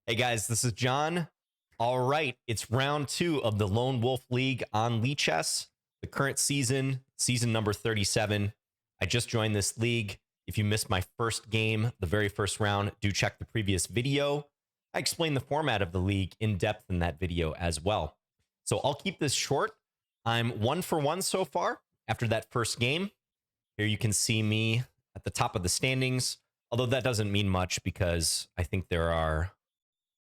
Hey guys, this is John. All right, it's round 2 of the Lone Wolf League on Lichess, the current season, season number 37. I just joined this league. If you missed my first game, the very first round, do check the previous video. I explained the format of the league in depth in that video as well. So I'll keep this short. I'm 1-for-1 so far after that first game. Here you can see me at the top of the standings, although that doesn't mean much because I think there are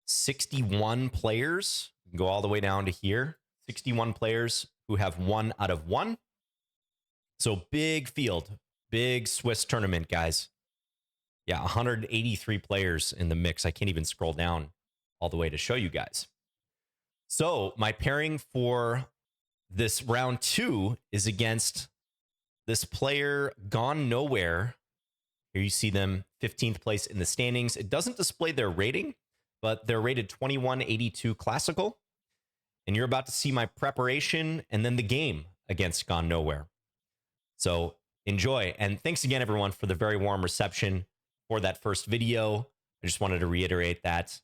61 players, go all the way down to here, 61 players who have 1 out of 1. So big field, big Swiss tournament, guys. Yeah, 183 players in the mix. I can't even scroll down all the way to show you guys. So my pairing for this round 2 is against this player Gone Nowhere. Here you see them 15th place in the standings. It doesn't display their rating, but they're rated 2182 classical. And you're about to see my preparation and then the game against Gone Nowhere. So enjoy. And thanks again, everyone, for the very warm reception for that first video. I just wanted to reiterate that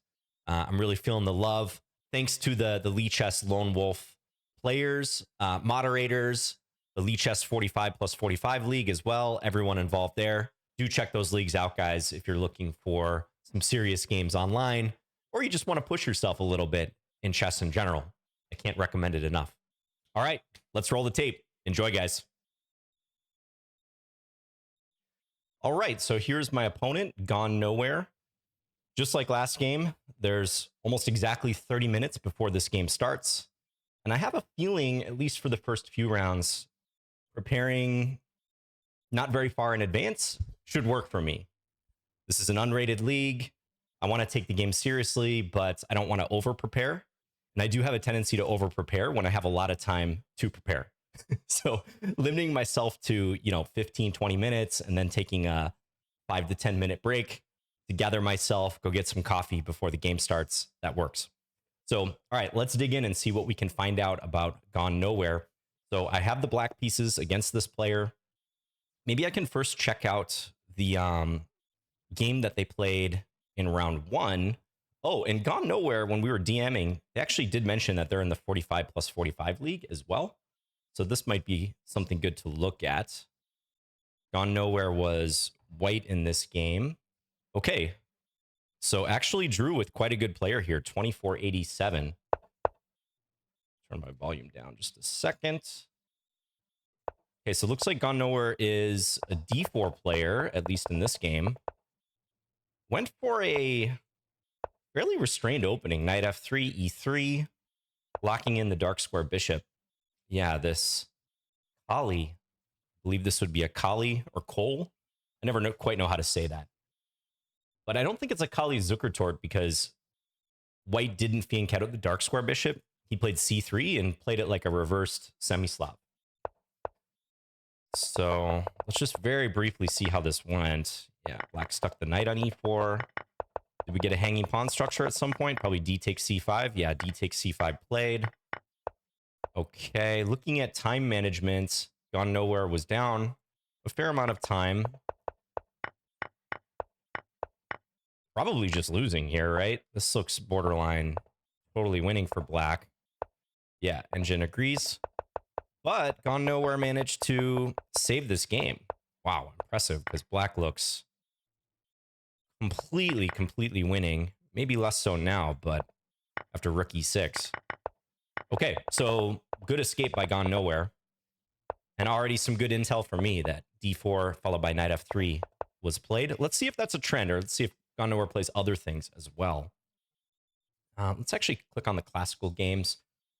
I'm really feeling the love. Thanks to the Lichess Lone Wolf players, moderators, the Lichess 45 plus 45 league as well, everyone involved there. Do check those leagues out, guys, if you're looking for some serious games online, or you just want to push yourself a little bit in chess in general. I can't recommend it enough. All right, let's roll the tape. Enjoy, guys. All right, so here's my opponent, Gone Nowhere. Just like last game, there's almost exactly 30 minutes before this game starts. And I have a feeling, at least for the first few rounds, preparing not very far in advance should work for me. This is an unrated league. I want to take the game seriously, but I don't want to over-prepare. And I do have a tendency to over-prepare when I have a lot of time to prepare. So limiting myself to, 15, 20 minutes and then taking a 5 to 10 minute break to gather myself, go get some coffee before the game starts, that works. So, all right, let's dig in and see what we can find out about Gone Nowhere. So I have the black pieces against this player. Maybe I can first check out the game that they played in round 1. Oh, and Gone Nowhere, when we were DMing, they actually did mention that they're in the 45 plus 45 league as well. So this might be something good to look at. Gone Nowhere was white in this game. Okay, so actually drew with quite a good player here, 2487. Turn my volume down just a second. Okay, so it looks like Gone Nowhere is a d4 player, at least in this game. Went for a fairly restrained opening. Knight f3, e3, locking in the dark square bishop. Yeah, this Kali. I believe this would be a Kali or Cole. I never quite know how to say that. But I don't think it's a Kali Zukertort because white didn't fianchetto the dark square bishop. He played c3 and played it like a reversed semi-Slav. So let's just very briefly see how this went. Yeah, black stuck the knight on e4. Did we get a hanging pawn structure at some point? Probably d takes c5. Yeah, d takes c5 played. Okay, looking at time management, Gone Nowhere was down a fair amount of time. Probably just losing here, right? This looks borderline totally winning for black. Yeah, engine agrees. But Gone Nowhere managed to save this game. Wow, impressive, because black looks completely winning. Maybe less so now, but after rook e6. Okay, so good escape by Gone Nowhere. And already some good intel for me that d4 followed by knight f3 was played. Let's see if that's a trend, or let's see if Gone Nowhere plays other things as well. Let's actually click on the classical games.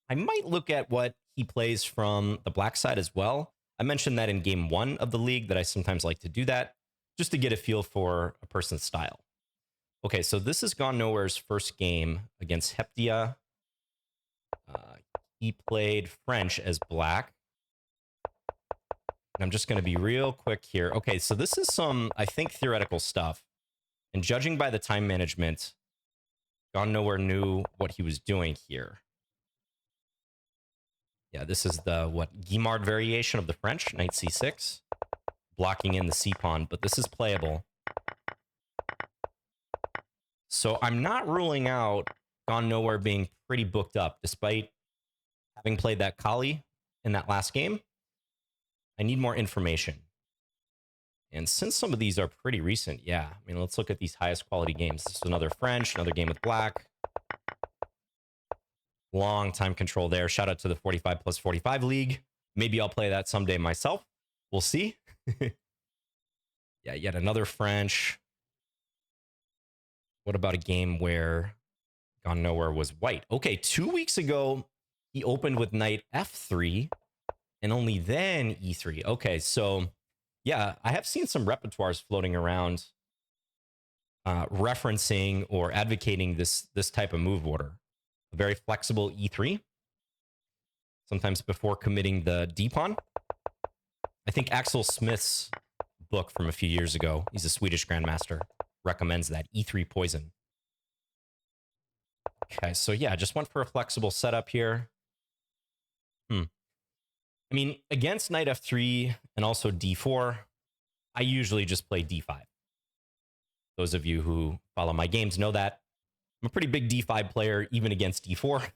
I might look at what he plays from the black side as well. I mentioned that in game 1 of the league that I sometimes like to do that, just to get a feel for a person's style. Okay, so this is Gone Nowhere's first game against Heptia. He played French as black. And I'm just going to be real quick here. Okay, so this is some, I think, theoretical stuff. And judging by the time management, Gone Nowhere knew what he was doing here. Yeah, this is the, Guimard variation of the French, knight c6. Blocking in the c-pawn, but this is playable. So I'm not ruling out Gone Nowhere being pretty booked up, despite having played that Kali in that last game. I need more information. And since some of these are pretty recent, yeah, I mean, let's look at these highest quality games. This is another French, another game with black. Long time control there. Shout out to the 45 plus 45 league. Maybe I'll play that someday myself. We'll see. Yeah, yet another French. What about a game where Gone Nowhere was white? Okay, 2 weeks ago, he opened with knight f3 and only then e3. Okay, so yeah, I have seen some repertoires floating around referencing or advocating this type of move order. A very flexible e3, sometimes before committing the d-pawn. I think Axel Smith's book from a few years ago, he's a Swedish grandmaster, recommends that e3 poison. Okay, so yeah, just went for a flexible setup here. I mean, against knight f3 and also d4, I usually just play d5. Those of you who follow my games know that. I'm a pretty big d5 player, even against d4,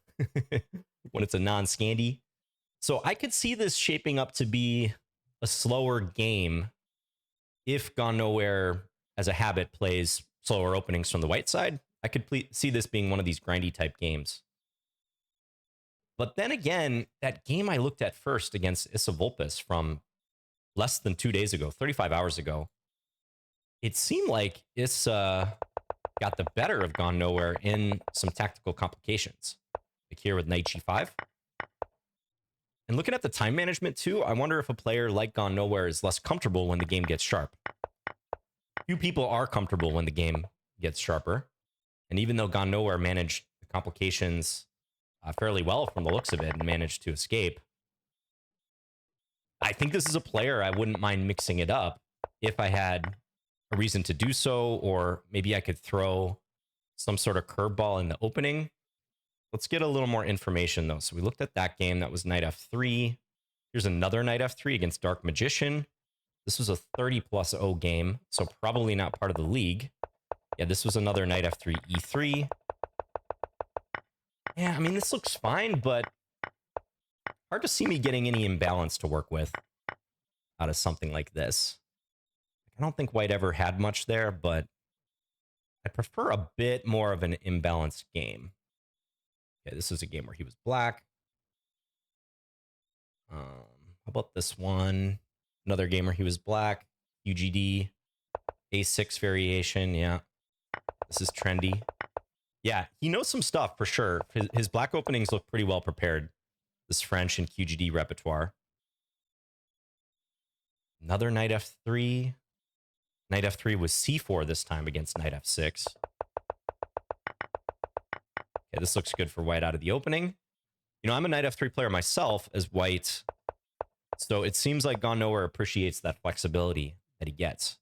when it's a non-Scandi. So I could see this shaping up to be a slower game if Gone Nowhere, as a habit, plays slower openings from the white side. I could see this being one of these grindy type games. But then again, that game I looked at first against Issa Volpes from less than 2 days ago, 35 hours ago, it seemed like Issa got the better of Gone Nowhere in some tactical complications. Like here with knight g5. And looking at the time management too, I wonder if a player like Gone Nowhere is less comfortable when the game gets sharp. Few people are comfortable when the game gets sharper. And even though Gone Nowhere managed the complications fairly well from the looks of it and managed to escape, I think this is a player I wouldn't mind mixing it up if I had a reason to do so, or maybe I could throw some sort of curveball in the opening. Let's get a little more information, though. So we looked at that game. That was knight f3. Here's another knight f3 against Dark Magician. This was a 30+0 game, so probably not part of the league. Yeah, this was another knight f3, e3. Yeah, I mean, this looks fine, but hard to see me getting any imbalance to work with out of something like this. I don't think white ever had much there, but I prefer a bit more of an imbalanced game. Okay, this is a game where he was black. How about this one? Another game where he was black. UGD. A6 variation. Yeah. This is trendy. Yeah, he knows some stuff for sure. His black openings look pretty well prepared. This French and QGD repertoire. Another knight f3. Knight f3 was c4 this time against knight f6. Okay, this looks good for white out of the opening. You know, I'm a knight f3 player myself as white, so it seems like Gone Nowhere appreciates that flexibility that he gets.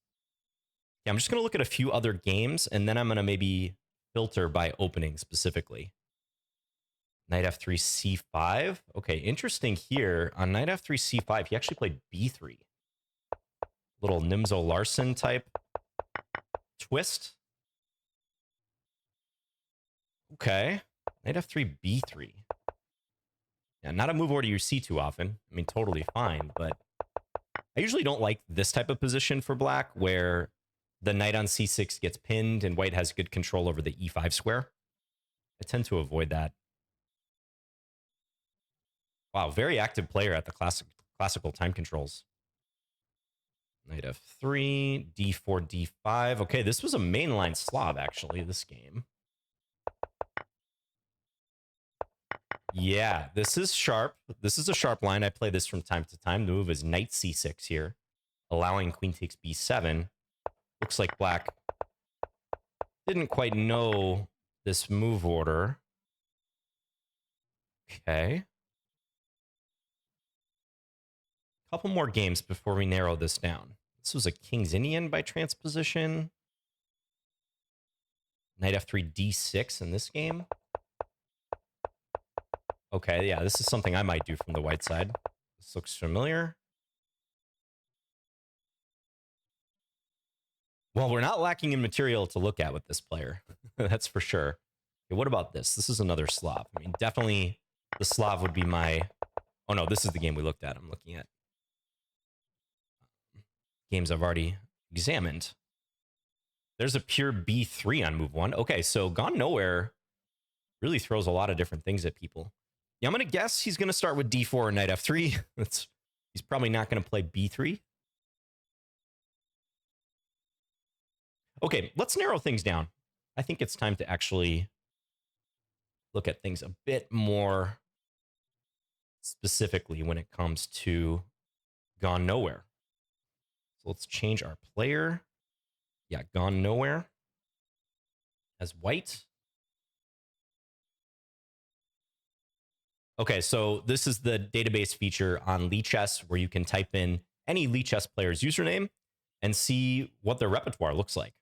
Yeah, I'm just going to look at a few other games, and then I'm going to maybe filter by opening specifically. Knight f3, c5. Okay, interesting here. On knight f3, c5, he actually played b3. Little Nimzo Larsen type twist. Okay. Knight f3, b3. Yeah, not a move order you see too often. I mean, totally fine, but I usually don't like this type of position for black where the knight on c6 gets pinned and white has good control over the e5 square. I tend to avoid that. Wow, very active player at the classical time controls. Knight f3, d4, d5. Okay, this was a mainline Slav, actually, this game. Yeah, this is sharp. This is a sharp line. I play this from time to time. The move is knight c6 here, allowing queen takes b7. Looks like black didn't quite know this move order. Okay. Couple more games before we narrow this down. This was a King's Indian by transposition. Knight f3, d6 in this game. Okay, yeah, this is something I might do from the white side. This looks familiar. Well, we're not lacking in material to look at with this player. That's for sure. Okay, what about this? This is another Slav. I mean, definitely the Slav would be my... Oh, no, this is the game we looked at. I'm looking at games I've already examined. There's a pure B3 on move 1. Okay, so Gone Nowhere really throws a lot of different things at people. Yeah, I'm going to guess he's going to start with D4 or Knight F3. He's probably not going to play B3. Okay, let's narrow things down. I think it's time to actually look at things a bit more specifically when it comes to Gone Nowhere. So let's change our player. Yeah, Gone Nowhere as white. Okay, so this is the database feature on Lichess where you can type in any Lichess player's username and see what their repertoire looks like.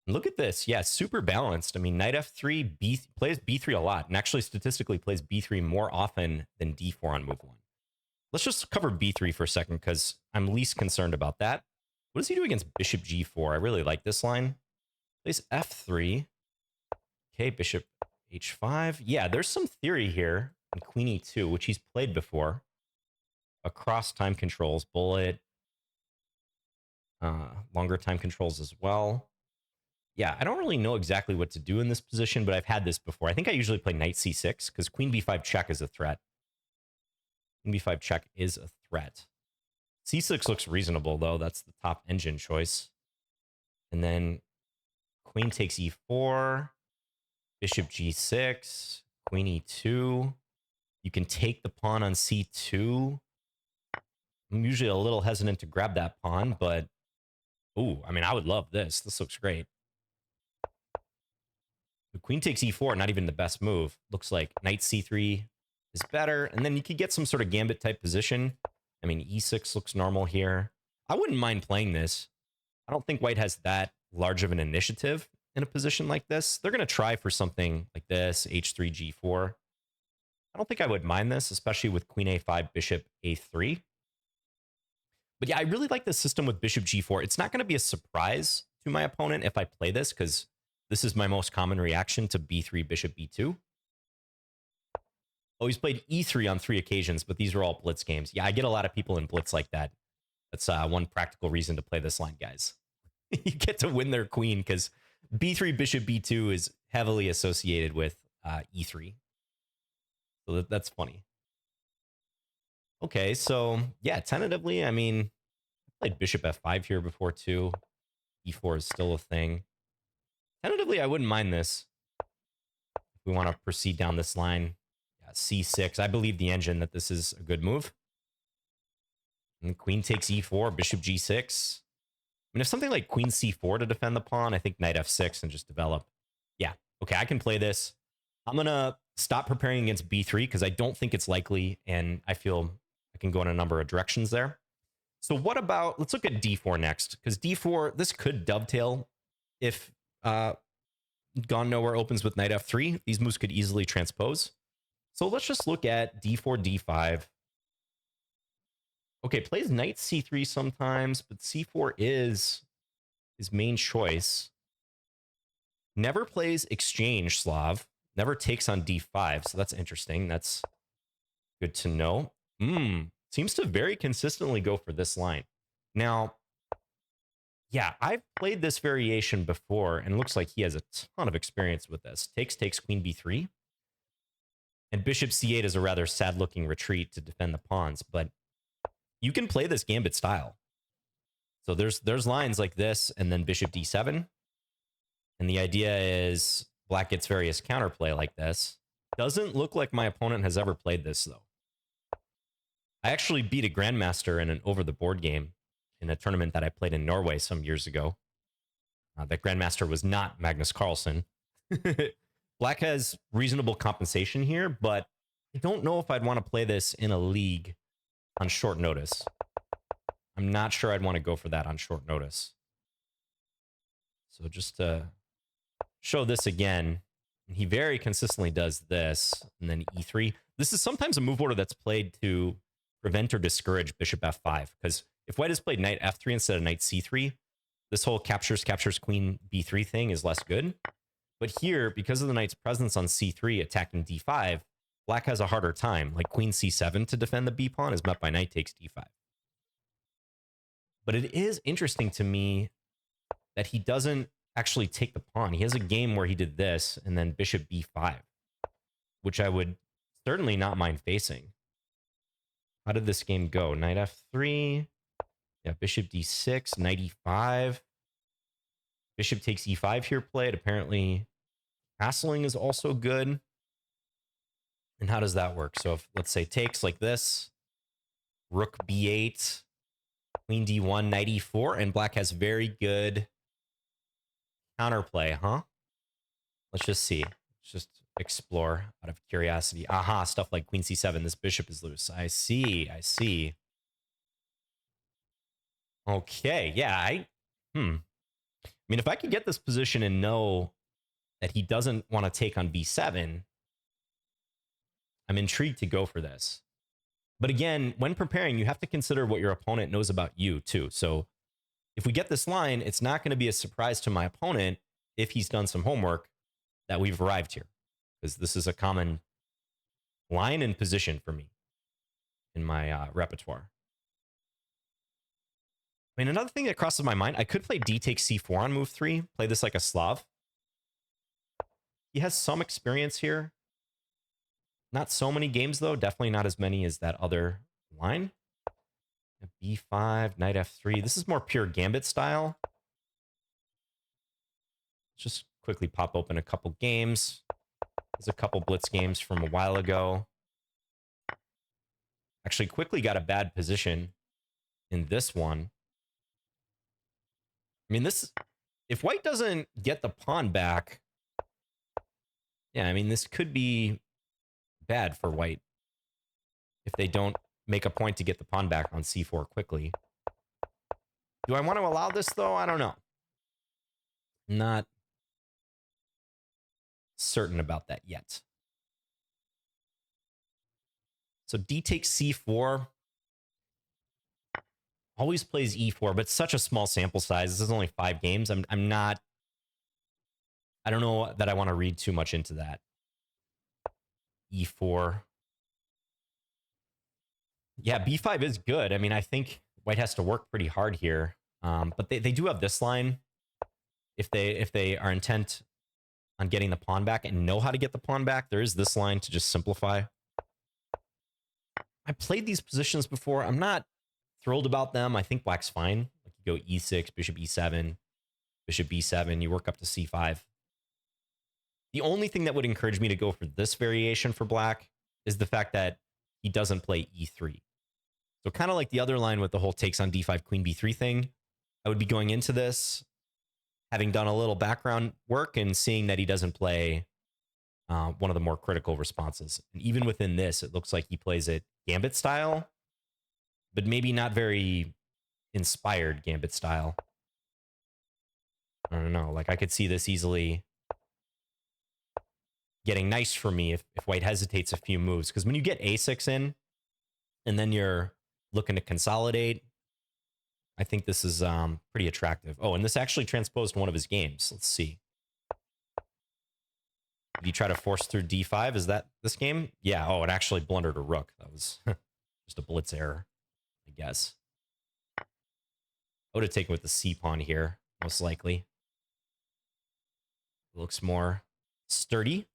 And look at this. Yeah, super balanced. I mean, Knight F3 plays B3 a lot, and actually statistically plays B3 more often than D4 on move 1. Let's just cover B3 for a second because I'm least concerned about that. What does he do against Bishop G4? I really like this line. Plays F3. Okay, Bishop H5. Yeah, there's some theory here in Queen E2, which he's played before. Across time controls, bullet. Longer time controls as well. Yeah, I don't really know exactly what to do in this position, but I've had this before. I think I usually play Knight C6 because Queen B5 check is a threat. Queen B5 check is a threat. C6 looks reasonable, though. That's the top engine choice. And then Queen takes E4, Bishop G6, Queen E2. You can take the pawn on C2. I'm usually a little hesitant to grab that pawn, but... Ooh, I mean, I would love this. This looks great. The Queen takes E4, not even the best move. Looks like Knight C3 is better. And then you could get some sort of gambit type position. I mean, E6 looks normal here. I wouldn't mind playing this. I don't think white has that large of an initiative in a position like this. They're going to try for something like this, H3, G4. I don't think I would mind this, especially with Queen A5, Bishop A3. But yeah, I really like this system with Bishop G4. It's not going to be a surprise to my opponent if I play this, because this is my most common reaction to B3, Bishop B2. Oh, he's played E3 on 3 occasions, but these are all blitz games. Yeah, I get a lot of people in blitz like that. That's one practical reason to play this line, guys. You get to win their queen because B3, Bishop B2 is heavily associated with E3. So that's funny. Okay, so yeah, tentatively, I mean, I played Bishop F5 here before too. E4 is still a thing. Tentatively, I wouldn't mind this. If we want to proceed down this line, yeah, C6. I believe the engine that this is a good move. And Queen takes E4, Bishop G6. I mean, if something like Queen C4 to defend the pawn, I think Knight F6 and just develop. Yeah, okay, I can play this. I'm going to stop preparing against B3 because I don't think it's likely, and I feel I can go in a number of directions there. So what about, let's look at D4 next, because D4, this could dovetail if Gone Nowhere opens with Knight F3. These moves could easily transpose. So let's just look at D4, D5. Okay, plays Knight C3 sometimes, but C4 is his main choice. Never plays exchange Slav. Never takes on D5, so that's interesting. That's good to know. Seems to very consistently go for this line. Now, yeah, I've played this variation before, and it looks like he has a ton of experience with this. Takes Queen B3. And Bishop C8 is a rather sad-looking retreat to defend the pawns, but you can play this gambit style. So there's lines like this, and then Bishop D7. And the idea is black gets various counterplay like this. Doesn't look like my opponent has ever played this, though. I actually beat a grandmaster in an over-the-board game in a tournament that I played in Norway some years ago. That grandmaster was not Magnus Carlsen. Black has reasonable compensation here, but I don't know if I'd want to play this in a league on short notice. I'm not sure I'd want to go for that on short notice. So just to show this again, he very consistently does this, and then E3. This is sometimes a move order that's played to prevent or discourage Bishop F5, because if white has played Knight F3 instead of Knight C3, this whole captures queen b3 thing is less good. But here, because of the knight's presence on c3 attacking d5, black has a harder time. Like queen c7 to defend the b pawn is met by knight takes d5. But it is interesting to me that he doesn't actually take the pawn. He has a game where he did this and then bishop b5, which I would certainly not mind facing. How did this game go? Knight f3. Yeah, bishop d6, knight e5. Bishop takes e5 here played. Apparently, castling is also good. And how does that work? So if, let's say, takes like this, rook b8, queen d1, knight e4, and black has very good counterplay, huh? Let's just see. Let's just explore out of curiosity. Aha, stuff like queen c7. This bishop is loose. I see. I see. Okay, yeah. I mean, if I could get this position and know that he doesn't want to take on b7, I'm intrigued to go for this. But again, when preparing, you have to consider what your opponent knows about you too. So if we get this line, it's not going to be a surprise to my opponent if he's done some homework that we've arrived here, because this is a common line and position for me in my repertoire. I mean, another thing that crosses my mind, I could play d takes c4 on move 3, play this like a Slav. He has some experience here. Not so many games, though. Definitely not as many as that other line. b5, knight f3. This is more pure gambit style. Let's just quickly pop open a couple games. There's a couple blitz games from a while ago. Actually, quickly got a bad position in this one. I mean, this, if white doesn't get the pawn back, yeah, I mean, this could be bad for white if they don't make a point to get the pawn back on c4 quickly. Do I want to allow this, though? I don't know. Not certain about that yet. So d takes c4. Always plays e4, but such a small sample size. This is only 5 games. I don't know that I want to read too much into that. e4. Yeah, b5 is good. I mean, I think white has to work pretty hard here. But they do have this line. If they are intent on getting the pawn back and know how to get the pawn back, there is this line to just simplify. I played these positions before. I'm not thrilled about them. I think black's fine. Like you go e6, bishop e7, bishop b7, you work up to c5. The only thing that would encourage me to go for this variation for black is the fact that he doesn't play e3. So kind of like the other line with the whole takes on d5, queen b3 thing, I would be going into this, having done a little background work and seeing that he doesn't play one of the more critical responses. And even within this, it looks like he plays it gambit style, but maybe not very inspired gambit style. I don't know. Like I could see this easily getting nice for me if white hesitates a few moves. Because when you get a6 in and then you're looking to consolidate, I think this is pretty attractive. Oh, and this actually transposed one of his games. Let's see. Did he try to force through d5? Is that this game? Yeah. Oh, it actually blundered a rook. That was just a blitz error, I guess. I would have taken with the c pawn here, most likely. It looks more sturdy.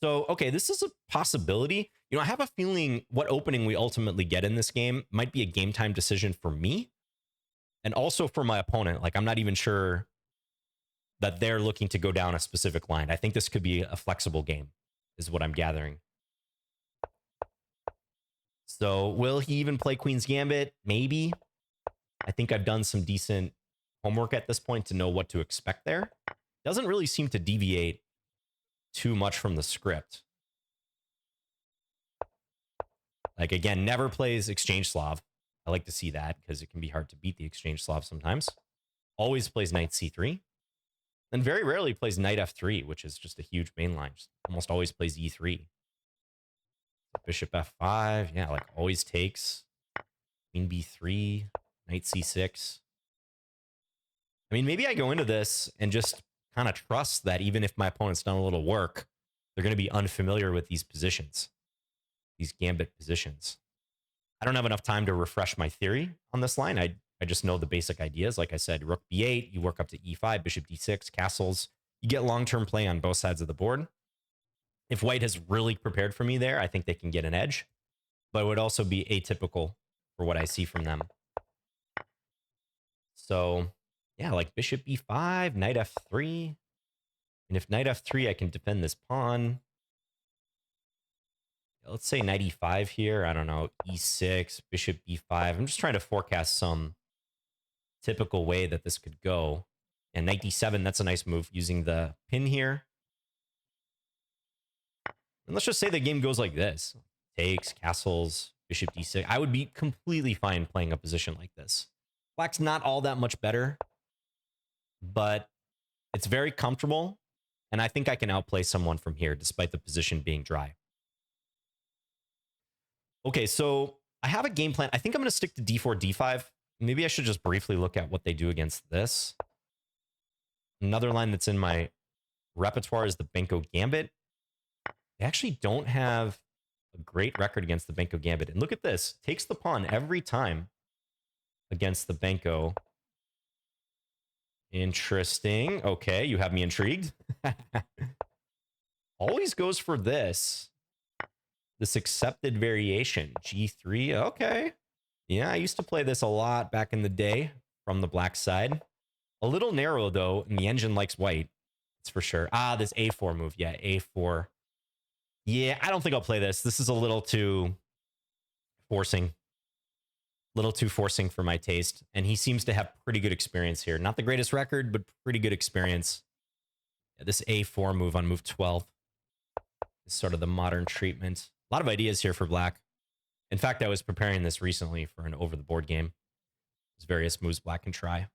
So, okay, this is a possibility. You know, I have a feeling what opening we ultimately get in this game might be a game time decision for me and also for my opponent. Like, I'm not even sure that they're looking to go down a specific line. I think this could be a flexible game, is what I'm gathering. So, will he even play Queen's Gambit? Maybe. I think I've done some decent homework at this point to know what to expect there. Doesn't really seem to deviate too much from the script. Like, again, never plays Exchange Slav. I like to see that because it can be hard to beat the Exchange Slav sometimes. Always plays Knight C3. And very rarely plays Knight F3, which is just a huge main line. Just almost always plays E3. Bishop F5. Yeah, like always takes. Queen B3. Knight C6. I mean, maybe I go into this and just kind of trust that even if my opponent's done a little work, they're going to be unfamiliar with these positions, these gambit positions. I don't have enough time to refresh my theory on this line. I just know the basic ideas. Like I said, rook b8, you work up to e5, bishop d6, castles. You get long-term play on both sides of the board. If white has really prepared for me there, I think they can get an edge, but it would also be atypical for what I see from them. So yeah, like bishop b5, knight f3. And if knight f3, I can defend this pawn. Let's say knight e5 here. I don't know, e6, bishop b5. I'm just trying to forecast some typical way that this could go. And knight d7, that's a nice move using the pin here. And let's just say the game goes like this. Takes, castles, bishop d6. I would be completely fine playing a position like this. Black's not all that much better, but it's very comfortable. And I think I can outplay someone from here despite the position being dry. Okay, so I have a game plan. I think I'm going to stick to d4, d5. Maybe I should just briefly look at what they do against this. Another line that's in my repertoire is the Benko Gambit. They actually don't have a great record against the Benko Gambit. And look at this. Takes the pawn every time against the Benko. Interesting. Okay, you have me intrigued. Always goes for this. This accepted variation. G3. Okay. Yeah, I used to play this a lot back in the day from the black side. A little narrow, though, and the engine likes white. That's for sure. Ah, this A4 move. Yeah, A4. Yeah, I don't think I'll play this. This is a little too forcing. A little too forcing for my taste. And he seems to have pretty good experience here. Not the greatest record, but pretty good experience. Yeah, this A4 move on move 12 is sort of the modern treatment. A lot of ideas here for black. In fact, I was preparing this recently for an over-the-board game. There's various moves black can try.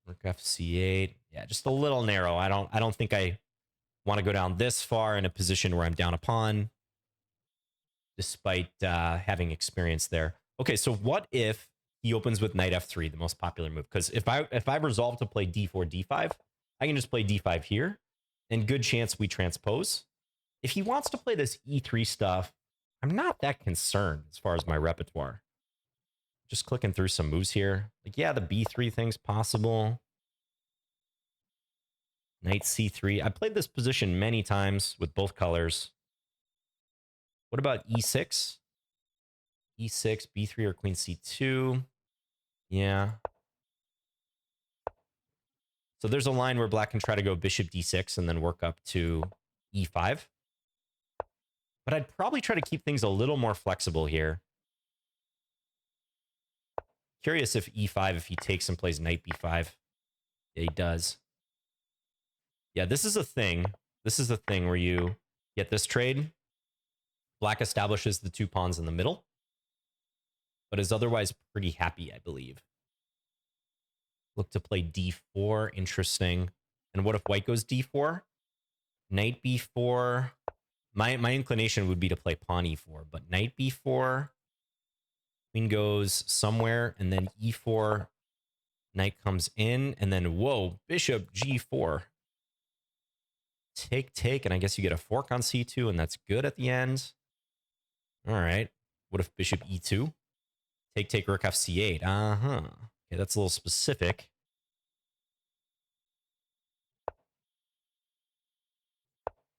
Rook f8. Yeah, just a little narrow. I don't think I want to go down this far in a position where I'm down a pawn, despite having experience there. Okay, so what if he opens with knight f3, the most popular move? Because if I resolve to play d4, d5, I can just play d5 here, and good chance we transpose. If he wants to play this e3 stuff, I'm not that concerned as far as my repertoire. Just clicking through some moves here. Like, yeah, the b3 thing's possible. Knight c3. I played this position many times with both colors. What about e6? e6, b3, or queen c2? Yeah. So there's a line where black can try to go bishop d6 and then work up to e5. But I'd probably try to keep things a little more flexible here. Curious if e5, if he takes and plays knight b5. Yeah, he does. Yeah, this is a thing. This is a thing where you get this trade. Black establishes the two pawns in the middle, but is otherwise pretty happy, I believe. Look to play d4. Interesting. And what if white goes d4? Knight b4. My inclination would be to play pawn e4, but knight b4. Queen goes somewhere, and then e4. Knight comes in, and then, whoa, bishop g4. Take, and I guess you get a fork on c2, and that's good at the end. All right. What if bishop e2? Take, rook f8. Uh-huh. Okay, that's a little specific.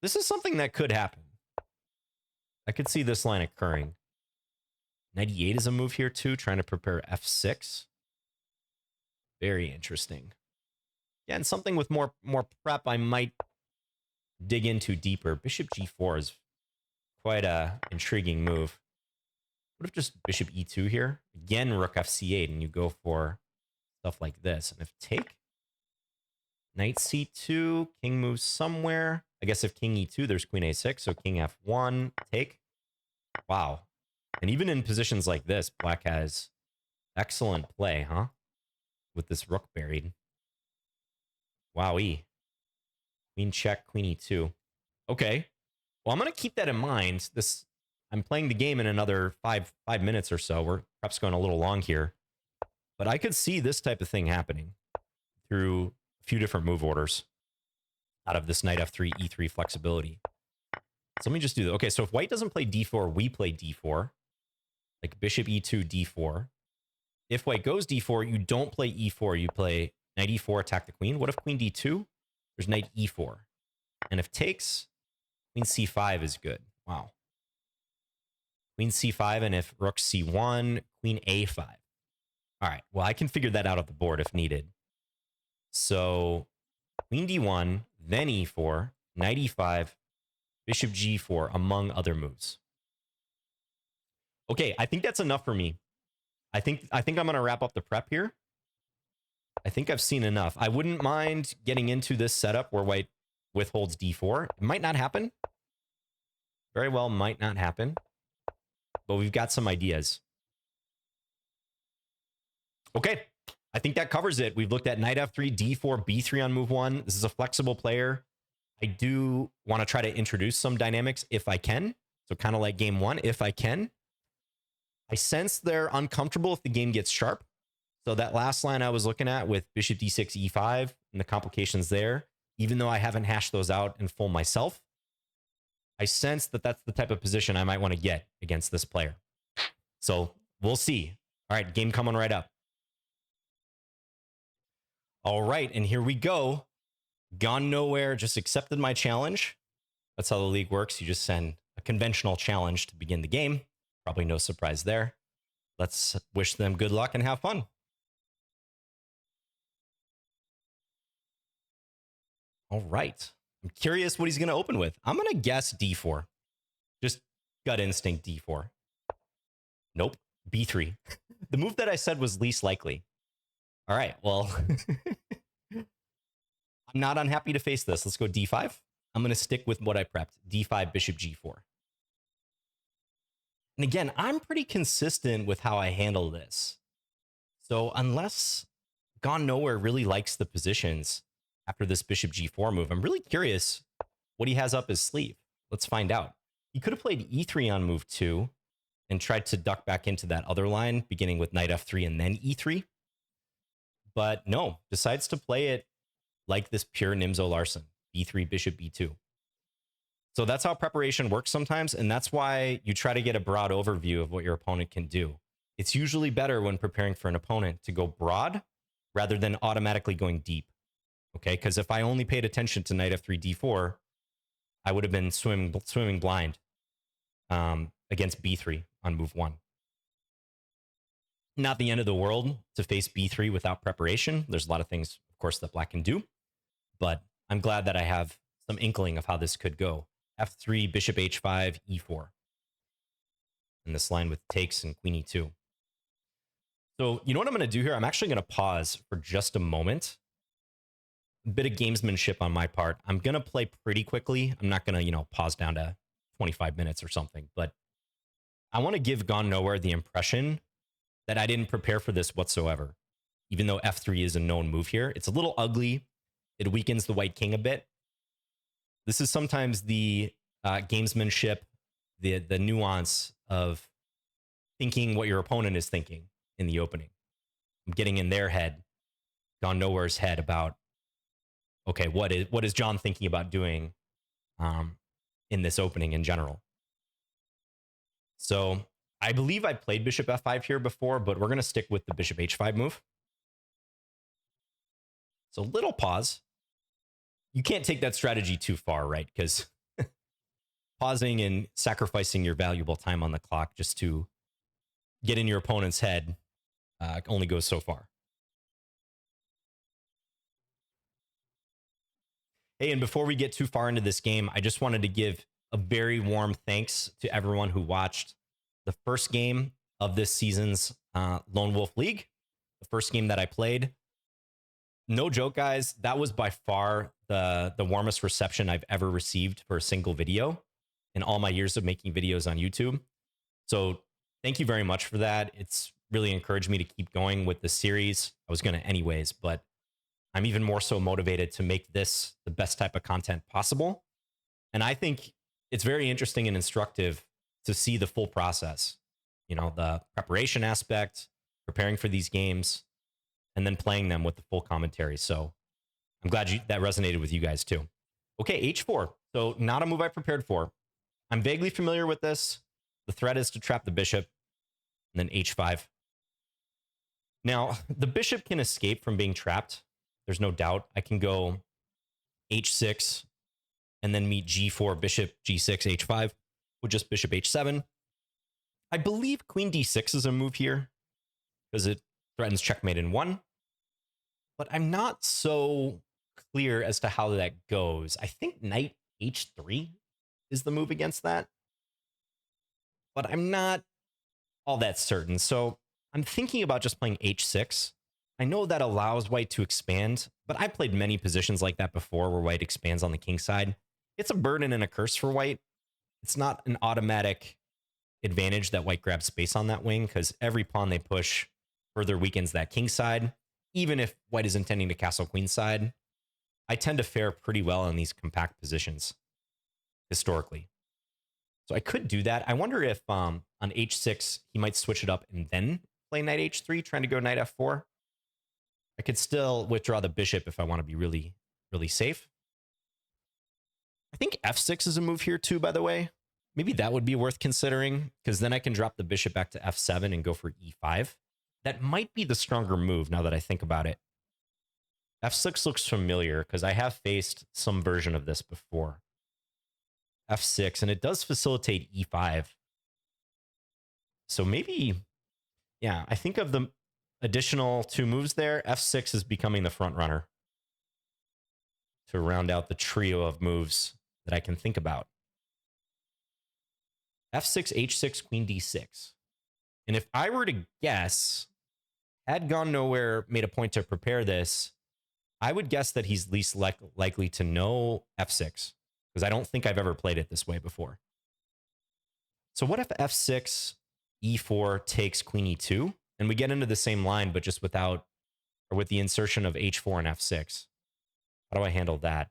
This is something that could happen. I could see this line occurring. Knight e8 is a move here, too, trying to prepare f6. Very interesting. Yeah, and something with more prep I might dig into deeper. Bishop g4 is quite a intriguing move. What if just bishop e2 here? Again, rook f8, and you go for stuff like this. And if take, knight c2, king moves somewhere. I guess if king e2, there's queen a6, so king f1, take. Wow. And even in positions like this, black has excellent play, huh? With this rook buried. Wowee. Queen check, queen e2. Okay. Well, I'm going to keep that in mind. This I'm playing the game in another five minutes or so. We're perhaps going a little long here, but I could see this type of thing happening through a few different move orders out of this knight f3, e3 flexibility. So let me just do that. Okay, so if white doesn't play d4, we play d4. Like bishop e2, d4. If white goes d4, you don't play e4. You play knight e4, attack the queen. What if queen d2? There's knight e4. And if takes, queen c5 is good. Wow. Queen c5, and if rook c1, queen a5. All right, well, I can figure that out of the board if needed. So queen d1, then e4, knight e5, bishop g4, among other moves. Okay, I think that's enough for me. I think I'm going to wrap up the prep here. I think I've seen enough. I wouldn't mind getting into this setup where white withholds d4. It might not happen. Very well might not happen. But we've got some ideas. Okay, I think that covers it. We've looked at knight f3, d4, b3 on move 1. This is a flexible player. I do want to try to introduce some dynamics if I can. So kind of like game 1, if I can. I sense they're uncomfortable if the game gets sharp. So that last line I was looking at with bishop d6, e5, and the complications there, even though I haven't hashed those out in full myself, I sense that that's the type of position I might want to get against this player. So we'll see. All right, game coming right up. All right, and here we go. Gone Nowhere just accepted my challenge. That's how the league works. You just send a conventional challenge to begin the game. Probably no surprise there. Let's wish them good luck and have fun. All right. I'm curious what he's going to open with. I'm going to guess d4. Just gut instinct d4. Nope. b3. The move that I said was least likely. All right. Well, I'm not unhappy to face this. Let's go d5. I'm going to stick with what I prepped. d5, bishop g4. And again, I'm pretty consistent with how I handle this. So unless Gone Nowhere really likes the positions after this bishop g4 move, I'm really curious what he has up his sleeve. Let's find out. He could have played e3 on move 2 and tried to duck back into that other line, beginning with knight f3 and then e3. But no, decides to play it like this pure Nimzo Larsen, b3, bishop b2. So that's how preparation works sometimes, and that's why you try to get a broad overview of what your opponent can do. It's usually better when preparing for an opponent to go broad rather than automatically going deep. Okay, because if I only paid attention to knight f3, d4, I would have been swimming blind against b3 on move 1. Not the end of the world to face b3 without preparation. There's a lot of things, of course, that black can do, but I'm glad that I have some inkling of how this could go. f3, bishop h5, e4. And this line with takes and queen e2. So you know what I'm going to do here? I'm actually going to pause for just a moment. A bit of gamesmanship on my part. I'm going to play pretty quickly. I'm not going to, pause down to 25 minutes or something, but I want to give Gone Nowhere the impression that I didn't prepare for this whatsoever. Even though f3 is a known move here, it's a little ugly. It weakens the white king a bit. This is sometimes the gamesmanship, the nuance of thinking what your opponent is thinking in the opening. I'm getting in their head, Gone Nowhere's head about, okay, what is John thinking about doing in this opening in general? So I believe I played bishop f5 here before, but we're going to stick with the bishop h5 move. So little pause. You can't take that strategy too far, right? Because pausing and sacrificing your valuable time on the clock just to get in your opponent's head only goes so far. Hey, and before we get too far into this game, I just wanted to give a very warm thanks to everyone who watched the first game of this season's Lone Wolf League, the first game that I played. No joke, guys, that was by far the warmest reception I've ever received for a single video in all my years of making videos on YouTube. So thank you very much for that. It's really encouraged me to keep going with the series. I was going to anyways, but I'm even more so motivated to make this the best type of content possible. And I think it's very interesting and instructive to see the full process, you know, the preparation aspect, preparing for these games, and then playing them with the full commentary. So I'm glad that resonated with you guys too. Okay, h4. So not a move I prepared for. I'm vaguely familiar with this. The threat is to trap the bishop, and then h5. Now, the bishop can escape from being trapped. There's no doubt. I can go h6 and then meet g4, bishop g6, h5 with just bishop h7. I believe queen d6 is a move here because it threatens checkmate in one. But I'm not so clear as to how that goes. I think knight h3 is the move against that. But I'm not all that certain. So I'm thinking about just playing h6. I know that allows white to expand, but I played many positions like that before where white expands on the king side. It's a burden and a curse for white. It's not an automatic advantage that white grabs space on that wing because every pawn they push further weakens that king side, even if white is intending to castle queen side. I tend to fare pretty well in these compact positions historically. So I could do that. I wonder if on h6, he might switch it up and then play knight h3, trying to go knight f4. I could still withdraw the bishop if I want to be really, really safe. I think f6 is a move here too, by the way. Maybe that would be worth considering because then I can drop the bishop back to f7 and go for e5. That might be the stronger move now that I think about it. f6 looks familiar because I have faced some version of this before. f6, and it does facilitate e5. So maybe, yeah, I think of the additional two moves there, f6 is becoming the front runner to round out the trio of moves that I can think about. f6, h6, queen d6. And if I were to guess, had Gone Nowhere made a point to prepare this, I would guess that he's least likely to know f6 because I don't think I've ever played it this way before. So what if f6, e4 takes queen e2, and we get into the same line, but just without, or with the insertion of h4 and f6? How do I handle that?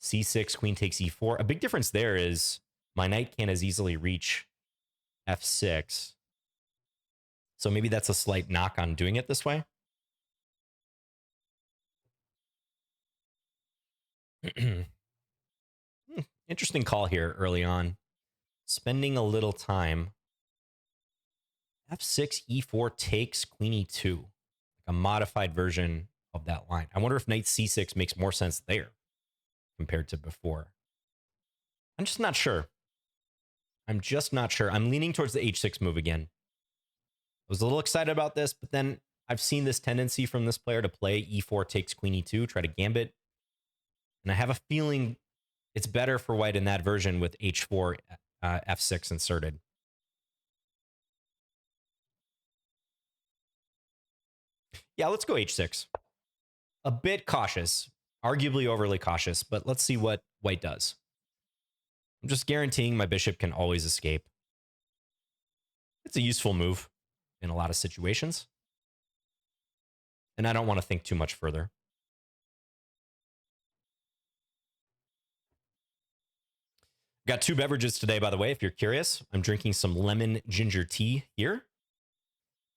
c6, queen takes e4. A big difference there is my knight can't as easily reach f6. So maybe that's a slight knock on doing it this way. Interesting call here early on. Spending a little time. f6, e4 takes queen e2. Like a modified version of that line. I wonder if knight c6 makes more sense there compared to before. I'm just not sure. I'm just not sure. I'm leaning towards the h6 move again. I was a little excited about this, but then I've seen this tendency from this player to play e4 takes queen e2, try to gambit. And I have a feeling it's better for white in that version with h4, f6 inserted. Yeah, let's go h6. A bit cautious, arguably overly cautious, but let's see what white does. I'm just guaranteeing my bishop can always escape. It's a useful move in a lot of situations. And I don't want to think too much further. Got two beverages today, by the way, if you're curious. I'm drinking some lemon ginger tea here.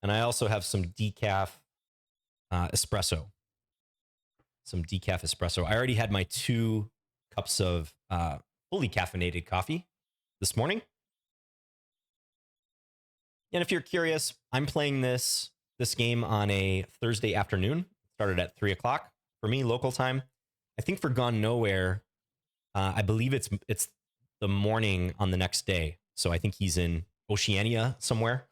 And I also have some decaf espresso. Some decaf espresso. I already had my 2 cups of fully caffeinated coffee this morning. And if you're curious, I'm playing this game on a Thursday afternoon. Started at 3 o'clock for me, local time. I think for Gone Nowhere, I believe it's the morning on the next day. So I think he's in Oceania somewhere.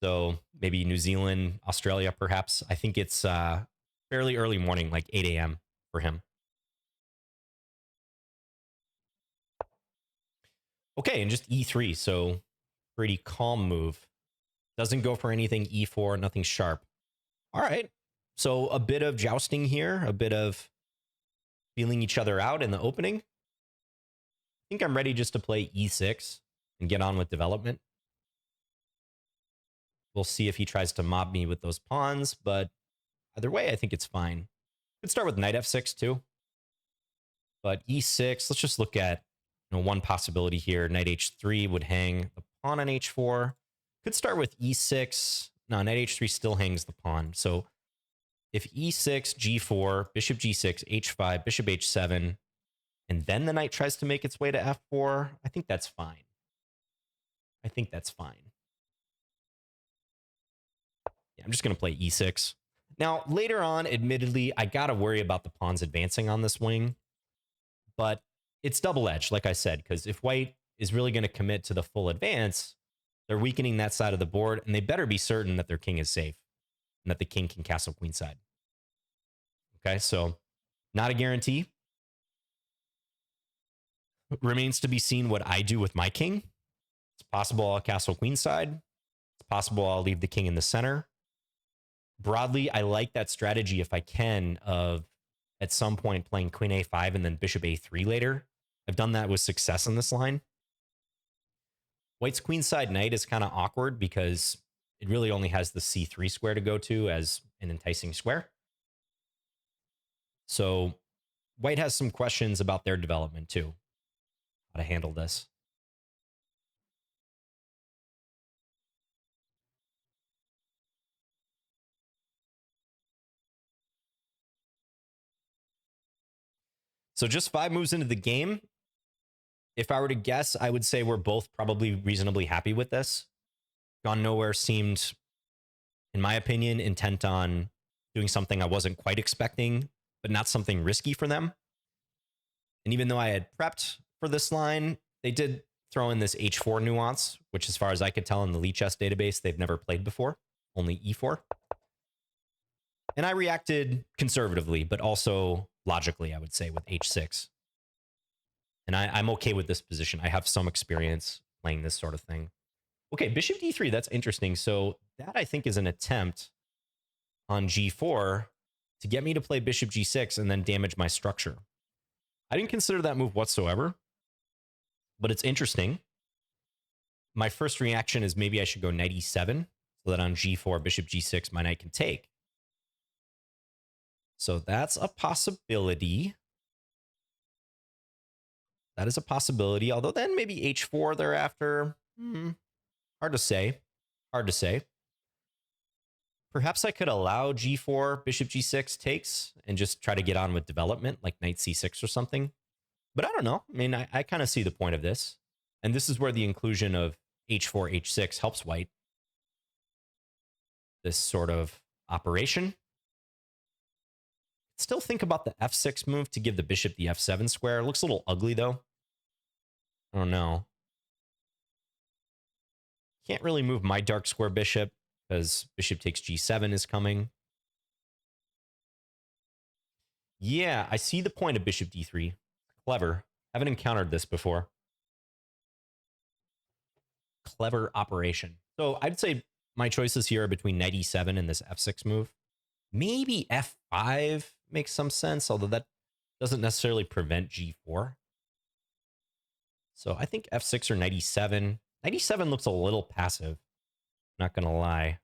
So maybe New Zealand, Australia, perhaps. I think it's fairly early morning, like 8 a.m. for him. Okay, and just e3. So pretty calm move. Doesn't go for anything e4, nothing sharp. All right. So a bit of jousting here, a bit of feeling each other out in the opening. I think I'm ready just to play e6 and get on with development. We'll see if he tries to mob me with those pawns, but either way, I think it's fine. Could start with knight f6 too. But e6, let's just look at One possibility here, knight h3 would hang the pawn on h4. Could start with e6. No, knight h3 still hangs the pawn. So if e6, g4, bishop g6, h5, bishop h7, and then the knight tries to make its way to f4, I think that's fine. I think that's fine. Yeah, I'm just going to play e6. Now, later on, admittedly, I got to worry about the pawns advancing on this wing, but it's double-edged, like I said, because if white is really going to commit to the full advance, they're weakening that side of the board, and they better be certain that their king is safe and that the king can castle queenside. Okay, so not a guarantee. Remains to be seen what I do with my king. It's possible I'll castle queenside. It's possible I'll leave the king in the center. Broadly, I like that strategy if I can of at some point playing queen a5 and then bishop a3 later. I've done that with success in this line. White's queenside knight is kind of awkward because it really only has the c3 square to go to as an enticing square. So white has some questions about their development too, how to handle this. So just 5 moves into the game, if I were to guess, I would say we're both probably reasonably happy with this. Gone Nowhere seemed, in my opinion, intent on doing something I wasn't quite expecting, but not something risky for them. And even though I had prepped for this line, they did throw in this h4 nuance, which as far as I could tell in the Lichess database, they've never played before, only e4. And I reacted conservatively, but also logically, I would say, with h6. And I'm okay with this position. I have some experience playing this sort of thing. Okay, bishop d3, that's interesting. So that, I think, is an attempt on g4 to get me to play bishop g6 and then damage my structure. I didn't consider that move whatsoever, but it's interesting. My first reaction is maybe I should go knight e7 so that on g4, bishop g6, my knight can take. So that's a possibility. That is a possibility, although then maybe h4 thereafter. Hard to say. Hard to say. Perhaps I could allow g4, bishop g6 takes and just try to get on with development, like knight c6 or something. But I don't know. I mean, I kind of see the point of this. And this is where the inclusion of h4, h6 helps white. This sort of operation. Still think about the f6 move to give the bishop the f7 square. It looks a little ugly, though. I don't know. Can't really move my dark square bishop because bishop takes g7 is coming. Yeah, I see the point of bishop d3. Clever. Haven't encountered this before. Clever operation. So I'd say my choices here are between knight e7 and this f6 move. Maybe f5 makes some sense, although that doesn't necessarily prevent g4. So I think f6 or knight e7. Knight e7 looks a little passive, not going to lie.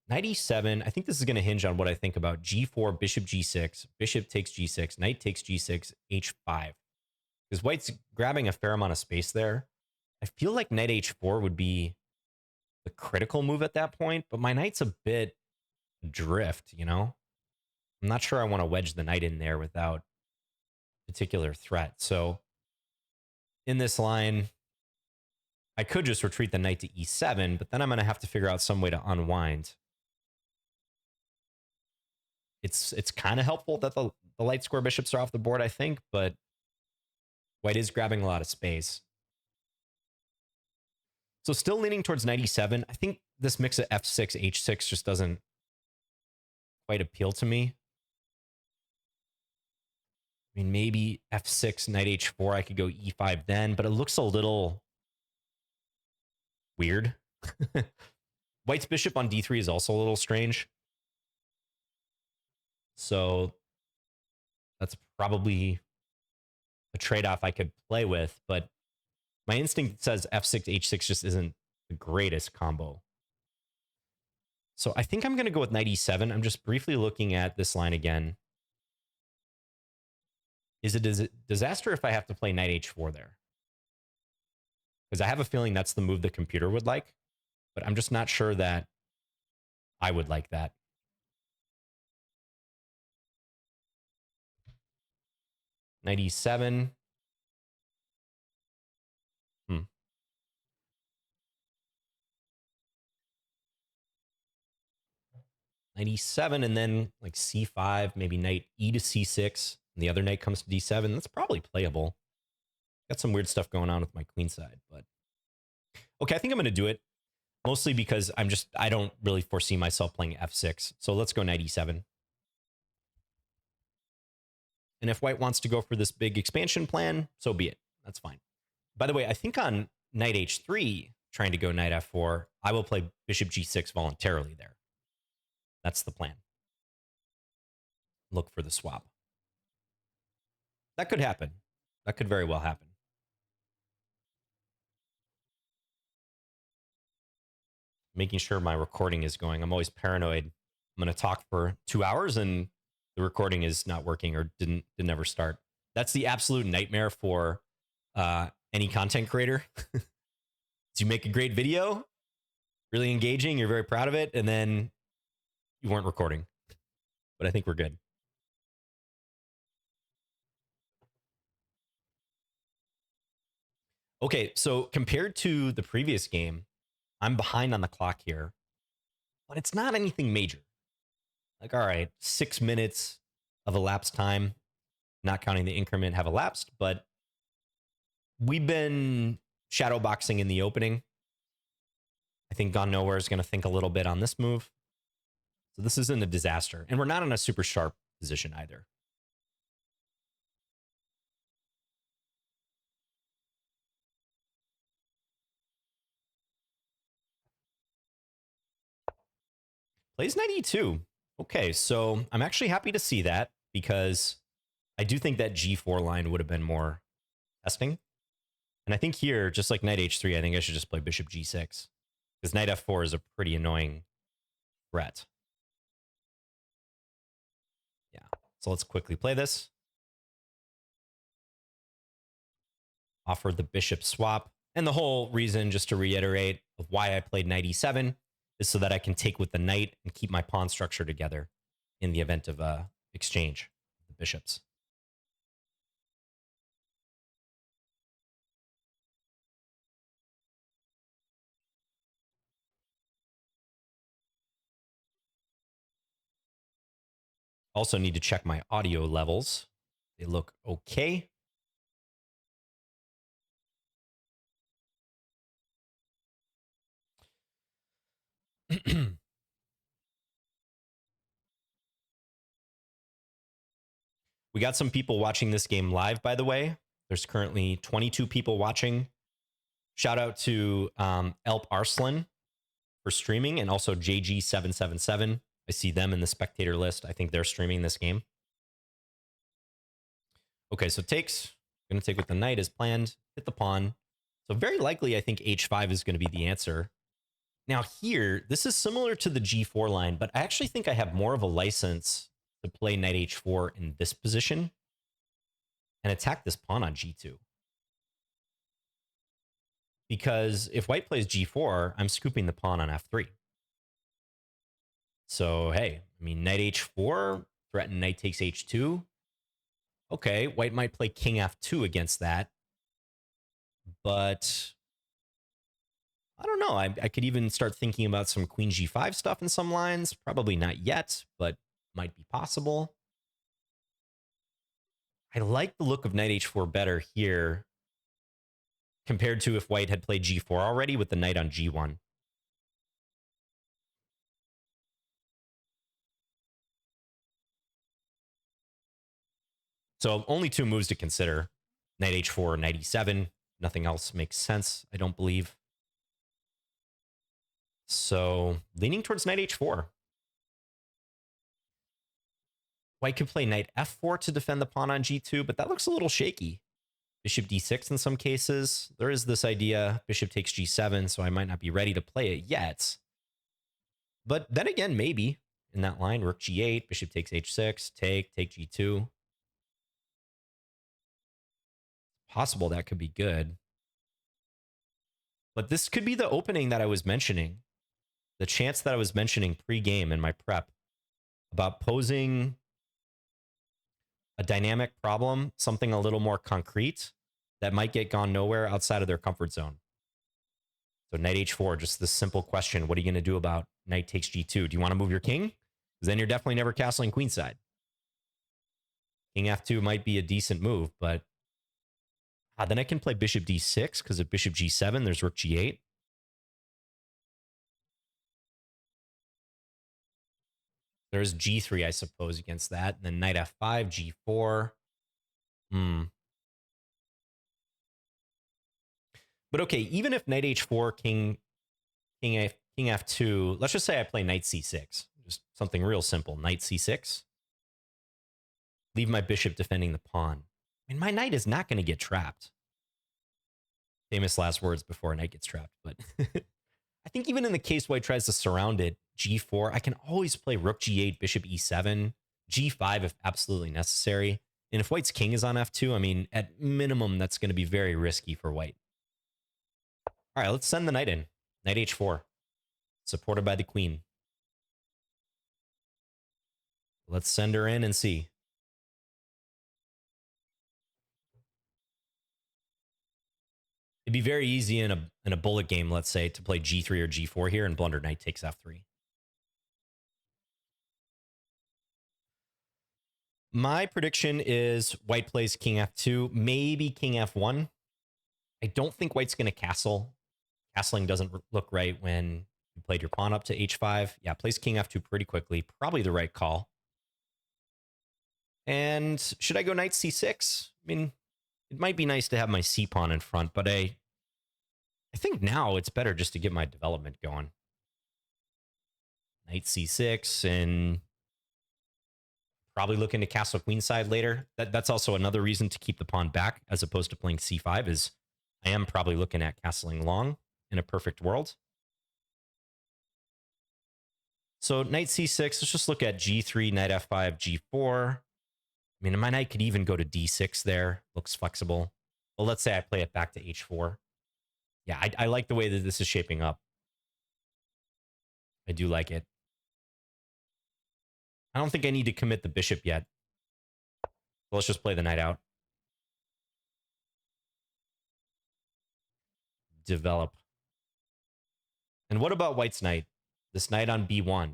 Knight e7, I think this is going to hinge on what I think about g4, bishop g6, bishop takes g6, knight takes g6, h5. Because white's grabbing a fair amount of space there. I feel like knight h4 would be the critical move at that point, but my knight's a bit adrift, you know? I'm not sure I want to wedge the knight in there without particular threat. So in this line, I could just retreat the knight to e7, but then I'm going to have to figure out some way to unwind. It's kind of helpful that the light square bishops are off the board, I think, but white is grabbing a lot of space. So still leaning towards knight e7. I think this mix of f6, h6 just doesn't quite appeal to me. I mean, maybe f6, knight h4, I could go e5 then, but it looks a little weird. White's bishop on d3 is also a little strange. So that's probably a trade-off I could play with, but my instinct says f6, h6 just isn't the greatest combo. So I think I'm going to go with knight e7. I'm just briefly looking at this line again. Is it a disaster if I have to play knight h4 there? Because I have a feeling that's the move the computer would like, but I'm just not sure that I would like that. Knight e7. 97, and then like c5, maybe knight e to c6, and the other knight comes to d7. That's probably playable. Got some weird stuff going on with my queen side, but okay, I think I'm going to do it. Mostly because I don't really foresee myself playing f6. So let's go knight e7. And if white wants to go for this big expansion plan, so be it. That's fine. By the way, I think on knight h3, trying to go knight f4, I will play bishop g6 voluntarily there. That's the plan. Look for the swap. That could happen. That could very well happen. Making sure my recording is going. I'm always paranoid. I'm going to talk for 2 hours and the recording is not working or didn't ever start. That's the absolute nightmare for any content creator. So you make a great video, really engaging, you're very proud of it, and then you weren't recording. But I think we're good. Okay, so compared to the previous game, I'm behind on the clock here, but it's not anything major. Like, all right, 6 minutes of elapsed time, not counting the increment, have elapsed, but we've been shadowboxing in the opening. I think Gone Nowhere is going to think a little bit on this move. So this isn't a disaster. And we're not in a super sharp position either. Plays knight e2. Okay, so I'm actually happy to see that because I do think that g4 line would have been more testing. And I think here, just like knight h3, I think I should just play bishop g6 because knight f4 is a pretty annoying threat. Yeah, so let's quickly play this. Offer the bishop swap. And the whole reason, just to reiterate, of why I played knight e7 is so that I can take with the knight and keep my pawn structure together in the event of a exchange of the bishops. Also need to check my audio levels. They look okay. We got some people watching this game live, by the way. There's currently 22 people watching. Shout out to Elp Arslan for streaming and also JG777. I see them in the spectator list. I think they're streaming this game. Okay, so takes. Going to take with the knight as planned. Hit the pawn. So very likely, I think h5 is going to be the answer. Now here, this is similar to the g4 line, but I actually think I have more of a license to play knight h4 in this position and attack this pawn on g2. Because if white plays g4, I'm scooping the pawn on f3. So, hey, I mean, knight h4, threaten knight takes h2. Okay, white might play king f2 against that. But I don't know. I could even start thinking about some queen g5 stuff in some lines. Probably not yet, but might be possible. I like the look of knight h4 better here compared to if white had played g4 already with the knight on g1. So only 2 moves to consider. Knight h4, knight e7. Nothing else makes sense, I don't believe. So leaning towards knight h4. White could play knight f4 to defend the pawn on g2, but that looks a little shaky. Bishop d6 in some cases. There is this idea, bishop takes g7, so I might not be ready to play it yet. But then again, maybe in that line, rook g8, bishop takes h6, take g2. possible that could be good. But this could be the opening that I was mentioning, the chance that I was mentioning pre-game in my prep about posing a dynamic problem, something a little more concrete that might get gone nowhere outside of their comfort zone. So knight h4, just this simple question. What are you going to do about knight takes g2? Do you want to move your king? Because then you're definitely never castling queenside. King f2 might be a decent move, but then I can play bishop d6 because of bishop g7. There's rook g8. There's g3, I suppose, against that. And then knight f5, g4. But okay, even if knight h4, king f2, let's just say I play knight c6. Just something real simple. Knight c6. Leave my bishop defending the pawn. I mean, my knight is not going to get trapped. Famous last words before a knight gets trapped. But I think even in the case white tries to surround it, g4, I can always play rook g8, bishop e7, g5 if absolutely necessary. And if white's king is on f2, I mean, at minimum, that's going to be very risky for white. All right, let's send the knight in. Knight h4, supported by the queen. Let's send her in and see. It'd be very easy in a bullet game, let's say, to play g3 or g4 here and blunder knight takes f3. My prediction is white plays king f2, maybe king f1. I don't think white's going to castle. Castling doesn't look right when you played your pawn up to h5. Yeah, plays king f2 pretty quickly. Probably the right call. And should I go knight c6? I mean, it might be nice to have my c pawn in front, but I think now it's better just to get my development going. Knight c6 and probably looking to castle queenside later. That's also another reason to keep the pawn back as opposed to playing c5 is I am probably looking at castling long in a perfect world. So knight c6, let's just look at g3, knight f5, g4. I mean, my knight could even go to d6 there. Looks flexible. Well, let's say I play it back to h4. Yeah, I like the way that this is shaping up. I do like it. I don't think I need to commit the bishop yet. So let's just play the knight out. Develop. And what about white's knight? This knight on b1.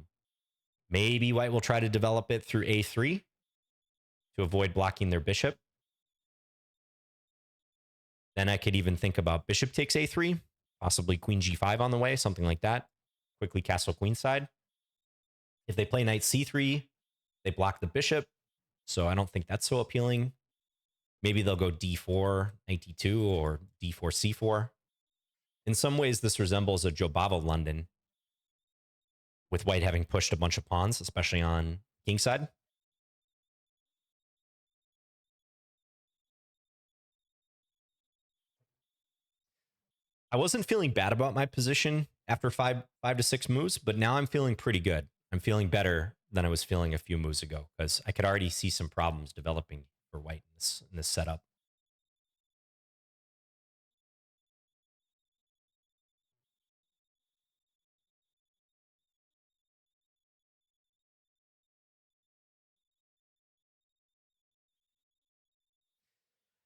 Maybe white will try to develop it through a3 to avoid blocking their bishop. Then I could even think about bishop takes a3, possibly queen g5 on the way, something like that. Quickly castle queenside. If they play knight c3, they block the bishop. So I don't think that's so appealing. Maybe they'll go d4, knight d2, or d4, c4. In some ways, this resembles a Jobava London, with white having pushed a bunch of pawns, especially on kingside. I wasn't feeling bad about my position after five to six moves, but now I'm feeling pretty good. I'm feeling better than I was feeling a few moves ago because I could already see some problems developing for white in this setup.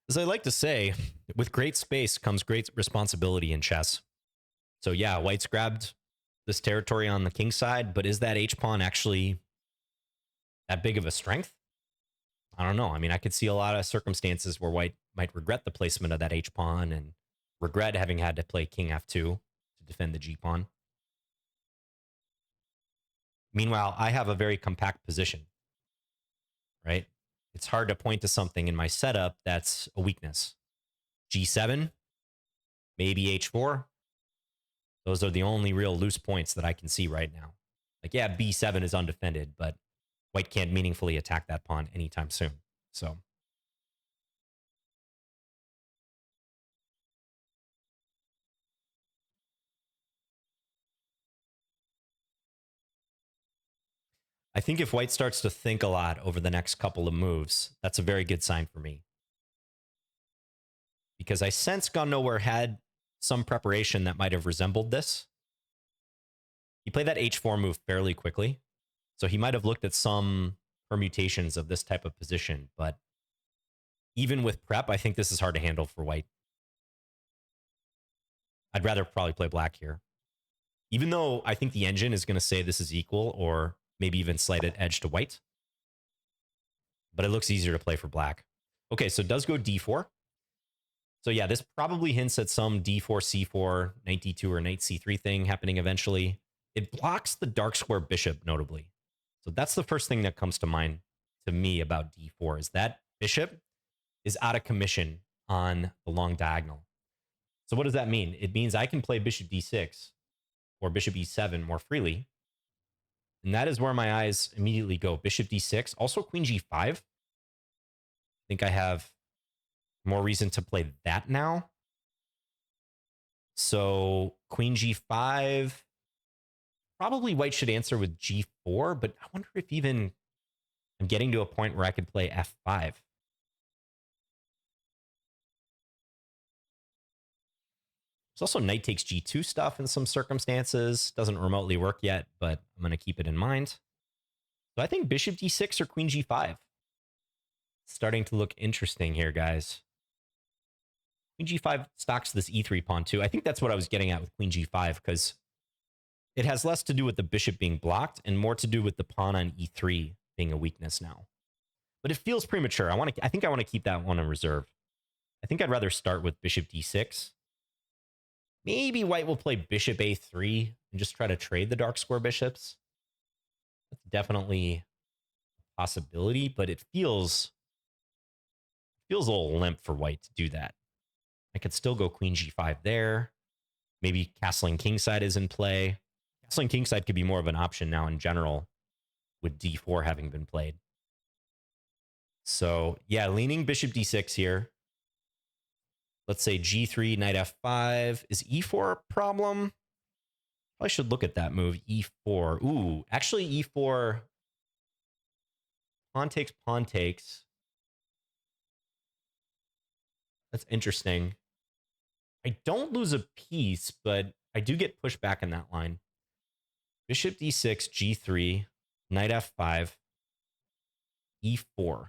As I like to say, with great space comes great responsibility in chess. So yeah, white's grabbed this territory on the king side, but is that h-pawn actually that big of a strength? I don't know. I mean, I could see a lot of circumstances where white might regret the placement of that h-pawn and regret having had to play king f2 to defend the g-pawn. Meanwhile, I have a very compact position, right? It's hard to point to something in my setup that's a weakness. G7, maybe h4. Those are the only real loose points that I can see right now. Like, yeah, b7 is undefended, but white can't meaningfully attack that pawn anytime soon. So I think if white starts to think a lot over the next couple of moves, that's a very good sign for me. because I sense Gone Nowhere had some preparation that might have resembled this. He played that h4 move fairly quickly, so he might have looked at some permutations of this type of position, but even with prep, I think this is hard to handle for white. I'd rather probably play black here. Even though I think the engine is going to say this is equal or maybe even slight edge to white. But it looks easier to play for black. Okay, so it does go d4. So yeah, this probably hints at some d4, c4, knight d2 or knight c3 thing happening eventually. It blocks the dark square bishop, notably. So that's the first thing that comes to mind to me about d4 is that bishop is out of commission on the long diagonal. So what does that mean? It means I can play bishop d6 or bishop e7 more freely. And that is where my eyes immediately go. Bishop d6, also queen g5. I think I have more reason to play that now. So queen g5, probably white should answer with g4, but I wonder if even I'm getting to a point where I could play f5. There's also knight takes g2 stuff in some circumstances. Doesn't remotely work yet, but I'm going to keep it in mind. So I think bishop d6 or queen g5. Starting to look interesting here, guys. Queen g5 stocks this e3 pawn too. I think that's what I was getting at with queen g5 because it has less to do with the bishop being blocked and more to do with the pawn on e3 being a weakness now. But it feels premature. I think I want to keep that one in reserve. I think I'd rather start with bishop d6. Maybe white will play bishop a3 and just try to trade the dark square bishops. That's definitely a possibility, but it feels a little limp for white to do that. I could still go queen g5 there. Maybe castling kingside is in play. Castling kingside could be more of an option now in general with d4 having been played. So yeah, leaning bishop d6 here. Let's say g3, knight f5. Is e4 a problem? Probably should look at that move, e4. Ooh, actually e4, pawn takes, pawn takes. That's interesting. I don't lose a piece, but I do get pushed back in that line. Bishop d6, g3, knight f5, e4.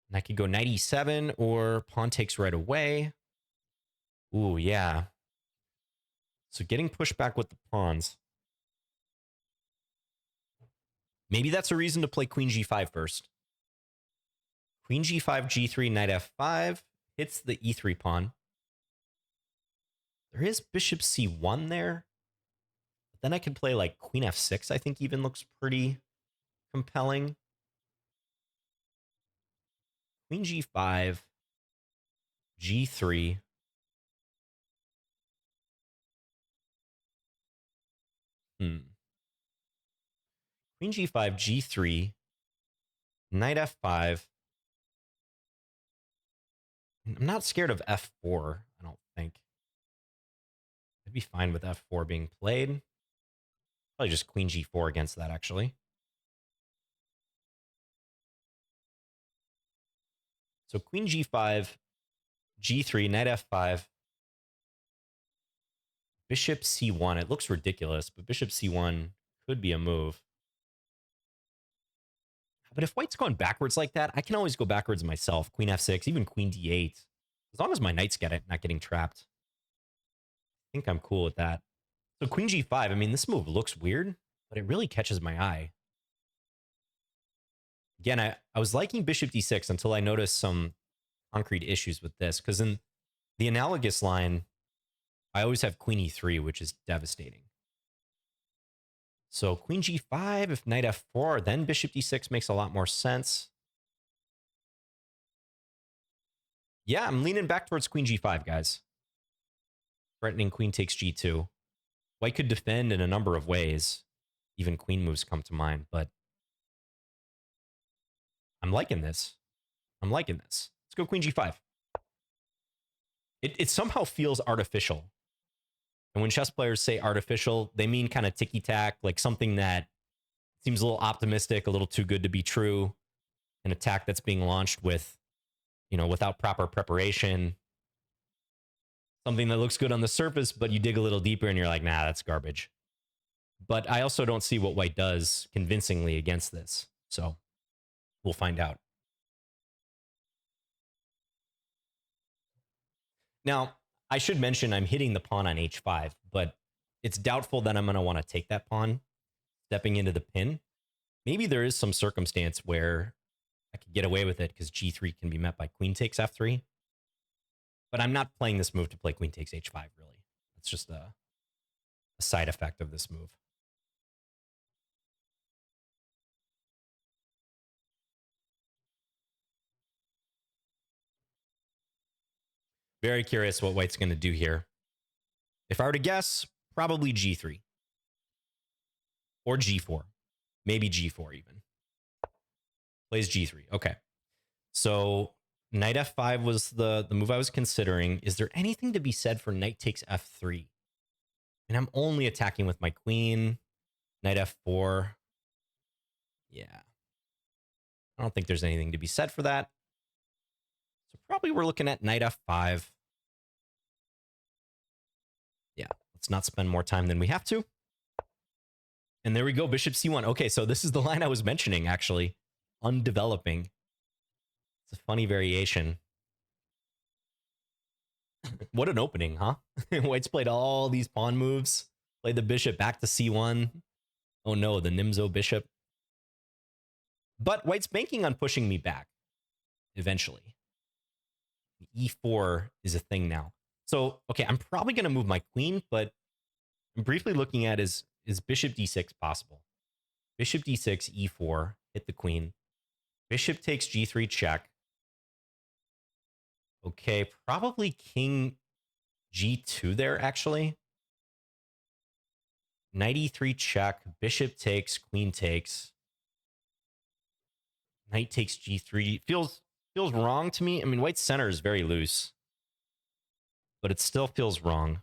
And I could go knight e7 or pawn takes right away. Ooh, yeah. So getting pushed back with the pawns. Maybe that's a reason to play queen g5 first. Queen g5, g3, knight f5 hits the e3 pawn. There is bishop c1 there. But then I could play like queen f6, I think even looks pretty compelling. Queen g5, g3. Queen g5, g3, knight f5. I'm not scared of f4, I don't think. I'd be fine with f4 being played. Probably just queen g4 against that, actually. So queen g5, g3, knight f5, bishop c1. It looks ridiculous, but bishop c1 could be a move. But if white's going backwards like that, I can always go backwards myself. Queen f6, even queen d8. As long as my knight's not getting trapped. I think I'm cool with that. So queen g5, I mean, this move looks weird, but it really catches my eye. Again, I was liking bishop d6 until I noticed some concrete issues with this, because in the analogous line, I always have queen e3, which is devastating. So queen g5, if knight f4, then bishop d6 makes a lot more sense. Yeah, I'm leaning back towards queen g5, guys. Threatening queen takes g2. White could defend in a number of ways. Even queen moves come to mind, but I'm liking this. I'm liking this. Let's go queen g5. It somehow feels artificial. And when chess players say artificial, they mean kind of ticky-tack, like something that seems a little optimistic, a little too good to be true. an attack that's being launched with, without proper preparation. Something that looks good on the surface, but you dig a little deeper and you're like, nah, that's garbage. But I also don't see what white does convincingly against this. So we'll find out. Now, I should mention I'm hitting the pawn on h5, but it's doubtful that I'm going to want to take that pawn stepping into the pin. Maybe there is some circumstance where I could get away with it because g3 can be met by queen takes f3. But I'm not playing this move to play queen takes h5, really. It's just a side effect of this move. Very curious what white's going to do here. If I were to guess, probably g3. Or g4. Maybe g4 even. Plays g3. Okay. So knight f5 was the move I was considering. Is there anything to be said for knight takes f3? And I'm only attacking with my queen. Knight f4. Yeah. I don't think there's anything to be said for that. So probably we're looking at knight f5. Yeah, let's not spend more time than we have to. And there we go, bishop c1. Okay, so this is the line I was mentioning, actually. Undeveloping. It's a funny variation. What an opening, huh? White's played all these pawn moves. Played the bishop back to c1. Oh no, the Nimzo bishop. But white's banking on pushing me back. Eventually. e4 is a thing now. So, okay, I'm probably going to move my queen, but I'm briefly looking at is bishop d6 possible? Bishop d6, e4, hit the queen. Bishop takes g3 check. Okay, probably king g2 there, actually. Knight e3 check, bishop takes, queen takes. Knight takes g3. Feels wrong to me. I mean, white's center is very loose, but it still feels wrong.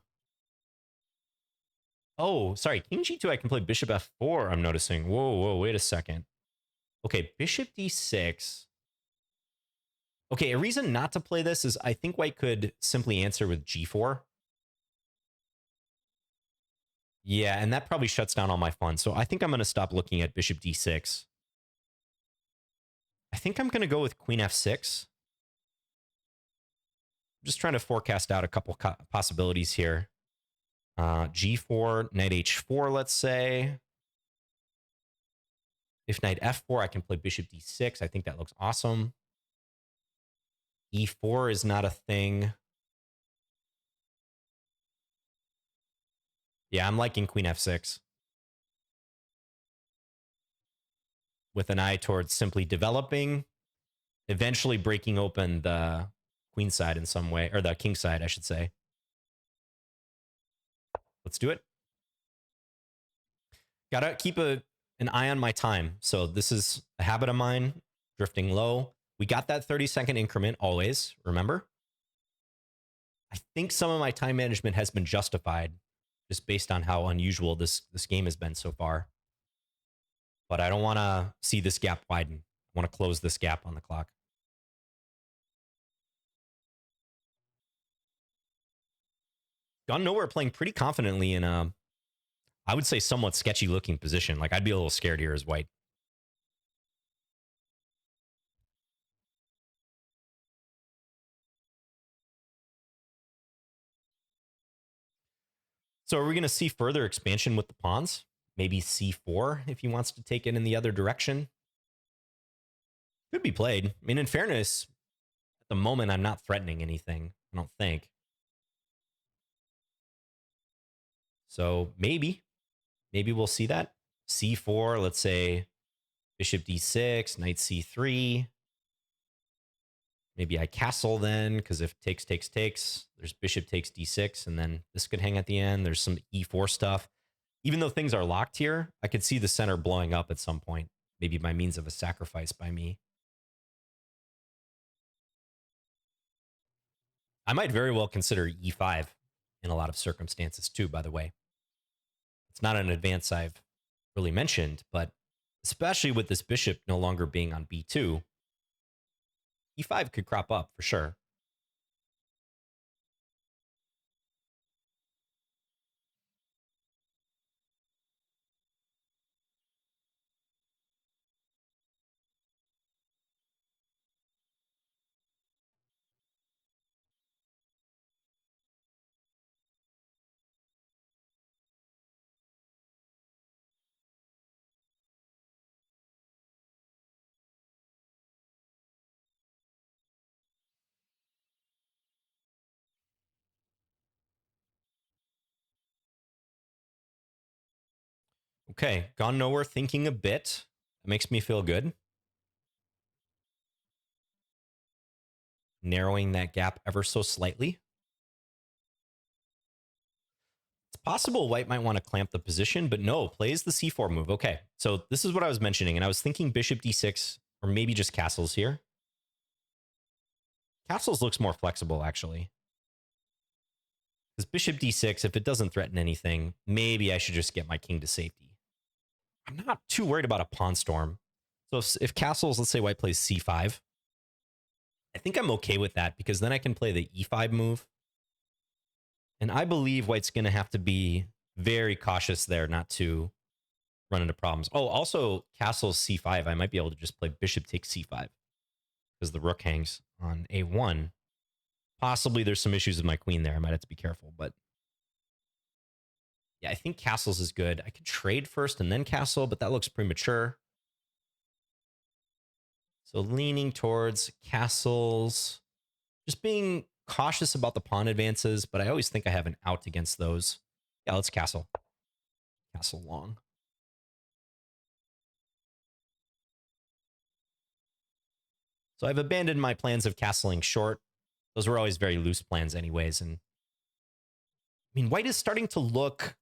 Oh, sorry. King g2, I can play bishop f4, I'm noticing. Whoa, wait a second. Okay, bishop d6. Okay, a reason not to play this is I think white could simply answer with g4. Yeah, and that probably shuts down all my fun. So I think I'm going to stop looking at bishop d6. I think I'm going to go with queen f6. I'm just trying to forecast out a couple possibilities here. G4, knight h4, let's say. If knight f4, I can play bishop d6. I think that looks awesome. E4 is not a thing. Yeah, I'm liking queen f6. With an eye towards simply developing, eventually breaking open the queen side in some way, or the king side, I should say. Let's do it. Gotta keep an eye on my time. So this is a habit of mine, drifting low. We got that 30-second increment always, remember? I think some of my time management has been justified just based on how unusual this game has been so far. But I don't want to see this gap widen. I want to close this gap on the clock. Gone Nowhere playing pretty confidently in a, I would say, somewhat sketchy looking position. Like, I'd be a little scared here as white. So are we going to see further expansion with the pawns? Maybe c4 if he wants to take it in the other direction. Could be played. I mean, in fairness, at the moment, I'm not threatening anything, I don't think. So maybe we'll see that. c4, let's say bishop d6, knight c3. Maybe I castle then, because if takes, there's bishop takes d6, and then this could hang at the end. There's some e4 stuff. Even though things are locked here, I could see the center blowing up at some point, maybe by means of a sacrifice by me. I might very well consider e5 in a lot of circumstances too, by the way. It's not an advance I've really mentioned, but especially with this bishop no longer being on b2, e5 could crop up for sure. Okay, gone nowhere thinking a bit. That makes me feel good. Narrowing that gap ever so slightly. It's possible white might want to clamp the position, but no, plays the c4 move. Okay, so this is what I was mentioning, and I was thinking bishop d6, or maybe just castles here. Castles looks more flexible, actually. Because bishop d6, if it doesn't threaten anything, maybe I should just get my king to safety. I'm not too worried about a pawn storm. So if castles, let's say white plays c5, I think I'm okay with that because then I can play the e5 move. And I believe white's going to have to be very cautious there not to run into problems. Oh, also castles c5, I might be able to just play bishop takes c5 because the rook hangs on a1. Possibly there's some issues with my queen there. I might have to be careful, but yeah, I think castles is good. I could trade first and then castle, but that looks premature. So leaning towards castles, just being cautious about the pawn advances, but I always think I have an out against those. Yeah, let's castle. Castle long. So I've abandoned my plans of castling short. Those were always very loose plans anyways. And I mean, white is starting to look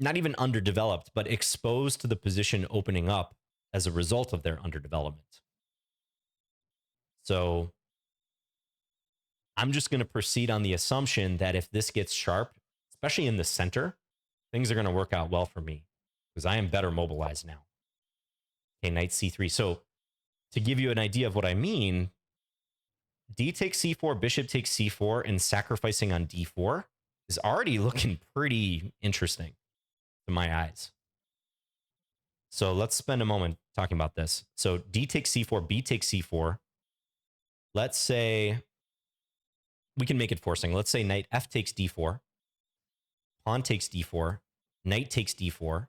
not even underdeveloped, but exposed to the position opening up as a result of their underdevelopment. So I'm just going to proceed on the assumption that if this gets sharp, especially in the center, things are going to work out well for me because I am better mobilized now. Okay, knight c3. So to give you an idea of what I mean, d takes c4, bishop takes c4, and sacrificing on d4 is already looking pretty interesting to my eyes. So let's spend a moment talking about this. So d takes c4, b takes c4. Let's say we can make it forcing. Let's say knight f takes d4, pawn takes d4, knight takes d4,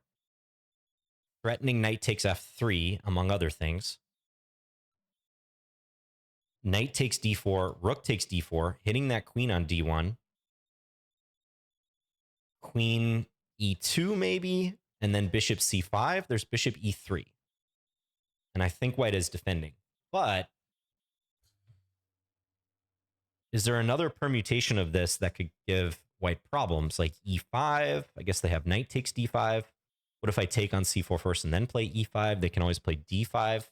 threatening knight takes f3, among other things. Knight takes d4, rook takes d4, hitting that queen on d1. Queen e2 maybe, and then bishop c5. There's bishop e3. And I think white is defending. But is there another permutation of this that could give white problems, like e5? I guess they have knight takes d5. What if I take on c4 first and then play e5? They can always play d5.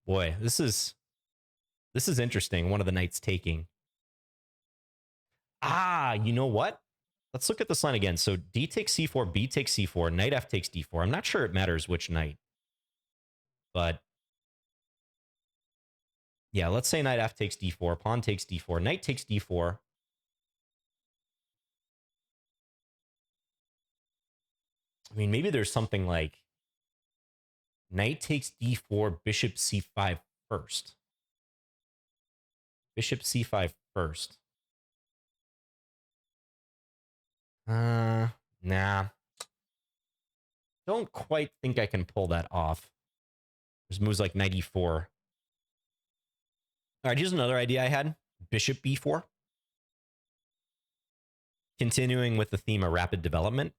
Boy, this is interesting. One of the knights taking. Ah, you know what? Let's look at this line again. So d takes c4, b takes c4, knight f takes d4. I'm not sure it matters which knight. But yeah, let's say knight f takes d4, pawn takes d4, knight takes d4. I mean, maybe there's something like knight takes d4, bishop c5 first. Bishop c5 first. Nah. Don't quite think I can pull that off. There's moves like knight e4. All right, here's another idea I had. Bishop b4. Continuing with the theme of rapid development.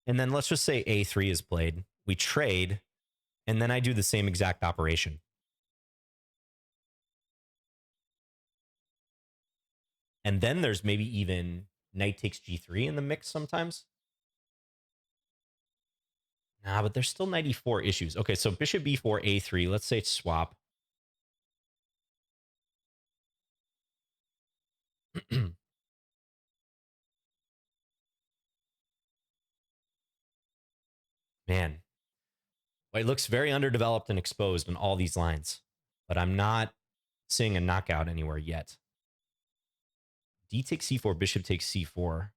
And then let's just say a3 is played. We trade, and then I do the same exact operation. And then there's maybe even knight takes g3 in the mix sometimes. Nah, but there's still knight e4 issues. Okay, so bishop b4, a3. Let's say swap. Man, It looks very underdeveloped and exposed in all these lines, but I'm not seeing a knockout anywhere yet. D takes c4, bishop takes c4.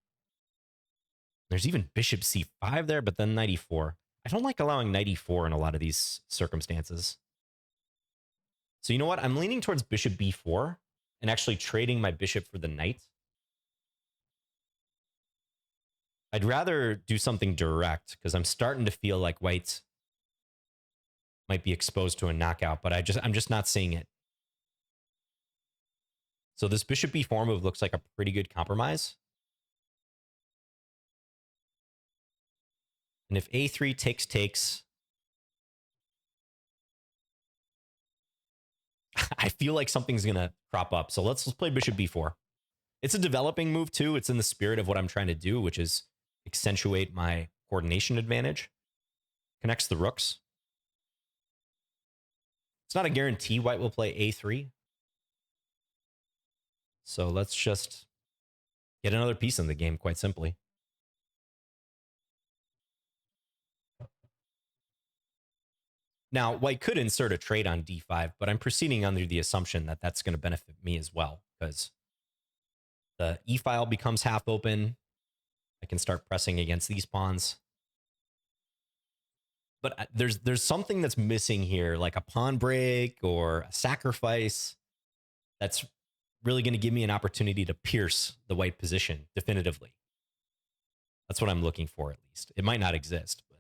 There's even bishop c5 there, but then knight e4. I don't like allowing knight e4 in a lot of these circumstances. So you know what? I'm leaning towards bishop b4 and actually trading my bishop for the knight. I'd rather do something direct because I'm starting to feel like white might be exposed to a knockout, but I'm just not seeing it. So this bishop b4 move looks like a pretty good compromise. And if a3 takes, I feel like something's going to crop up. So let's play bishop b4. It's a developing move too. It's in the spirit of what I'm trying to do, which is accentuate my coordination advantage. Connects the rooks. It's not a guarantee white will play a3. So let's just get another piece in the game, quite simply. Now, white could insert a trade on d5, but I'm proceeding under the assumption that that's going to benefit me as well, because the e file becomes half open. I can start pressing against these pawns. But there's something that's missing here, like a pawn break or a sacrifice, that's really going to give me an opportunity to pierce the white position definitively. That's what I'm looking for, at least. It might not exist, but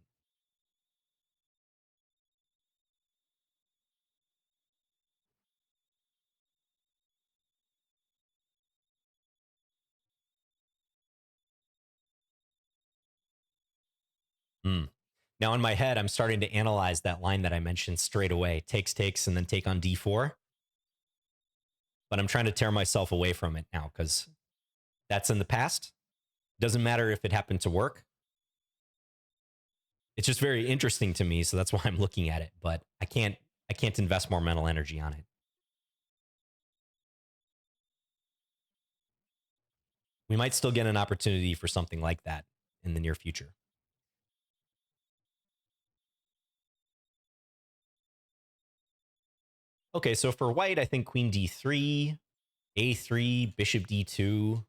now in my head, I'm starting to analyze that line that I mentioned straight away. Takes, and then take on d4. But I'm trying to tear myself away from it now because that's in the past. Doesn't matter if it happened to work. It's just very interesting to me, so that's why I'm looking at it. But I can't invest more mental energy on it. We might still get an opportunity for something like that in the near future. Okay, so for white, I think queen d3, a3, bishop d2,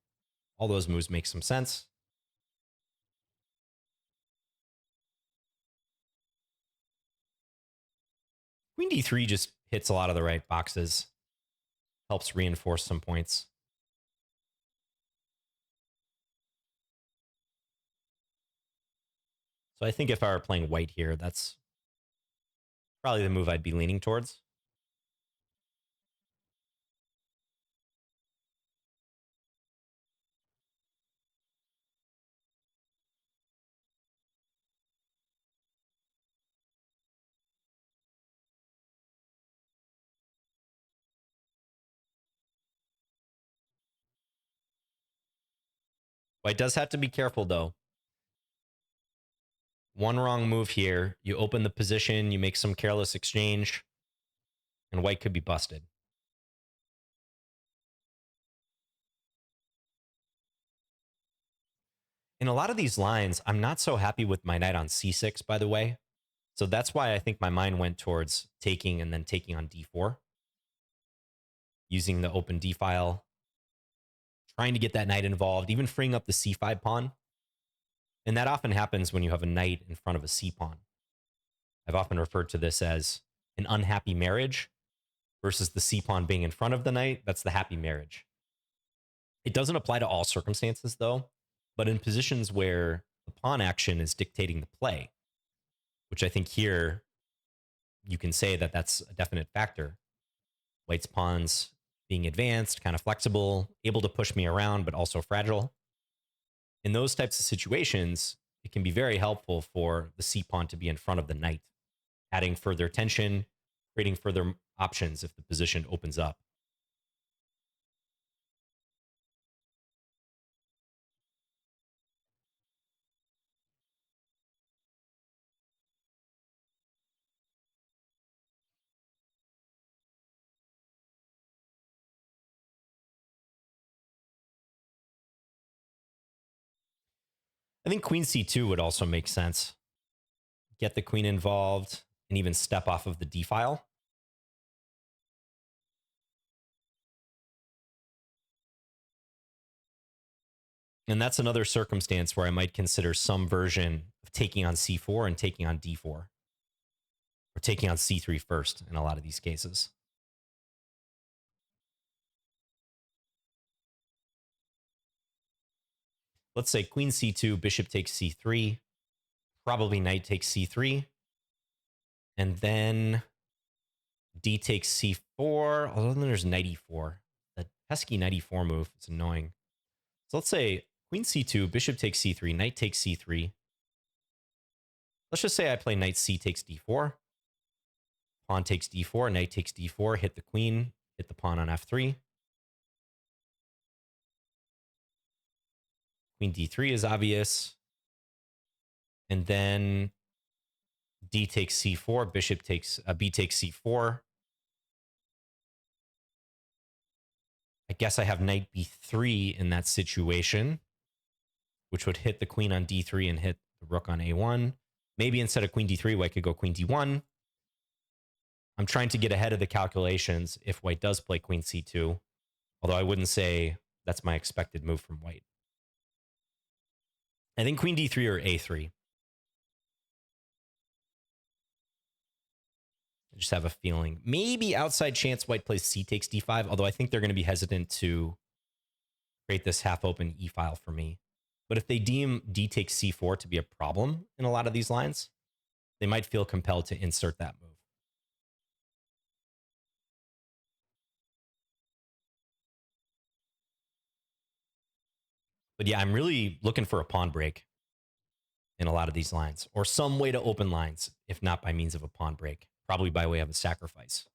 all those moves make some sense. Queen d3 just hits a lot of the right boxes, helps reinforce some points. So I think if I were playing white here, that's probably the move I'd be leaning towards. White does have to be careful, though. One wrong move here, you open the position, you make some careless exchange, and white could be busted. In a lot of these lines, I'm not so happy with my knight on c6, by the way. So that's why I think my mind went towards taking and then taking on d4. Using the open d file, trying to get that knight involved, even freeing up the c5 pawn. And that often happens when you have a knight in front of a c pawn. I've often referred to this as an unhappy marriage versus the c pawn being in front of the knight. That's the happy marriage. It doesn't apply to all circumstances, though, but in positions where the pawn action is dictating the play, which I think here you can say that that's a definite factor. White's pawns being advanced, kind of flexible, able to push me around, but also fragile. In those types of situations, it can be very helpful for the c pawn to be in front of the knight, adding further tension, creating further options if the position opens up. I think queen c2 would also make sense. Get the queen involved, and even step off of the d file. And that's another circumstance where I might consider some version of taking on c4 and taking on d4, or taking on c3 first in a lot of these cases. Let's say queen c2, bishop takes c3, probably knight takes c3, and then d takes c4, although then there's knight e4. The pesky knight e4 move is annoying. So let's say queen c2, bishop takes c3, knight takes c3. Let's just say I play knight c takes d4. Pawn takes d4, knight takes d4, hit the queen, hit the pawn on f3. Queen d3 is obvious. And then d takes c4, bishop takes, b takes c4. I guess I have knight b3 in that situation, which would hit the queen on d3 and hit the rook on a1. Maybe instead of queen d3, white could go queen d1. I'm trying to get ahead of the calculations if white does play queen c2, although I wouldn't say that's my expected move from white. I think queen d3 or a3. I just have a feeling. Maybe outside chance white plays c takes d5, although I think they're going to be hesitant to create this half-open e file for me. But if they deem d takes c4 to be a problem in a lot of these lines, they might feel compelled to insert that move. But yeah, I'm really looking for a pawn break in a lot of these lines, or some way to open lines, if not by means of a pawn break, probably by way of a sacrifice.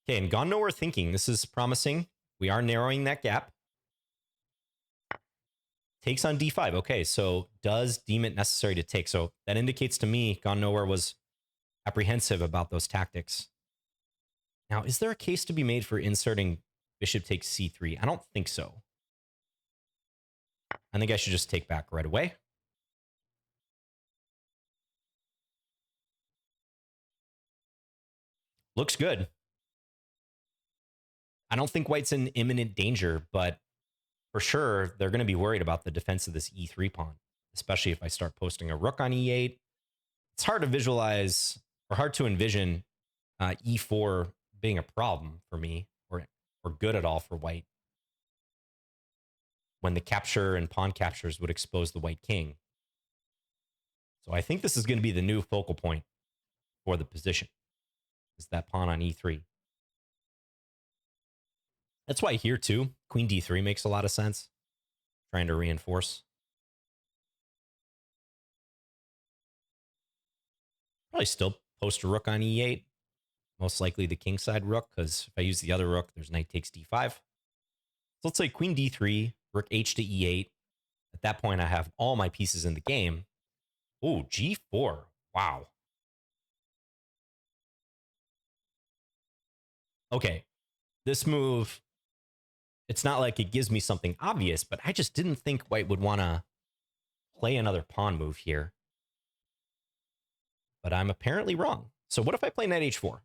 Okay, and gone nowhere thinking. This is promising. We are narrowing that gap. Takes on d5. Okay, so does deem it necessary to take. So that indicates to me gone nowhere was apprehensive about those tactics. Now, is there a case to be made for inserting bishop takes c3? I don't think so. I think I should just take back right away. Looks good. I don't think white's in imminent danger, but for sure, they're going to be worried about the defense of this e3 pawn, especially if I start posting a rook on e8. It's hard to visualize, or hard to envision e4 being a problem for me, or good at all for white, when the capture and pawn captures would expose the white king. So I think this is going to be the new focal point for the position, is that pawn on e3. That's why here too, queen d3 makes a lot of sense, trying to reinforce. Probably still post a rook on e8, most likely the kingside rook, because if I use the other rook, there's knight takes d5. So let's say queen d3, rook h to e8. At that point, I have all my pieces in the game. Oh, g4. Wow. Okay, this move, it's not like it gives me something obvious, but I just didn't think white would want to play another pawn move here. But I'm apparently wrong. So what if I play knight h4?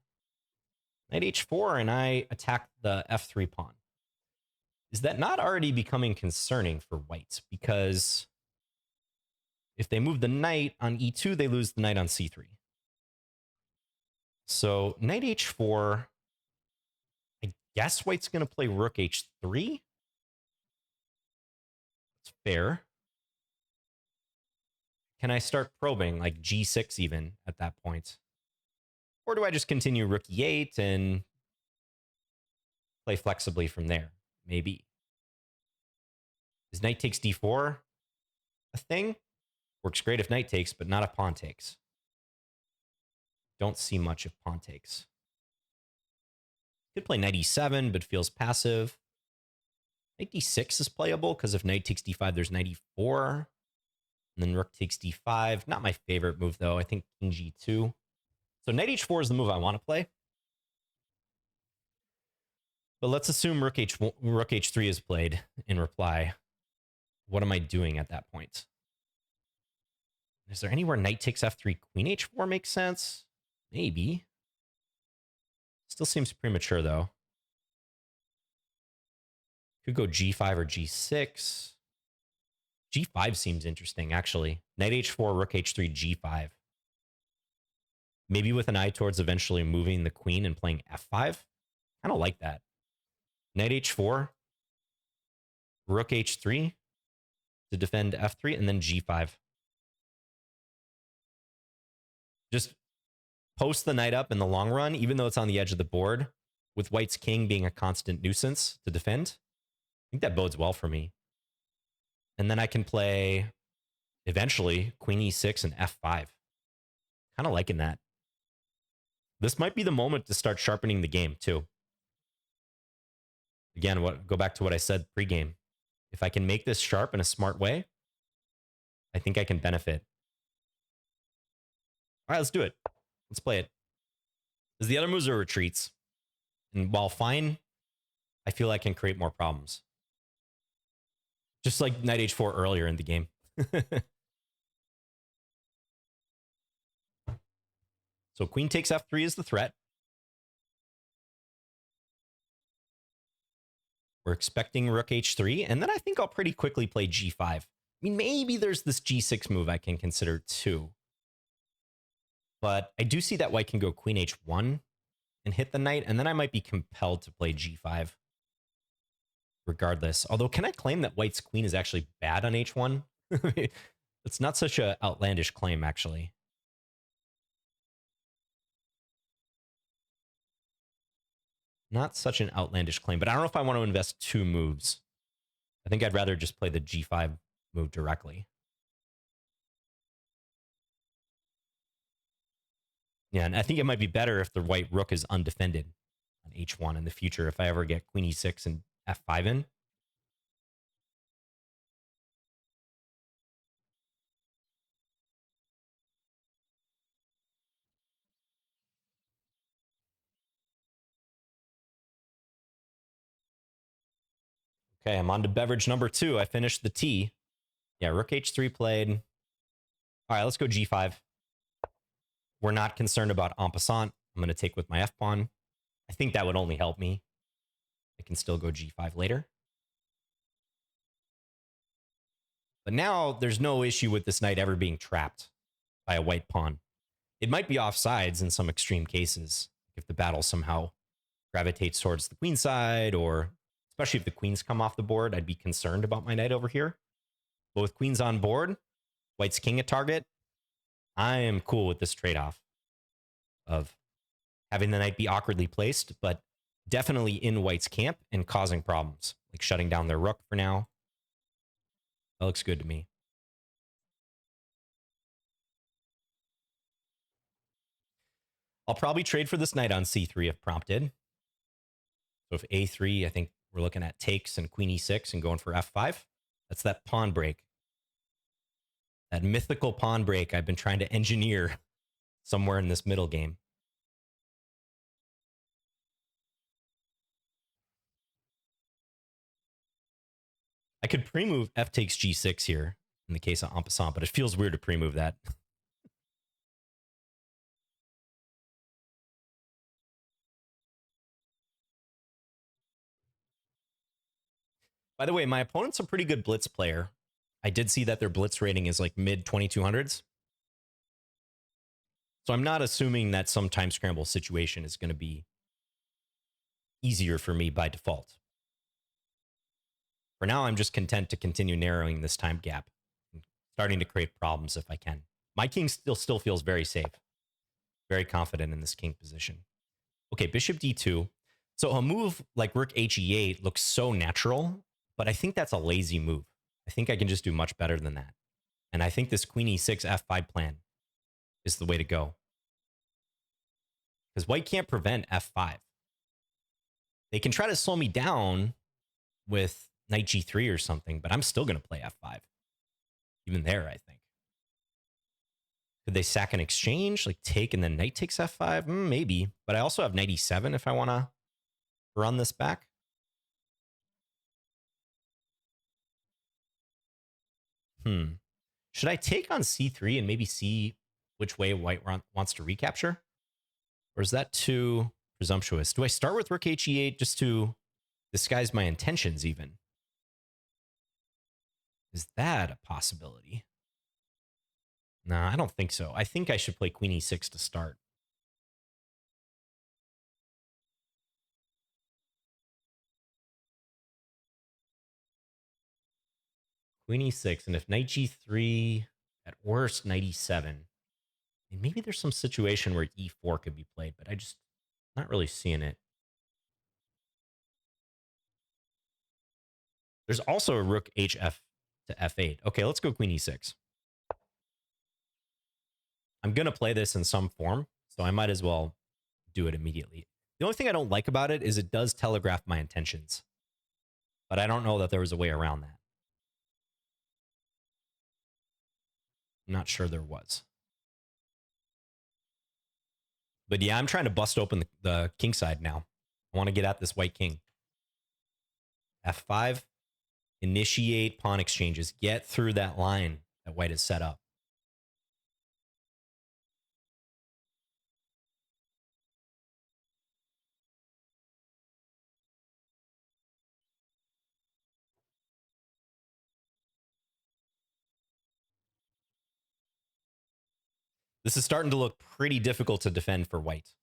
Knight h4 and I attack the f3 pawn. Is that not already becoming concerning for white? Because if they move the knight on e2, they lose the knight on c3. So knight h4, I guess white's going to play rook h3. It's fair. Can I start probing, like g6 even at that point? Or do I just continue rook e8 and play flexibly from there? Maybe. Is knight takes d4 a thing? Works great if knight takes, but not if pawn takes. Don't see much if pawn takes. Could play knight e7, but feels passive. Knight d6 is playable, because if knight takes d5, there's knight e4. And then rook takes d5. Not my favorite move, though. I think king g2. So knight h4 is the move I want to play. But let's assume rook h3 is played in reply. What am I doing at that point? Is there anywhere knight takes f3, queen h4 makes sense? Maybe. Still seems premature, though. Could go g5 or g6. g5 seems interesting, actually. Knight h4, rook h3, g5. Maybe with an eye towards eventually moving the queen and playing f5. Kind of like that. Knight h4, rook h3 to defend f3, and then g5. Just post the knight up in the long run, even though it's on the edge of the board, with white's king being a constant nuisance to defend. I think that bodes well for me. And then I can play, eventually, queen e6 and f5. Kind of liking that. This might be the moment to start sharpening the game, too. Again, go back to what I said pregame. If I can make this sharp in a smart way, I think I can benefit. All right, let's do it. Let's play it. Because the other moves are retreats. And while fine, I feel I can create more problems. Just like knight h4 earlier in the game. So queen takes f3 is the threat. We're expecting rook h3, and then I think I'll pretty quickly play g5. I mean, maybe there's this g6 move I can consider too. But I do see that white can go queen h1 and hit the knight, and then I might be compelled to play g5 regardless. Although, can I claim that white's queen is actually bad on h1? It's not such an outlandish claim, actually. Not such an outlandish claim, but I don't know if I want to invest 2 moves. I think I'd rather just play the g5 move directly. Yeah, and I think it might be better if the white rook is undefended on h1 in the future if I ever get queen e6 and f5 in. Okay, I'm on to beverage number 2. I finished the tea. Yeah, rook h3 played. All right, let's go g5. We're not concerned about en passant. I'm going to take with my f-pawn. I think that would only help me. I can still go g5 later. But now there's no issue with this knight ever being trapped by a white pawn. It might be offsides in some extreme cases if the battle somehow gravitates towards the queen side, or especially if the queens come off the board, I'd be concerned about my knight over here. But with queens on board, white's king at target, I am cool with this trade-off of having the knight be awkwardly placed, but definitely in white's camp and causing problems, like shutting down their rook for now. That looks good to me. I'll probably trade for this knight on c3 if prompted. So if a3, I think we're looking at takes and queen e6 and going for f5. That's that pawn break. That mythical pawn break I've been trying to engineer somewhere in this middle game. I could pre-move f takes g6 here in the case of en passant, but it feels weird to pre-move that. By the way, my opponent's a pretty good blitz player. I did see that their blitz rating is like mid 2200s. So I'm not assuming that some time scramble situation is going to be easier for me by default. For now, I'm just content to continue narrowing this time gap and starting to create problems if I can. My king still feels very safe. Very confident in this king position. Okay, bishop d2. So a move like rook he8 looks so natural, but I think that's a lazy move. I think I can just do much better than that. And I think this queen e6 f5 plan is the way to go. Because white can't prevent f5. They can try to slow me down with knight g3 or something, but I'm still going to play f5. Even there, I think. Could they sack an exchange? Like take and then knight takes f5? Maybe. But I also have knight e7 if I want to run this back. Should I take on c3 and maybe see which way white wants to recapture? Or is that too presumptuous? Do I start with rook he8 just to disguise my intentions even? Is that a possibility? No, I don't think so. I think I should play queen e6 to start. Queen e6, and if knight g3, at worst, knight e7. And maybe there's some situation where e4 could be played, but I just not really seeing it. There's also a rook hf to f8. Okay, let's go queen e6. I'm going to play this in some form, so I might as well do it immediately. The only thing I don't like about it is it does telegraph my intentions, but I don't know that there was a way around that. I'm not sure there was. But yeah, I'm trying to bust open the king side now. I want to get at this white king. F5, initiate pawn exchanges. Get through that line that white has set up. This is starting to look pretty difficult to defend for white.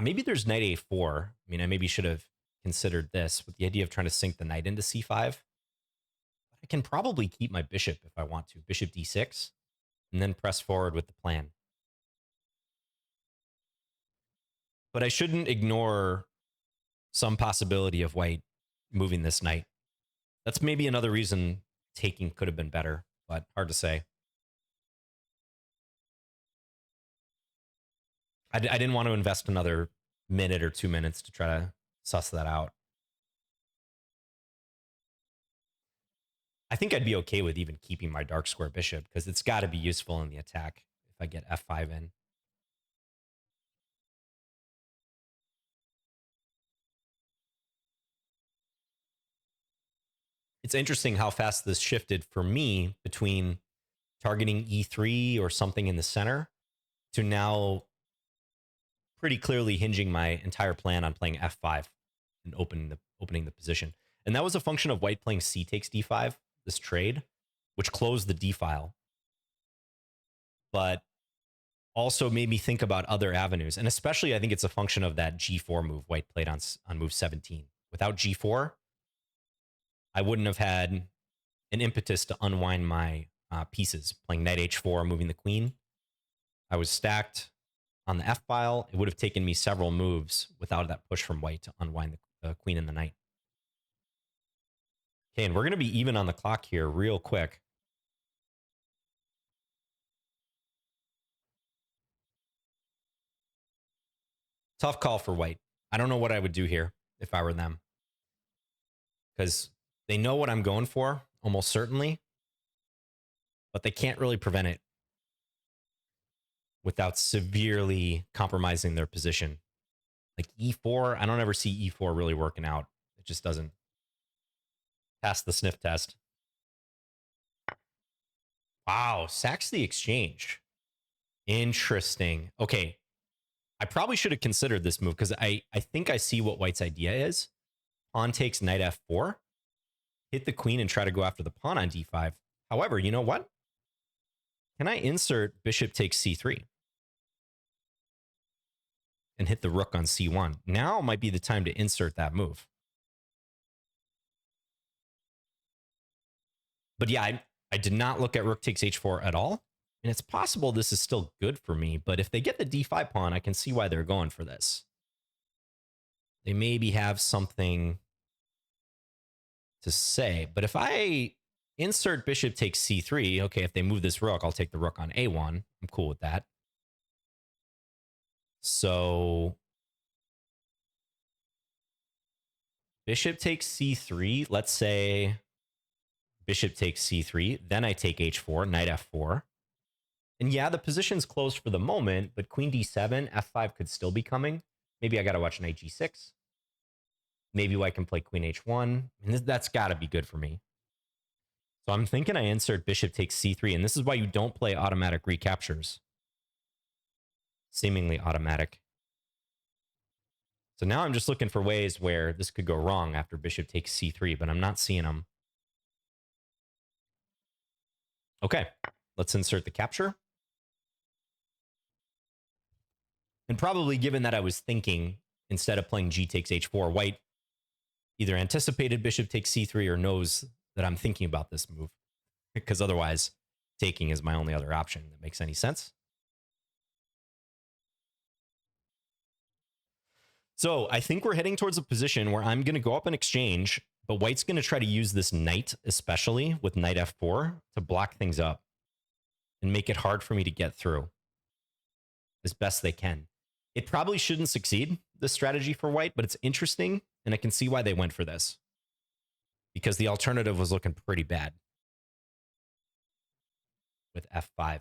Maybe there's knight a4. I mean, I maybe should have considered this with the idea of trying to sink the knight into c5. I can probably keep my bishop if I want to. Bishop d6, and then press forward with the plan. But I shouldn't ignore some possibility of white moving this knight. That's maybe another reason taking could have been better, but hard to say. I didn't want to invest another minute or 2 minutes to try to suss that out. I think I'd be okay with even keeping my dark square bishop because it's got to be useful in the attack if I get f5 in. It's interesting how fast this shifted for me between targeting e3 or something in the center to now pretty clearly hinging my entire plan on playing f5 and opening the position. And that was a function of white playing c takes d5, this trade, which closed the d file, but also made me think about other avenues. And especially, I think it's a function of that g4 move white played on move 17. Without g4, I wouldn't have had an impetus to unwind my pieces, playing knight h4, moving the queen. I was stacked on the f-file. It would have taken me several moves without that push from white to unwind the queen and the knight. Okay, and we're going to be even on the clock here real quick. Tough call for white. I don't know what I would do here if I were them, because they know what I'm going for, almost certainly, but they can't really prevent it without severely compromising their position. Like e4, I don't ever see e4 really working out. It just doesn't pass the sniff test. Wow, sacks the exchange. Interesting. Okay, I probably should have considered this move because I think I see what white's idea is. Pawn takes knight f4, hit the queen and try to go after the pawn on d5. However, you know what? Can I insert bishop takes c3 and hit the rook on c1? Now might be the time to insert that move. But yeah, I did not look at rook takes h4 at all. And it's possible this is still good for me, but if they get the d5 pawn, I can see why they're going for this. They maybe have something to say. But if I insert bishop takes c3, okay, if they move this rook, I'll take the rook on a1. I'm cool with that. So bishop takes c3. Let's say bishop takes c3. Then I take h4, knight f4. And yeah, the position's closed for the moment, but queen d7, f5 could still be coming. Maybe I got to watch knight g6. Maybe I can play queen h1. And that's got to be good for me. So I'm thinking I insert bishop takes c3, and this is why you don't play automatic recaptures. Seemingly automatic. So now I'm just looking for ways where this could go wrong after bishop takes c3, but I'm not seeing them. Okay, let's insert the capture. And probably given that I was thinking, instead of playing g takes h4, white either anticipated bishop takes c3 or knows that I'm thinking about this move. Because otherwise, taking is my only other option that makes any sense. So I think we're heading towards a position where I'm going to go up and exchange, but white's going to try to use this knight, especially with knight f4, to block things up and make it hard for me to get through as best they can. It probably shouldn't succeed, this strategy for white, but it's interesting, and I can see why they went for this. Because the alternative was looking pretty bad with f5.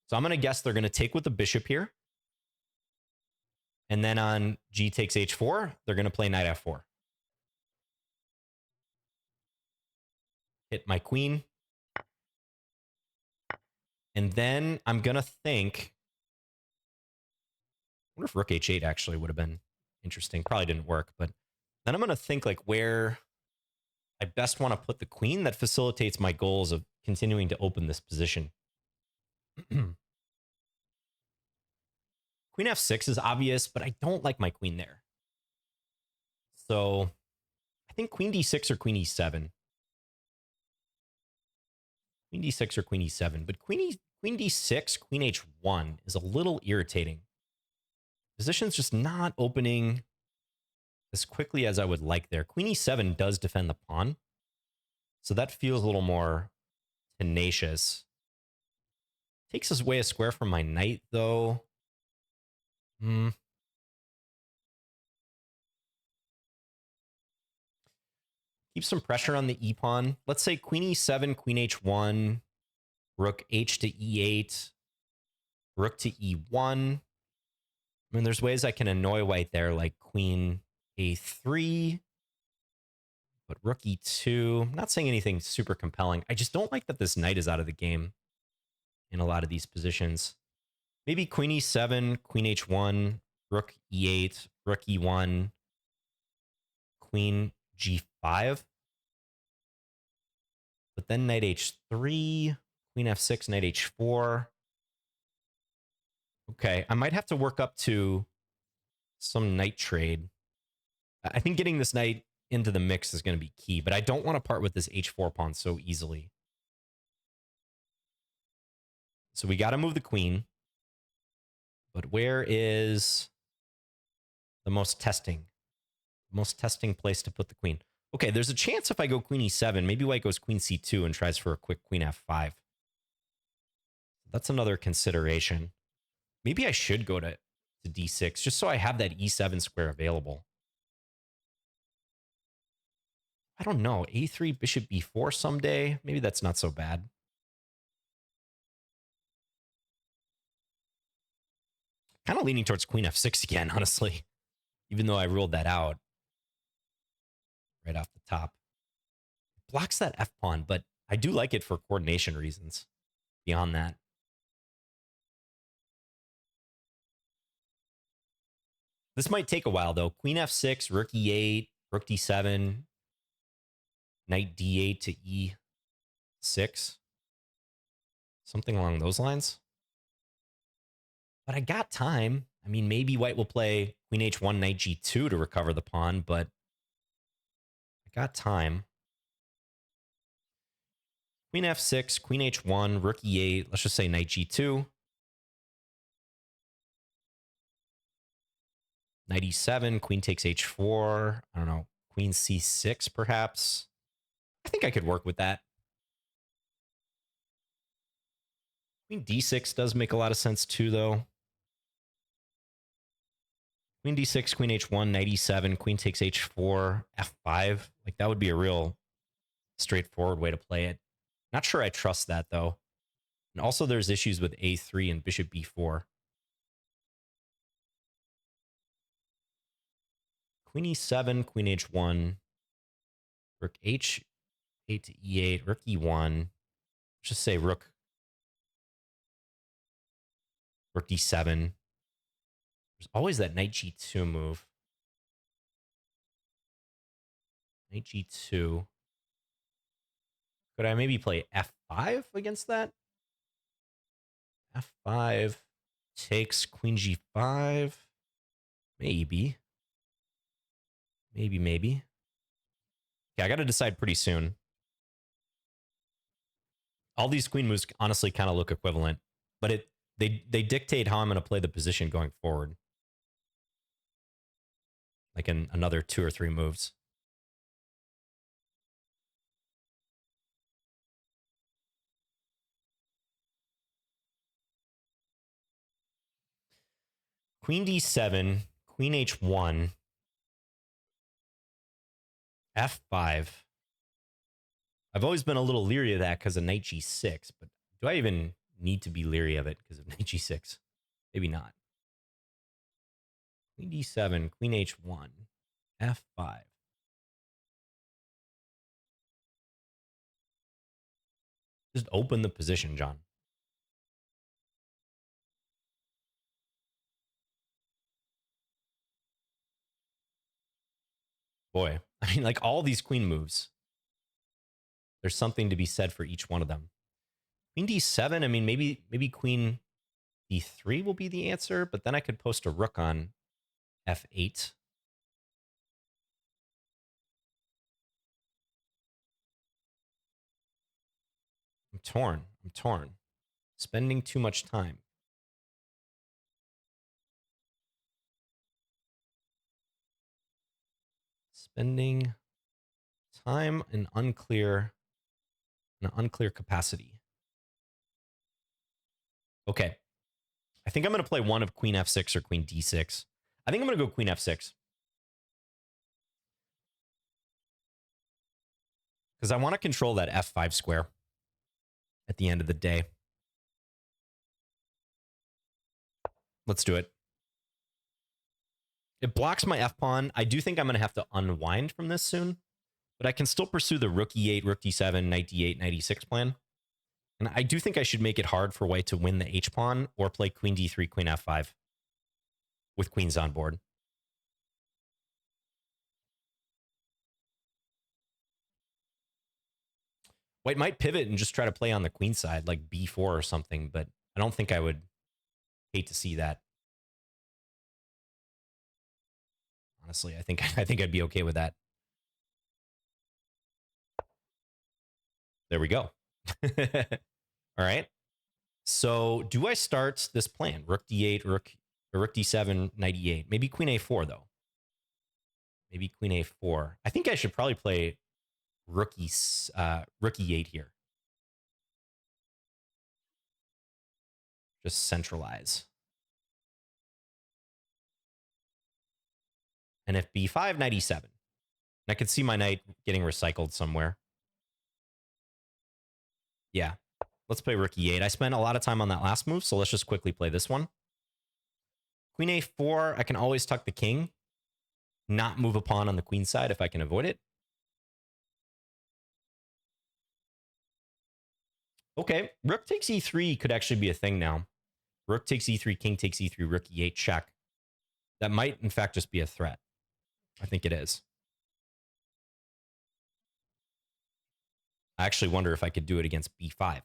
So I'm going to guess they're going to take with the bishop here. And then on g takes h4, they're going to play knight f4. Hit my queen. And then I'm going to think, I wonder if rook h8 actually would have been interesting. Probably didn't work, but then I'm going to think like where I best want to put the queen that facilitates my goals of continuing to open this position. Queen f6 is obvious, but I don't like my queen there. So I think queen d6 or queen e7. Queen d6 or queen e7, but queen d6, queen h1 is a little irritating. Position's just not opening as quickly as I would like there. Queen e7 does defend the pawn, so that feels a little more tenacious. Takes away a square from my knight, though. Keep some pressure on the e-pawn. Let's say queen e7, queen h1, rook h to e8, rook to e1. I mean, there's ways I can annoy white there, like queen a3, but rook e2. I'm not saying anything super compelling. I just don't like that this knight is out of the game in a lot of these positions. Maybe queen e7, queen h1, rook e8, rook e1, queen g5. But then knight h3, queen f6, knight h4. Okay, I might have to work up to some knight trade. I think getting this knight into the mix is going to be key, but I don't want to part with this h4 pawn so easily. So we got to move the queen. But where is the most testing place to put the queen? Okay, there's a chance if I go queen e7, maybe white goes queen c2 and tries for a quick queen f5. That's another consideration. Maybe I should go to d6 just so I have that e7 square available. I don't know. a3, bishop b4 someday. Maybe that's not so bad. Kind of leaning towards queen f6 again, honestly. Even though I ruled that out right off the top. Blocks that f-pawn, but I do like it for coordination reasons. Beyond that. This might take a while, though. Queen f6, rook e8, rook d7, knight d8 to e6. Something along those lines. But I got time. I mean, maybe white will play queen h1, knight g2 to recover the pawn, but I got time. Queen f6, queen h1, rook e8. Let's just say knight g2. Knight e7, queen takes h4. I don't know. Queen c6, perhaps. I think I could work with that. Queen d6 does make a lot of sense too, though. Queen d6, queen h1, knight e7, queen takes h4, f5. Like, that would be a real straightforward way to play it. Not sure I trust that, though. And also, there's issues with a3 and bishop b4. Queen e7, queen h1. Rook H8 to E8, Rook E1. Let's just say Rook D7. There's always that Knight G2 move. Knight G2. Could I maybe play F5 against that? F5 takes Queen G5. Maybe. Maybe. Okay, I got to decide pretty soon. All these queen moves honestly kind of look equivalent, but they dictate how I'm going to play the position going forward. Like in another 2 or 3 moves. Queen D7, Queen H1, F5. I've always been a little leery of that because of Knight G6, but do I even need to be leery of it because of Knight G6? Maybe not. Queen D7, Queen H1, F5. Just open the position, John. Boy, I mean, like all these queen moves, there's something to be said for each one of them. Queen D7, I mean, maybe Queen D3 will be the answer, but then I could post a rook on F8. I'm torn. Spending too much time. Spending time in an unclear capacity. Okay. I think I'm going to play one of Queen F6 or Queen D6. I think I'm going to go Queen F6. Because I want to control that F5 square at the end of the day. Let's do it. It blocks my F-pawn. I do think I'm going to have to unwind from this soon. But I can still pursue the Rook E8, Rook D7, Knight D8, Knight E6 plan. And I do think I should make it hard for white to win the H-pawn or play Queen D3, Queen F5 with queens on board. White might pivot and just try to play on the queen side, like B4 or something, but I don't think I would hate to see that. Honestly, I think I'd be okay with that. There we go. All right. So do I start this plan? Rook D8, Rook D7, Knight E8. Maybe Queen A4, though. Maybe Queen A4. I think I should probably play Rook E8 here. Just centralize. And if B5, Knight E7. I could see my knight getting recycled somewhere. Yeah. Let's play Rook E8. I spent a lot of time on that last move, so let's just quickly play this one. Queen A4, I can always tuck the king. Not move a pawn on the queen side if I can avoid it. Okay, Rook takes E3 could actually be a thing now. Rook takes E3, King takes E3, Rook E8, check. That might, in fact, just be a threat. I think it is. I actually wonder if I could do it against B5.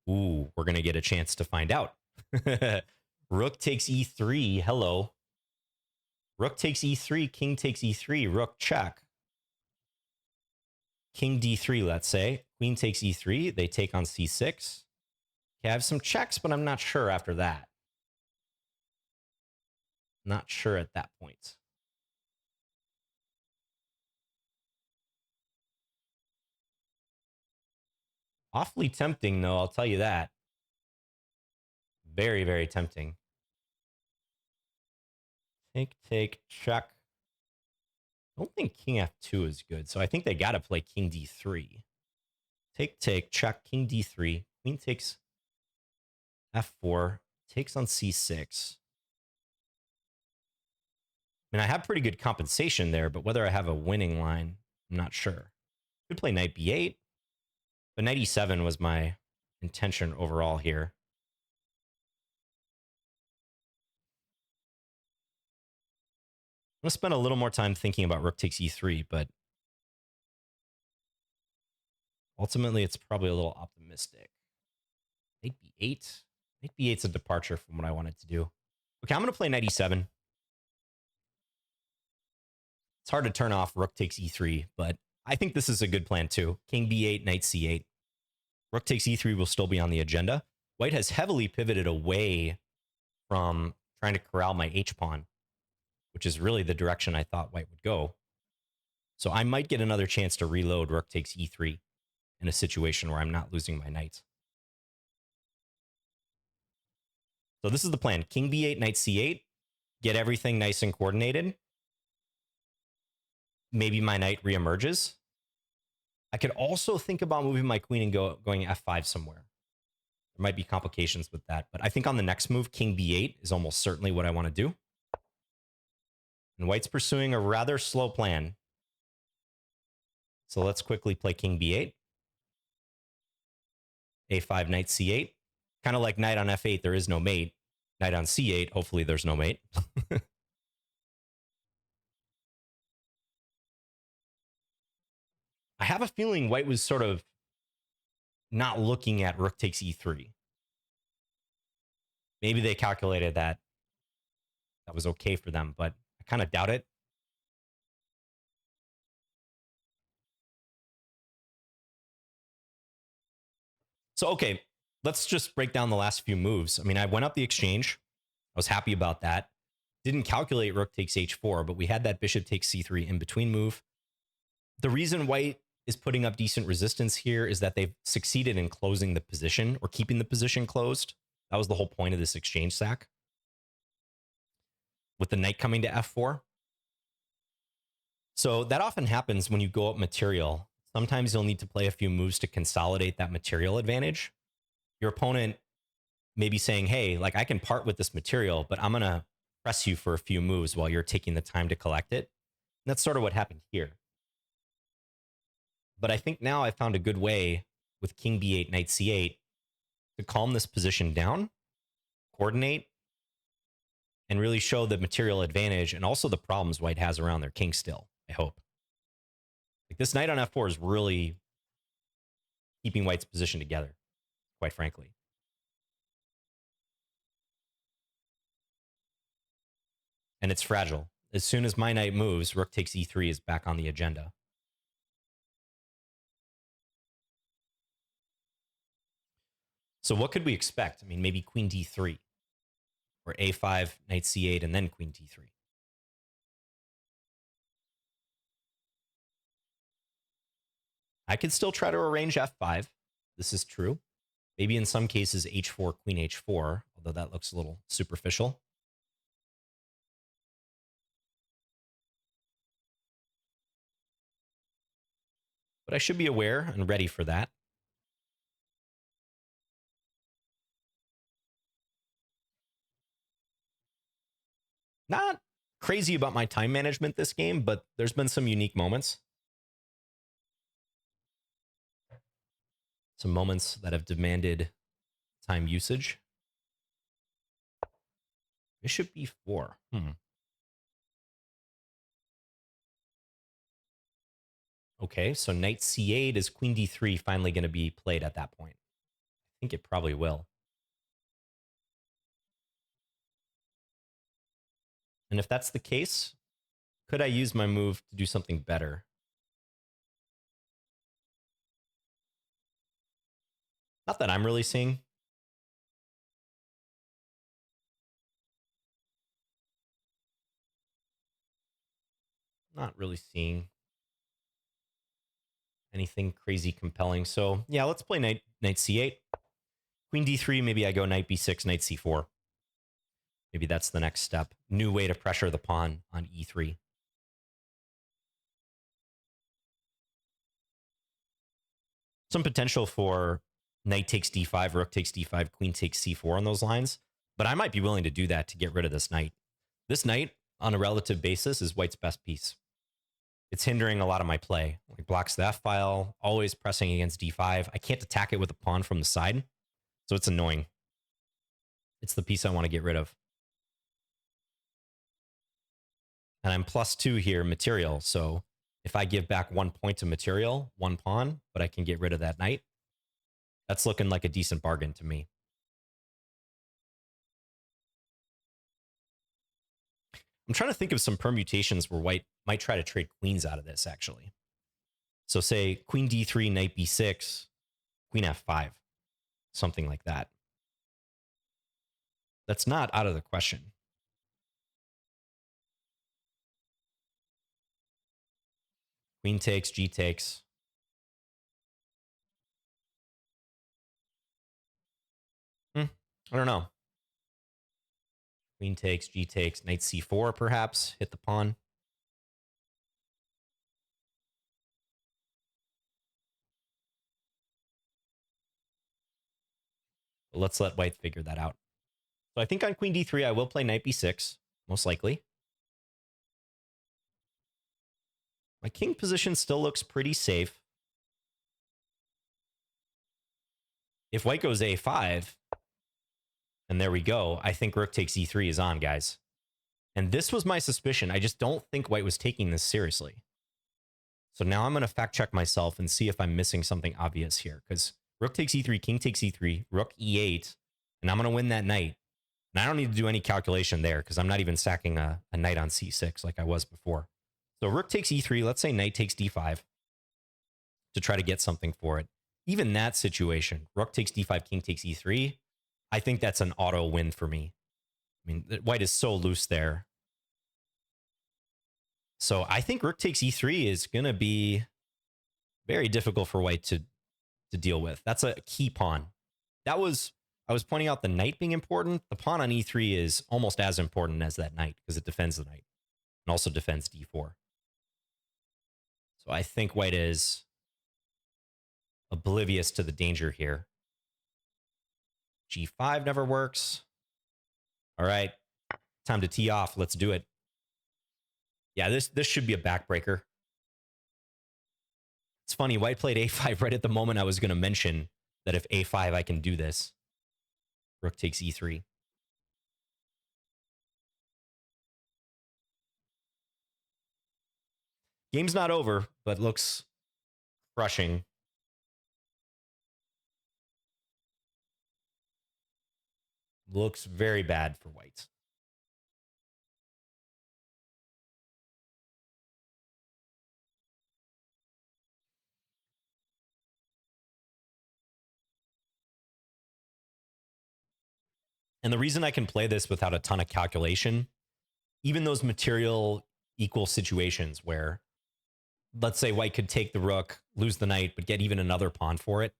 Ooh, we're going to get a chance to find out. Rook takes E3. Hello. Rook takes E3. King takes E3. Rook check. King D3, let's say. Queen takes E3. They take on C6. Okay, I have some checks, but I'm not sure after that. Not sure at that point. Awfully tempting, though, I'll tell you that. Very, very tempting. Take, check. I don't think King F2 is good, so I think they got to play King D3. Take, check, King D3. Queen takes F4, takes on C6. I mean, I have pretty good compensation there, but whether I have a winning line, I'm not sure. Could play knight b8, but knight e7 was my intention overall here. I'm going to spend a little more time thinking about rook takes e3, but ultimately it's probably a little optimistic. Knight b8. Knight b8's a departure from what I wanted to do. Okay, I'm going to play knight e7. It's hard to turn off rook takes e3, but I think this is a good plan too. King b8, knight c8. Rook takes e3 will still be on the agenda. White has heavily pivoted away from trying to corral my h-pawn, which is really the direction I thought white would go. So I might get another chance to reload rook takes e3 in a situation where I'm not losing my knight. So this is the plan. King b8, knight c8. Get everything nice and coordinated. Maybe my knight reemerges. I could also think about moving my queen and going f5 somewhere. There might be complications with that, but I think on the next move, king b8 is almost certainly what I want to do. And white's pursuing a rather slow plan. So let's quickly play king b8. a5, knight c8. Kind of like knight on f8, there is no mate. Knight on c8, hopefully there's no mate. I have a feeling white was sort of not looking at rook takes e3. Maybe they calculated that was okay for them, but I kind of doubt it. So, okay, let's just break down the last few moves. I mean, I went up the exchange. I was happy about that. Didn't calculate rook takes h4, but we had that bishop takes c3 in between move. The reason white is putting up decent resistance here is that they've succeeded in closing the position or keeping the position closed. That was the whole point of this exchange sack. With the knight coming to f4. So that often happens when you go up material. Sometimes you'll need to play a few moves to consolidate that material advantage. Your opponent may be saying, hey, like I can part with this material, but I'm going to press you for a few moves while you're taking the time to collect it. And that's sort of what happened here. But I think now I found a good way with king b8, knight c8 to calm this position down, coordinate, and really show the material advantage and also the problems white has around their king still, I hope. Like this knight on f4 is really keeping white's position together, quite frankly. And it's fragile. As soon as my knight moves, rook takes e3 is back on the agenda. So what could we expect? I mean, maybe queen d3 or a5, knight c8, and then queen d3. I could still try to arrange f5. This is true. Maybe in some cases h4, queen h4, although that looks a little superficial. But I should be aware and ready for that. Not crazy about my time management this game, but there's been some unique moments. Some moments that have demanded time usage. Bishop e4. Okay, so knight c8 is queen d3 finally going to be played at that point? I think it probably will. And if that's the case, could I use my move to do something better? Not that I'm really seeing. Not really seeing anything crazy compelling. So yeah, let's play knight c8. Queen d3, maybe I go knight b6, knight c4. Maybe that's the next step. New way to pressure the pawn on e3. Some potential for knight takes d5, rook takes d5, queen takes c4 on those lines. But I might be willing to do that to get rid of this knight. This knight on a relative basis, is white's best piece. It's hindering a lot of my play. Like blocks the F file, always pressing against D5. I can't attack it with a pawn from the side, so it's annoying. It's the piece I want to get rid of. And I'm +2 here, material. So if I give back 1 point to material, 1 pawn, but I can get rid of that knight, that's looking like a decent bargain to me. I'm trying to think of some permutations where white might try to trade queens out of this, actually. So say queen D3, knight B6, queen F5, something like that. That's not out of the question. Queen takes, G takes. I don't know. Queen takes, G takes, knight C4 perhaps, hit the pawn. But let's let white figure that out. So I think on queen D3, I will play knight B6, most likely. My king position still looks pretty safe. If white goes A5, and there we go, I think rook takes E3 is on, guys. And this was my suspicion. I just don't think white was taking this seriously. So now I'm going to fact check myself and see if I'm missing something obvious here. Because rook takes E3, king takes E3, rook E8, and I'm going to win that knight. And I don't need to do any calculation there because I'm not even sacking a knight on C6 like I was before. So rook takes E3, let's say knight takes D5 to try to get something for it. Even that situation, rook takes D5, king takes E3, I think that's an auto win for me. I mean, white is so loose there. So I think rook takes E3 is going to be very difficult for white to deal with. That's a key pawn. I was pointing out the knight being important. The pawn on E3 is almost as important as that knight because it defends the knight and also defends D4. So I think white is oblivious to the danger here. G5 never works. All right, time to tee off. Let's do it. Yeah, this should be a backbreaker. It's funny, white played A5 right at the moment I was going to mention that if A5 I can do this. Rook takes E3. Game's not over, but looks crushing. Looks very bad for white. And the reason I can play this without a ton of calculation, even those material equal situations where, let's say white could take the rook, lose the knight, but get even another pawn for it,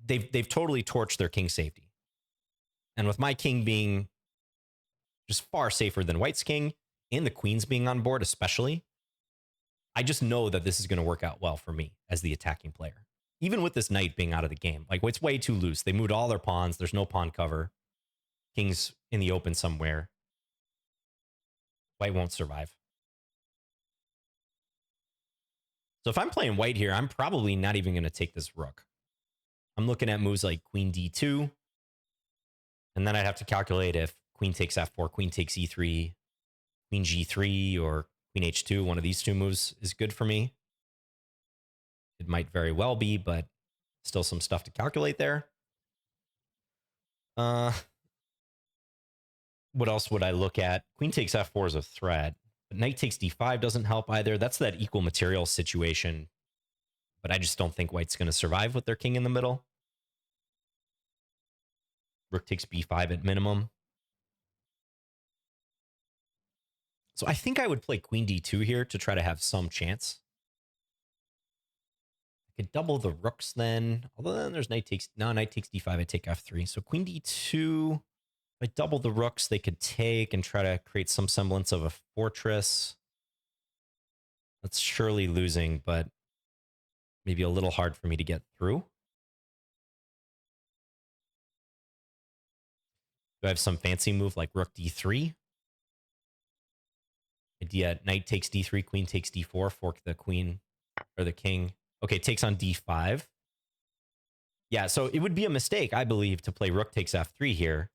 they've totally torched their king safety. And with my king being just far safer than white's king, and the queens being on board especially, I just know that this is going to work out well for me as the attacking player. Even with this knight being out of the game, like it's way too loose. They moved all their pawns. There's no pawn cover. King's in the open somewhere. White won't survive. So if I'm playing white here, I'm probably not even going to take this rook. I'm looking at moves like queen d2. And then I'd have to calculate if queen takes f4, queen takes e3, queen g3, or queen h2. One of these two moves is good for me. It might very well be, but still some stuff to calculate there. What else would I look at? Queen takes f4 is a threat. But knight takes d5 doesn't help either. That's that equal material situation. But I just don't think white's going to survive with their king in the middle. Rook takes b5 at minimum. So I think I would play queen d2 here to try to have some chance. I could double the rooks then. Although then there's knight takes... No, knight takes d5, I take f3. So queen d2... If I double the rooks, they could take and try to create some semblance of a fortress. That's surely losing, but maybe a little hard for me to get through. Do I have some fancy move like rook d3? idea. Knight takes d3, queen takes d4, fork the queen or the king. Okay, takes on d5. Yeah, so it would be a mistake, I believe, to play rook takes f3 here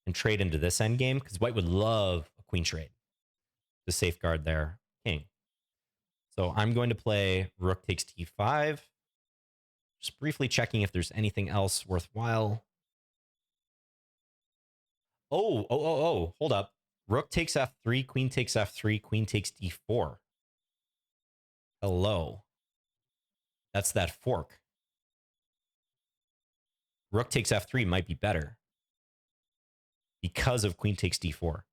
and trade into this endgame, because white would love a queen trade to safeguard their king. So I'm going to play rook takes d5. Just briefly checking if there's anything else worthwhile. Oh, hold up. Rook takes f3, queen takes f3, queen takes d4. Hello. That's that fork. Rook takes f3 might be better because of queen takes d4.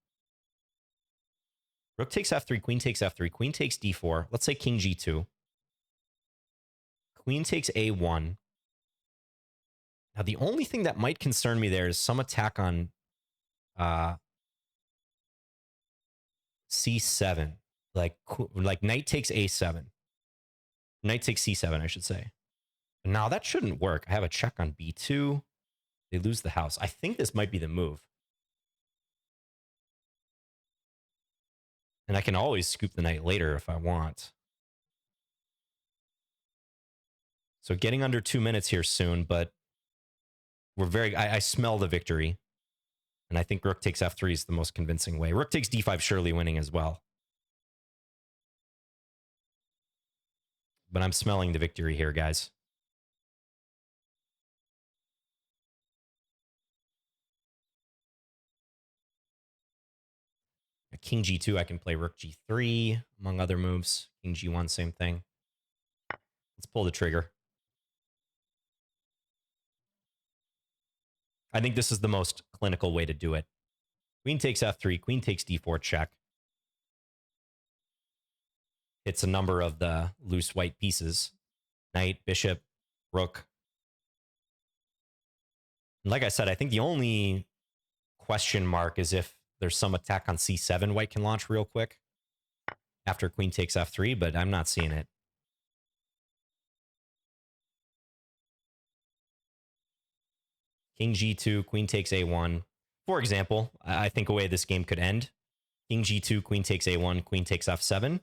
Rook takes f3, queen takes f3, queen takes d4. Let's say king g2. Queen takes a1. Now, the only thing that might concern me there is some attack on c7. Like knight takes a7. Knight takes c7, I should say. Now, that shouldn't work. I have a check on b2. They lose the house. I think this might be the move. And I can always scoop the knight later if I want. So getting under 2 minutes here soon, but I smell the victory. And I think rook takes f3 is the most convincing way. Rook takes d5 surely winning as well. But I'm smelling the victory here, guys. King g2, I can play rook g3, among other moves. King g1, same thing. Let's pull the trigger. I think this is the most clinical way to do it. Queen takes f3, queen takes d4, check. Hits a number of the loose white pieces. Knight, bishop, rook. And like I said, I think the only question mark is if there's some attack on c7 white can launch real quick after queen takes f3, but I'm not seeing it. King g2, queen takes a1. For example, I think a way this game could end. King g2, queen takes a1, queen takes f7.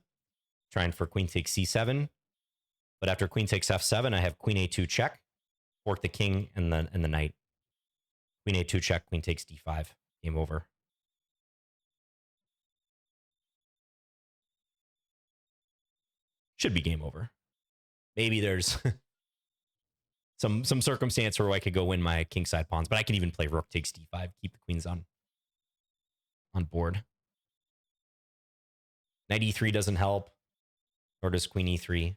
Trying for queen takes c7. But after queen takes f7, I have queen a2 check. Fork the king and the knight. Queen a2 check, queen takes d5. Game over. Should be game over. Maybe there's some circumstance where I could go win my kingside pawns, but I can even play rook takes d5, keep the queens on board. Knight e3 doesn't help, nor does queen e3.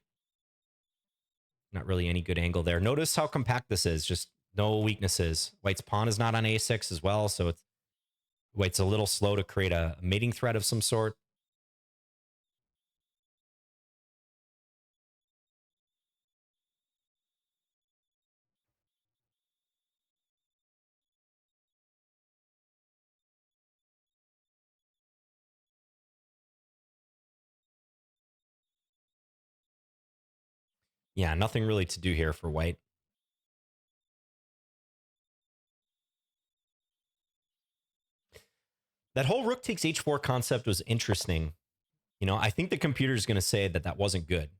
Not really any good angle there. Notice how compact this is, just no weaknesses. White's pawn is not on a6 as well, so White's a little slow to create a mating threat of some sort. Yeah, nothing really to do here for white. That whole rook takes h4 concept was interesting. You know, I think the computer is going to say that that wasn't good.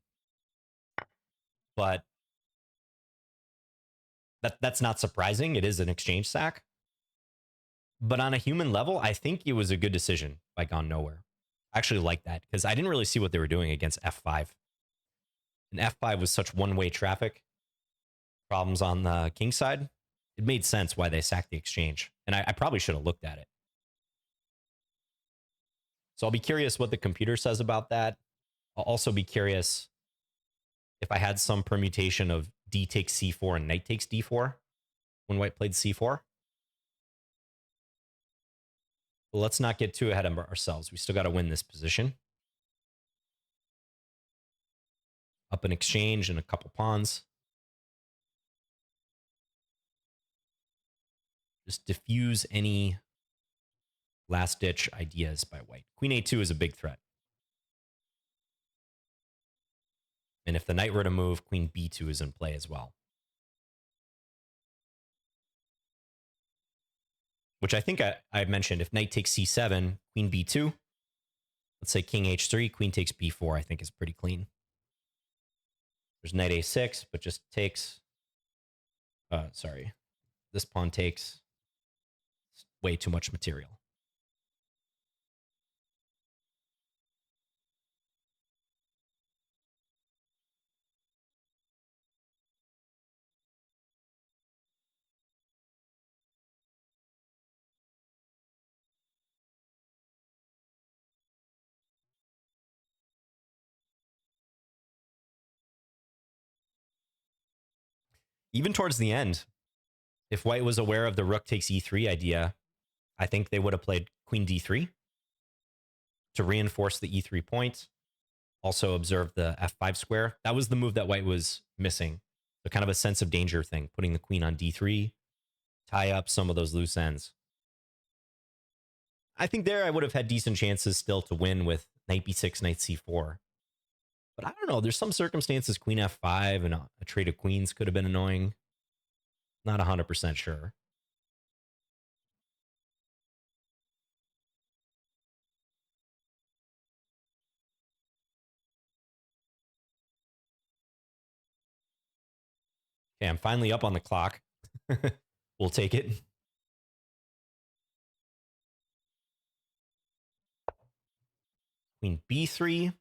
But that's not surprising. It is an exchange sack. But on a human level, I think it was a good decision by Gone Nowhere. I actually like that because I didn't really see what they were doing against f5. And f5 was such one-way traffic. Problems on the king side. It made sense why they sacked the exchange. And I probably should have looked at it. So I'll be curious what the computer says about that. I'll also be curious if I had some permutation of d takes c4 and knight takes d4 when white played c4. But let's not get too ahead of ourselves. We still got to win this position. Up an exchange and a couple pawns. Just diffuse any last-ditch ideas by white. Queen a2 is a big threat. And if the knight were to move, queen b2 is in play as well. Which I think I mentioned, if knight takes c7, queen b2. let's say king h3, queen takes b4, I think is pretty clean. There's knight a6, but just takes. Sorry. This pawn takes way too much material. Even towards the end, if white was aware of the rook takes e3 idea, I think they would have played queen d3 to reinforce the e3 point. Also observe the f5 square. That was the move that white was missing. So kind of a sense of danger thing, putting the queen on d3, tie up some of those loose ends. I think there I would have had decent chances still to win with knight b6, knight c4. But I don't know. There's some circumstances queen f5 and a trade of queens could have been annoying. Not 100% sure. Okay, I'm finally up on the clock. We'll take it. Queen b3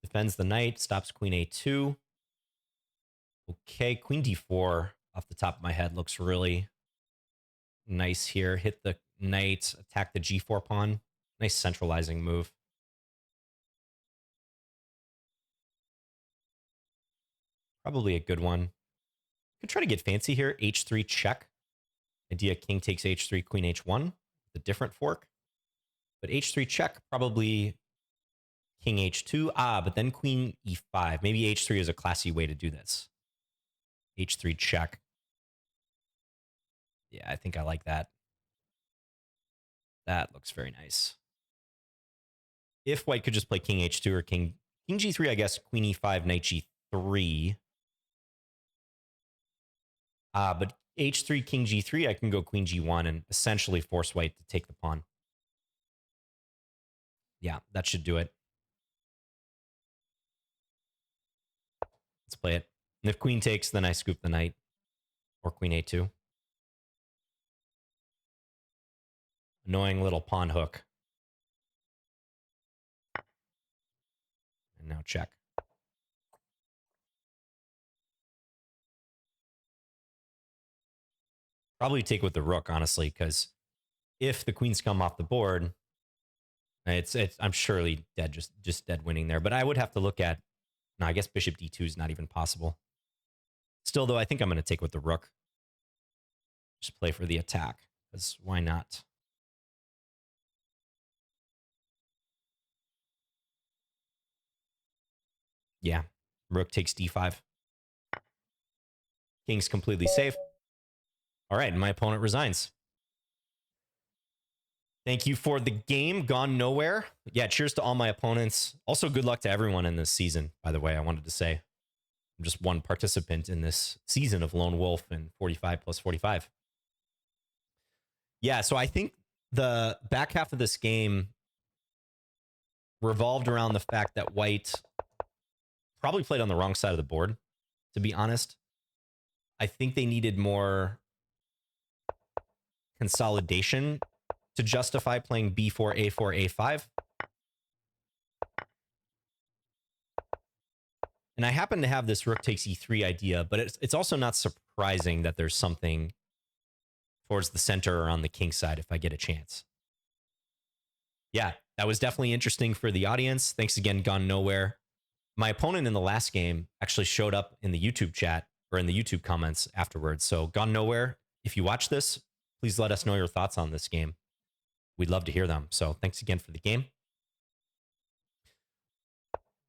defends the knight, stops queen a2. Okay, queen d4 off the top of my head looks really nice here. Hit the knight, attack the g4 pawn. Nice centralizing move. Probably a good one. Could try to get fancy here. h3 check. Idea king takes h3, queen h1. The different fork. But h3 check, probably king h2. But then queen e5. Maybe h3 is a classy way to do this. h3 check. Yeah, I think I like that. That looks very nice. If white could just play king h2 or king g3, I guess queen e5, knight g3. But h3, king g3, I can go queen g1 and essentially force white to take the pawn. Yeah, that should do it. Let's play it. And if queen takes, then I scoop the knight. Or queen a2. Annoying little pawn hook. And now check. Probably take with the rook, honestly, because if the queens come off the board, it's I'm surely dead, just dead winning there. But I would have to look at, no, I guess bishop d2 is not even possible. Still, though, I think I'm going to take with the rook. Just play for the attack, because why not? Yeah, rook takes d5. King's completely safe. All right, and my opponent resigns. Thank you for the game. Gone nowhere. Yeah, cheers to all my opponents. Also, good luck to everyone in this season, by the way, I wanted to say. I'm just one participant in this season of Lone Wolf and 45 plus 45. Yeah, so I think the back half of this game revolved around the fact that white probably played on the wrong side of the board, to be honest. I think they needed more consolidation to justify playing b4, a4, a5. And I happen to have this rook takes e3 idea, but it's also not surprising that there's something towards the center or on the king side if I get a chance. Yeah, that was definitely interesting for the audience. Thanks again, Gone Nowhere. My opponent in the last game actually showed up in the YouTube chat or in the YouTube comments afterwards. So Gone Nowhere, if you watch this, please let us know your thoughts on this game. We'd love to hear them. So thanks again for the game.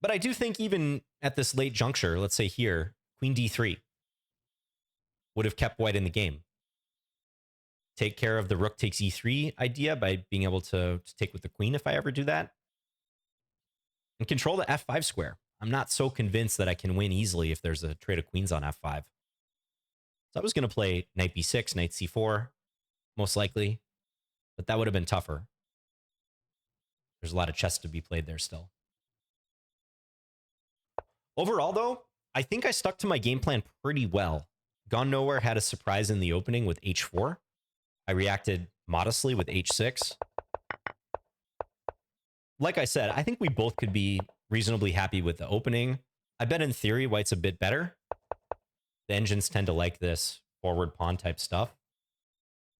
But I do think even at this late juncture, let's say here, queen d3 would have kept white in the game. Take care of the rook takes e3 idea by being able to take with the queen if I ever do that. And control the f5 square. I'm not so convinced that I can win easily if there's a trade of queens on f5. So I was going to play knight b6, knight c4, most likely. But that would have been tougher. There's a lot of chess to be played there still. Overall, though, I think I stuck to my game plan pretty well. Gone Nowhere had a surprise in the opening with h4. I reacted modestly with h6. Like I said, I think we both could be reasonably happy with the opening. I bet in theory, white's a bit better. The engines tend to like this forward pawn type stuff.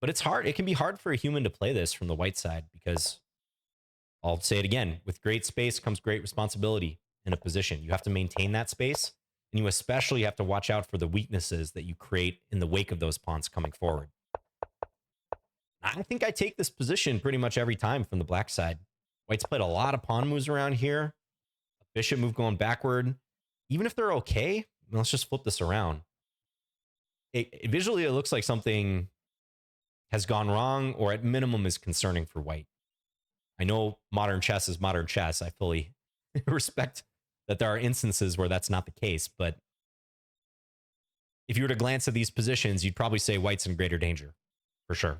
But it's hard. It can be hard for a human to play this from the white side because, I'll say it again, with great space comes great responsibility in a position. You have to maintain that space, and you especially have to watch out for the weaknesses that you create in the wake of those pawns coming forward. I think I take this position pretty much every time from the black side. White's played a lot of pawn moves around here. A bishop move going backward. Even if they're okay, let's just flip this around. Visually, it looks like something has gone wrong, or at minimum is concerning for white. I know modern chess is modern chess. I fully respect that there are instances where that's not the case, but if you were to glance at these positions, you'd probably say white's in greater danger, for sure.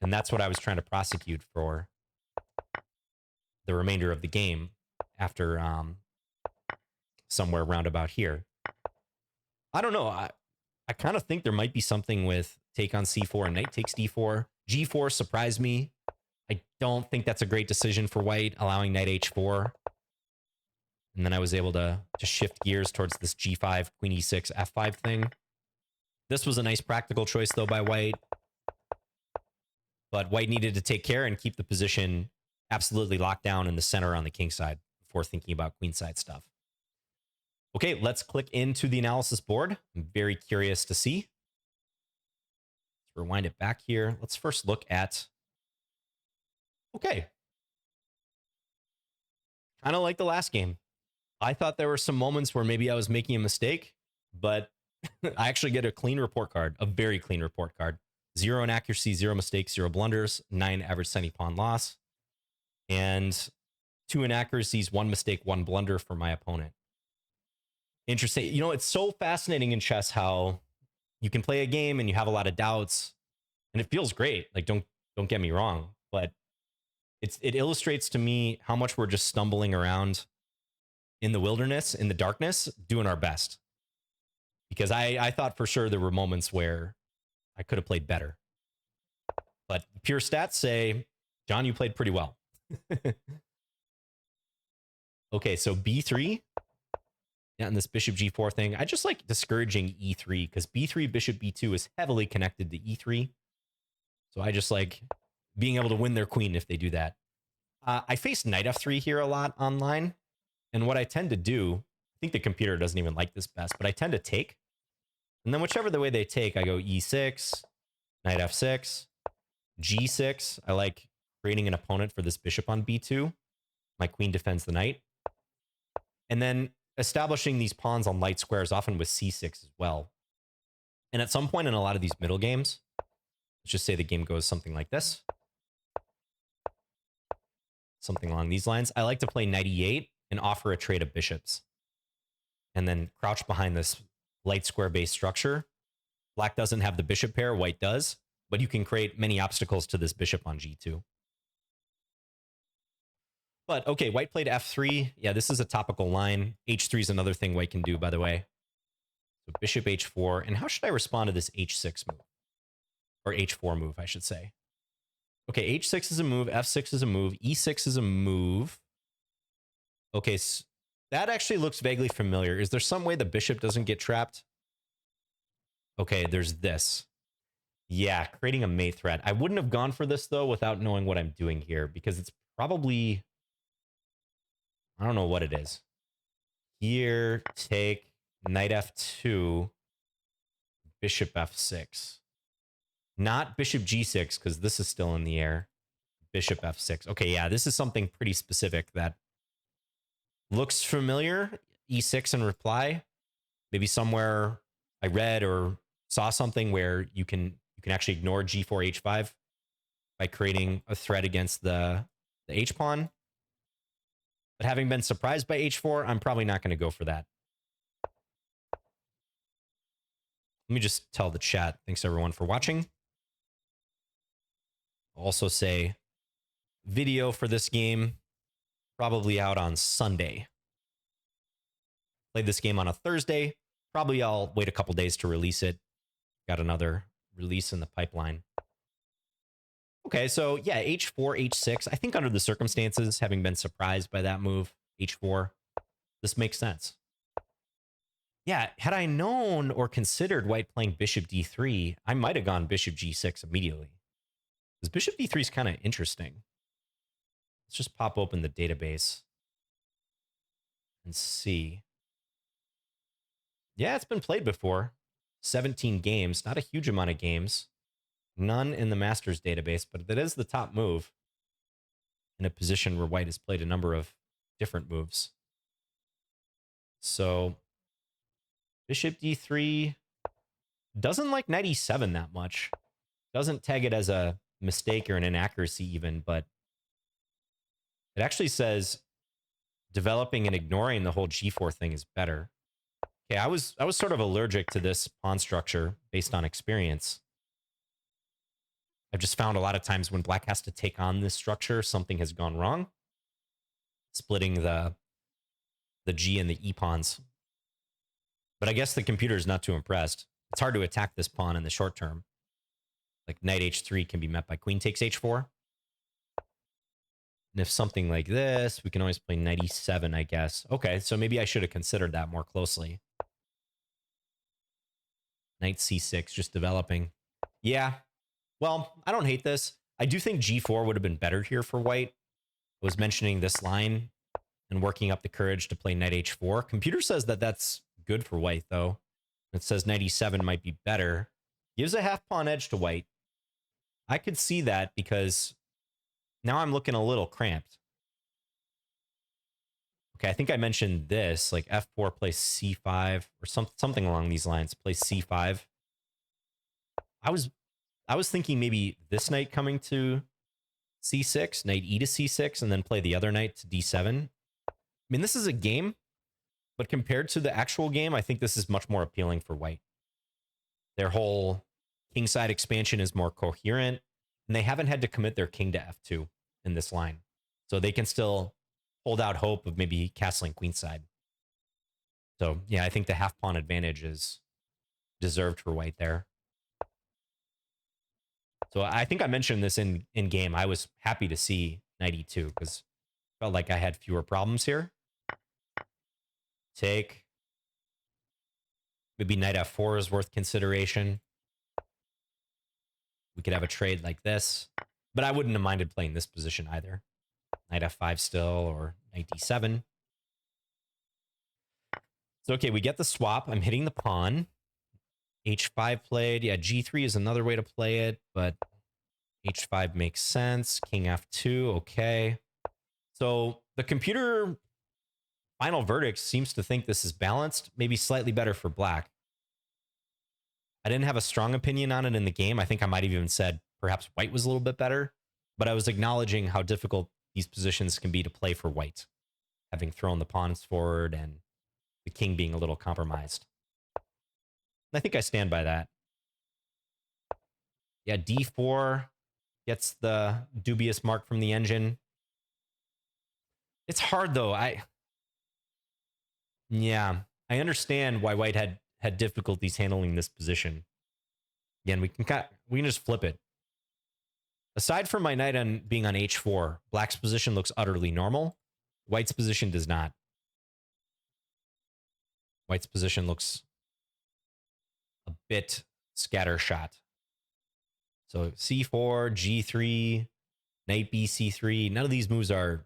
And that's what I was trying to prosecute for the remainder of the game after somewhere around about here. I don't know. I kind of think there might be something with take on c4 and knight takes d4. g4 surprised me. I don't think that's a great decision for white, allowing knight h4. And then I was able to shift gears towards this g5, queen e6, f5 thing. This was a nice practical choice, though, by white. But white needed to take care and keep the position absolutely locked down in the center on the king side before thinking about queen side stuff. Okay, let's click into the analysis board. I'm very curious to see. Let's rewind it back here. Let's first look at... Okay. Kind of like the last game. I thought there were some moments where maybe I was making a mistake, but I actually get a clean report card, a very clean report card. 0 inaccuracy, 0 mistakes, 0 blunders, 9 average semi-pawn loss, and 2 inaccuracies, 1 mistake, 1 blunder for my opponent. Interesting. You know, it's so fascinating in chess how you can play a game and you have a lot of doubts, and it feels great. Like, don't get me wrong, but it illustrates to me how much we're just stumbling around in the wilderness, in the darkness, doing our best. Because I thought for sure there were moments where I could have played better. But pure stats say, John, you played pretty well. Okay, so b3. Yeah, and this bishop g4 thing. I just like discouraging e3 because b3, bishop b2 is heavily connected to e3. So I just like being able to win their queen if they do that. I face knight f3 here a lot online. And what I tend to do, I think the computer doesn't even like this best, but I tend to take. And then whichever the way they take, I go e6, knight f6, g6. I like creating an opponent for this bishop on b2. My queen defends the knight. And then establishing these pawns on light squares, often with c6 as well. And at some point in a lot of these middle games, let's just say the game goes something like this. Something along these lines. I like to play knight e8 and offer a trade of bishops. And then crouch behind this light square-based structure. Black doesn't have the bishop pair, white does, but you can create many obstacles to this bishop on g2. But okay, white played f3. Yeah, this is a topical line. h3 is another thing white can do, by the way. So bishop h4. And how should I respond to this h6 move? Or h4 move, I should say. Okay, h6 is a move, f6 is a move, e6 is a move. Okay, so that actually looks vaguely familiar. Is there some way the bishop doesn't get trapped? Okay, there's this. Yeah, creating a mate threat. I wouldn't have gone for this, though, without knowing what I'm doing here, because it's probably... I don't know what it is. Here, take knight f2, bishop f6. Not bishop g6, because this is still in the air. Bishop f6. Okay, yeah, this is something pretty specific that looks familiar. E6 in reply. Maybe somewhere I read or saw something where you can actually ignore g4, h5 by creating a threat against the h-pawn. But having been surprised by h4, I'm probably not going to go for that. Let me just tell the chat. Thanks, everyone, for watching. I'll also say video for this game probably out on Sunday. Played this game on a Thursday. Probably I'll wait a couple days to release it. Got another release in the pipeline. Okay, so yeah, h4, h6. I think under the circumstances, having been surprised by that move, h4, this makes sense. Yeah, had I known or considered white playing bishop d3, I might have gone bishop g6 immediately. Because bishop d3 is kind of interesting. Let's just pop open the database and see. Yeah, it's been played before. 17 games, not a huge amount of games. None in the Masters database, but that is the top move in a position where white has played a number of different moves. So bishop d3 doesn't like knight e7 that much. Doesn't tag it as a mistake or an inaccuracy even, but it actually says developing and ignoring the whole g4 thing is better. Okay, I was sort of allergic to this pawn structure based on experience. I've just found a lot of times when black has to take on this structure, something has gone wrong. Splitting the G and the E pawns. But I guess the computer is not too impressed. It's hard to attack this pawn in the short term. Like knight h3 can be met by queen takes h4. And if something like this, we can always play knight e7, I guess. Okay, so maybe I should have considered that more closely. Knight c6, just developing. Yeah, well, I don't hate this. I do think g4 would have been better here for white. I was mentioning this line and working up the courage to play knight h4. Computer says that that's good for white, though. It says knight e7 might be better. Gives a half pawn edge to white. I could see that because now I'm looking a little cramped. Okay, I think I mentioned this, like f4 plays c5 or something along these lines. Plays c5. I was thinking maybe this knight coming to c6, knight e to c6, and then play the other knight to d7. I mean, this is a game, but compared to the actual game, I think this is much more appealing for white. Their whole kingside expansion is more coherent, and they haven't had to commit their king to f2 in this line. So they can still hold out hope of maybe castling queenside. So yeah, I think the half pawn advantage is deserved for white there. So I think I mentioned this in game. I was happy to see knight e2 because felt like I had fewer problems here. Take. Maybe knight f4 is worth consideration. We could have a trade like this, but I wouldn't have minded playing this position either. Knight f5 still, or knight d7. So okay, we get the swap. I'm hitting the pawn. h5 played. Yeah, g3 is another way to play it, but h5 makes sense. King f2, okay. So the computer final verdict seems to think this is balanced, maybe slightly better for black. I didn't have a strong opinion on it in the game. I think I might have even said perhaps white was a little bit better, but I was acknowledging how difficult these positions can be to play for white, having thrown the pawns forward and the king being a little compromised. I think I stand by that. Yeah, d4 gets the dubious mark from the engine. It's hard, though. I understand why white had difficulties handling this position. Again, we can just flip it. Aside from my knight on being on h4, black's position looks utterly normal. White's position does not. White's position looks a bit scattershot. So c4, g3, knight b c3. None of these moves are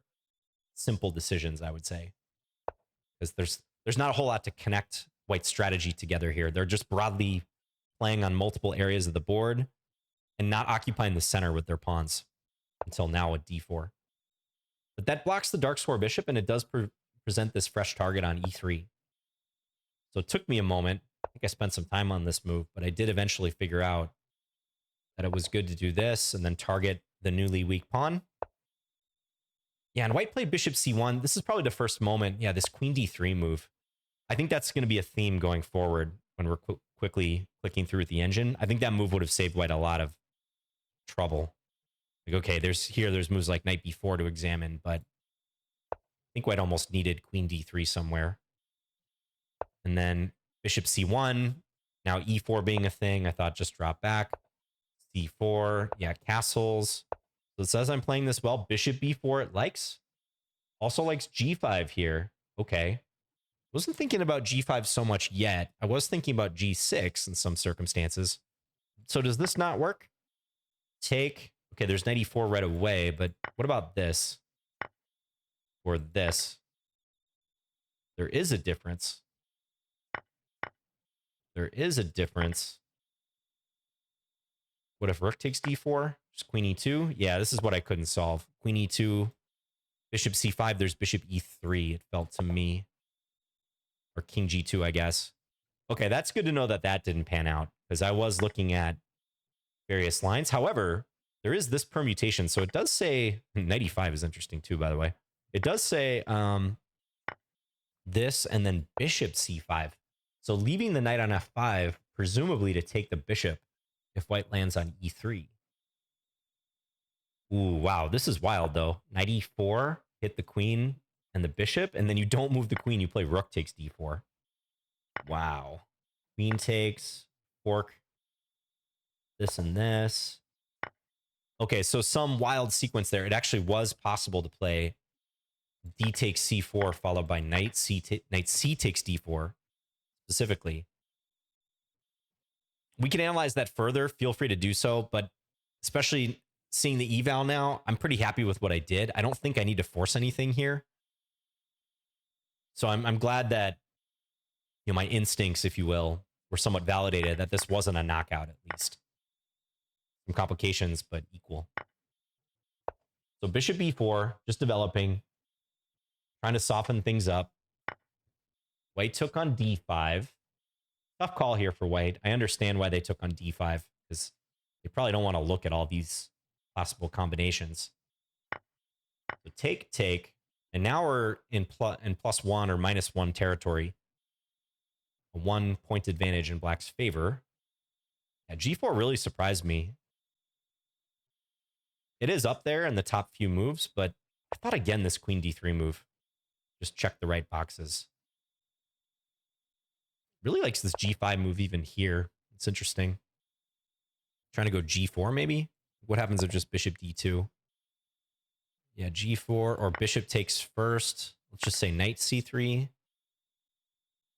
simple decisions, I would say, because there's not a whole lot to connect white's strategy together here. They're just broadly playing on multiple areas of the board and not occupying the center with their pawns until now at d4. But that blocks the dark square bishop, and it does present this fresh target on e3. So it took me a moment. I think I spent some time on this move, but I did eventually figure out that it was good to do this and then target the newly weak pawn. Yeah, and white played bishop c1. This is probably the first moment. Yeah, this queen d3 move. I think that's going to be a theme going forward when we're quickly clicking through with the engine. I think that move would have saved white a lot of trouble. Like, okay, there's moves like knight b4 to examine, but I think white almost needed queen d3 somewhere. And then bishop c1. Now e4 being a thing, I thought just drop back. c4, yeah, castles. So it says I'm playing this well. Bishop b4 it likes. Also likes g5 here. Okay. Wasn't thinking about g5 so much yet. I was thinking about g6 in some circumstances. So does this not work? Take. Okay, there's knight e4 right away, but what about this? Or this? There is a difference. There is a difference. What if rook takes d4? Just queen e2? Yeah, this is what I couldn't solve. Queen e2, bishop c5, there's bishop e3, it felt to me. Or king g2, I guess. Okay, that's good to know that that didn't pan out, because I was looking at various lines. However, there is this permutation. So it does say, knight e5 is interesting too, by the way. It does say this and then bishop c5. So leaving the knight on f5, presumably to take the bishop if white lands on e3. Ooh, wow, this is wild though. Knight e4, hit the queen and the bishop, and then you don't move the queen, you play rook takes d4. Wow. Queen takes, fork, this and this. Okay, so some wild sequence there. It actually was possible to play d takes c4 followed by knight c takes d4 specifically. We can analyze that further. Feel free to do so, but especially seeing the eval now, I'm pretty happy with what I did. I don't think I need to force anything here. So I'm glad that, you know, my instincts, if you will, were somewhat validated, that this wasn't a knockout at least. Some complications, but equal. So bishop b4, just developing, trying to soften things up. White took on d5. Tough call here for white. I understand why they took on d5, because they probably don't want to look at all these possible combinations. So take, take. And now we're in +1 or -1 territory. A 1-point advantage in black's favor. Yeah, g4 really surprised me. It is up there in the top few moves, but I thought again this queen d3 move. Just check the right boxes. Really likes this g5 move even here. It's interesting. Trying to go g4 maybe? What happens if just bishop d2? Yeah, g4 or bishop takes first. Let's just say knight c3.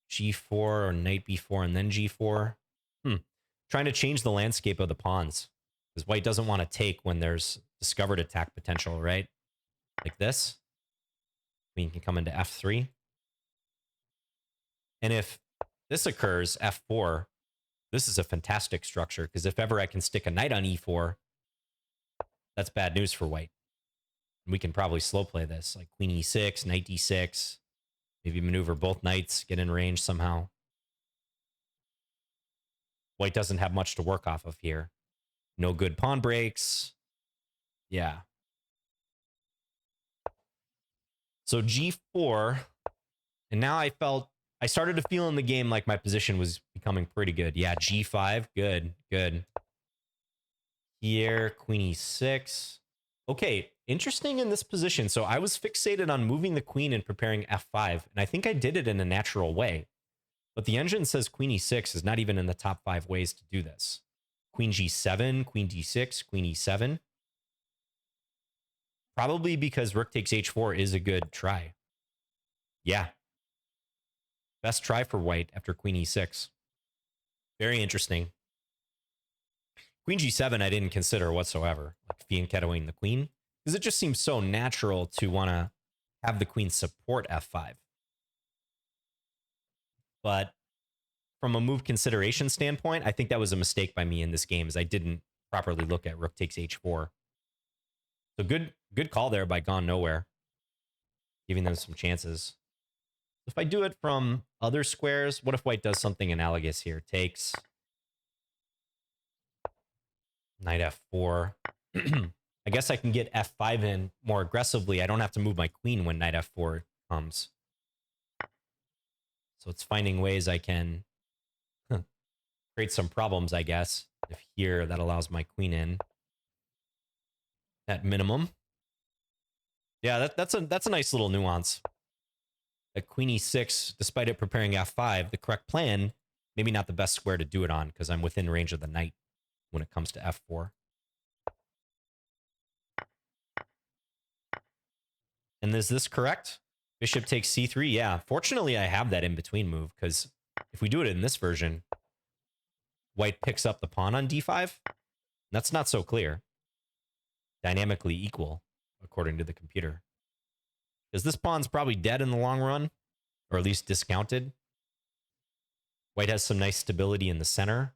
g4 or knight b4 and then g4. Trying to change the landscape of the pawns. Because white doesn't want to take when there's discovered attack potential, right? Like this. Queen can come into f3. And if this occurs, f4, this is a fantastic structure, because if ever I can stick a knight on e4, that's bad news for white. And we can probably slow play this, like queen e6, knight d6, maybe maneuver both knights, get in range somehow. White doesn't have much to work off of here. No good pawn breaks. Yeah. So g4, and now I started to feel in the game like my position was becoming pretty good. Yeah, g5, good, good. Here, queen e6. Okay, interesting in this position. So I was fixated on moving the queen and preparing f5, and I think I did it in a natural way. But the engine says queen e6 is not even in the top 5 ways to do this. Queen g7, queen d6, queen e7. Probably because rook takes h4 is a good try. Yeah. Best try for white after queen e6. Very interesting. Queen g7 I didn't consider whatsoever, like fianchettoing the queen, because it just seems so natural to want to have the queen support f5. But from a move consideration standpoint, I think that was a mistake by me in this game, as I didn't properly look at rook takes h4. So good call there by Gone Nowhere, giving them some chances. If I do it from other squares, what if white does something analogous here? Takes knight f4. I guess I can get f5 in more aggressively. I don't have to move my queen when knight f4 comes. So it's finding ways I can create some problems, I guess. If here, that allows my queen in. at minimum. Yeah, that's a nice little nuance. At queen e6, despite it preparing f5, the correct plan, maybe not the best square to do it on because I'm within range of the knight when it comes to f4. And is this correct? Bishop takes c3. Yeah, fortunately, I have that in-between move because if we do it in this version, white picks up the pawn on d5. That's not so clear. Dynamically equal, according to the computer. Because this pawn's probably dead in the long run, or at least discounted. White has some nice stability in the center.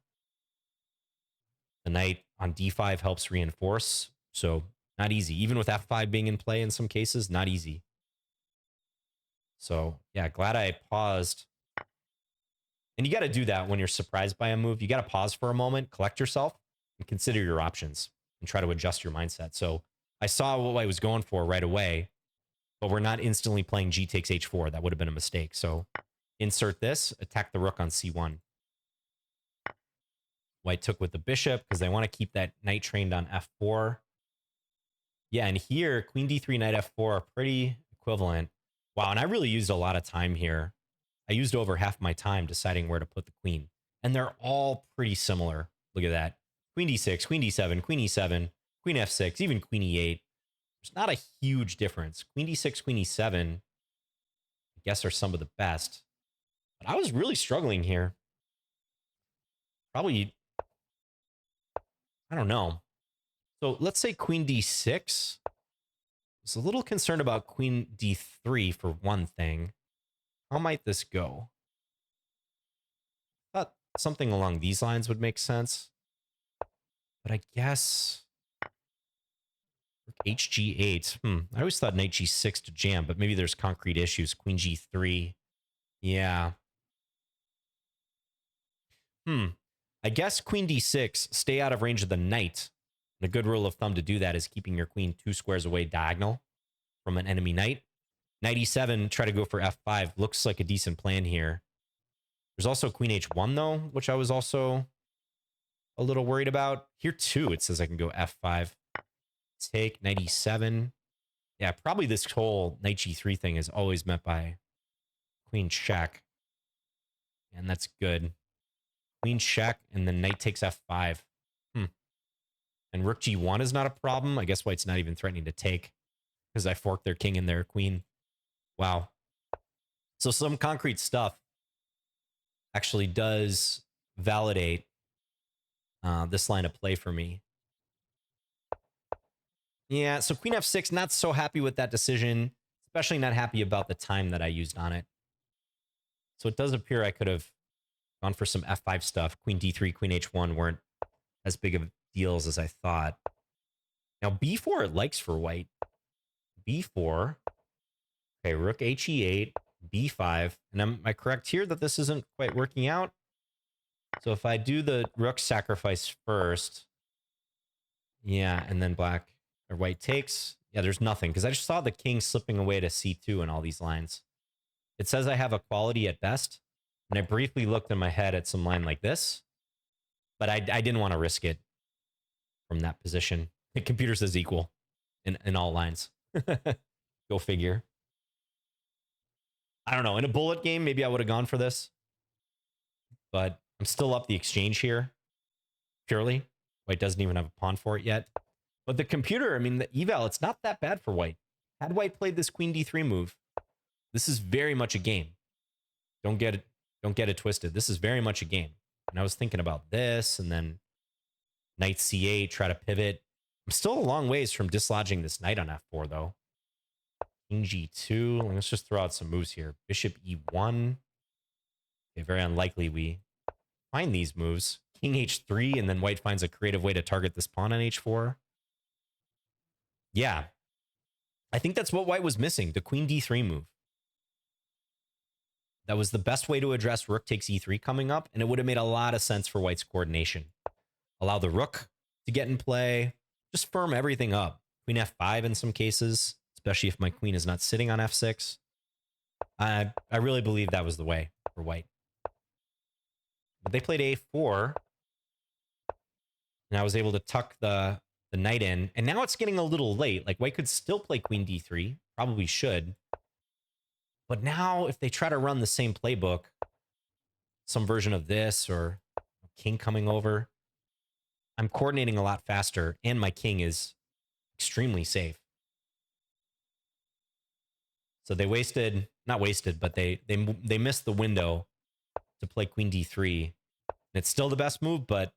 The knight on d5 helps reinforce, so not easy. Even with f5 being in play in some cases, not easy. So, yeah, glad I paused. And you got to do that when you're surprised by a move. You got to pause for a moment, collect yourself, and consider your options and try to adjust your mindset. So I saw what I was going for right away, but we're not instantly playing g takes h4. That would have been a mistake. So insert this, attack the rook on c1. White took with the bishop because they want to keep that knight trained on f4. Yeah, and here, queen d3, knight f4 are pretty equivalent. Wow, and I really used a lot of time here. I used over half my time deciding where to put the queen. And they're all pretty similar. Look at that. Queen d6, queen d7, queen e7, queen f6, even queen e8. There's not a huge difference. Queen d6, queen e7, I guess are some of the best. But I was really struggling here. Probably, I don't know. So let's say queen d6. I was a little concerned about queen d3 for one thing. How might this go? I thought something along these lines would make sense. But I guess hg8. I always thought knight g6 to jam, but maybe there's concrete issues. Queen g3. Yeah. I guess queen d6, stay out of range of the knight. And a good rule of thumb to do that is keeping your queen 2 squares away diagonal from an enemy knight. Knight e7, try to go for f5. Looks like a decent plan here. There's also queen h1, though, which I was also a little worried about. Here, too, it says I can go f5. Take knight e7. Yeah, probably this whole knight g3 thing is always met by queen check. And that's good. Queen check, and then knight takes f5. And rook g1 is not a problem. I guess white's not even threatening to take because I forked their king and their queen. Wow. So some concrete stuff actually does validate this line of play for me. Yeah, so queen f6, not so happy with that decision, especially not happy about the time that I used on it. So it does appear I could have gone for some f5 stuff. Queen d3, queen h1 weren't as big of deals as I thought. Now b4 it likes for white. b4. Okay, rook he8, b5. And am I correct here that this isn't quite working out? So if I do the rook sacrifice first, yeah, and then black or white takes, yeah, there's nothing because I just saw the king slipping away to c2 in all these lines. It says I have equality at best, and I briefly looked in my head at some line like this, but I didn't want to risk it from that position. The computer says equal in all lines. Go figure. I don't know. In a bullet game, maybe I would have gone for this, but I'm still up the exchange here. Purely. White doesn't even have a pawn for it yet. But the computer, I mean, the eval, it's not that bad for white. Had white played this queen d3 move, this is very much a game. Don't get it twisted. This is very much a game. And I was thinking about this, and then knight c8, try to pivot. I'm still a long ways from dislodging this knight on f4, though. King g2. Let's just throw out some moves here. Bishop e1. Okay, very unlikely we find these moves. King h3, and then white finds a creative way to target this pawn on h4. Yeah. I think that's what white was missing, the queen d3 move. That was the best way to address rook takes e3 coming up, and it would have made a lot of sense for white's coordination. Allow the rook to get in play, just firm everything up. Queen f5 in some cases, especially if my queen is not sitting on f6. I really believe that was the way for white. But they played a4, and I was able to tuck the the knight in. And now it's getting a little late. Like white could still play queen d3, probably should. But now if they try to run the same playbook, some version of this or king coming over, I'm coordinating a lot faster and my king is extremely safe. So they wasted, not wasted, but they missed the window to play queen d3. And it's still the best move, but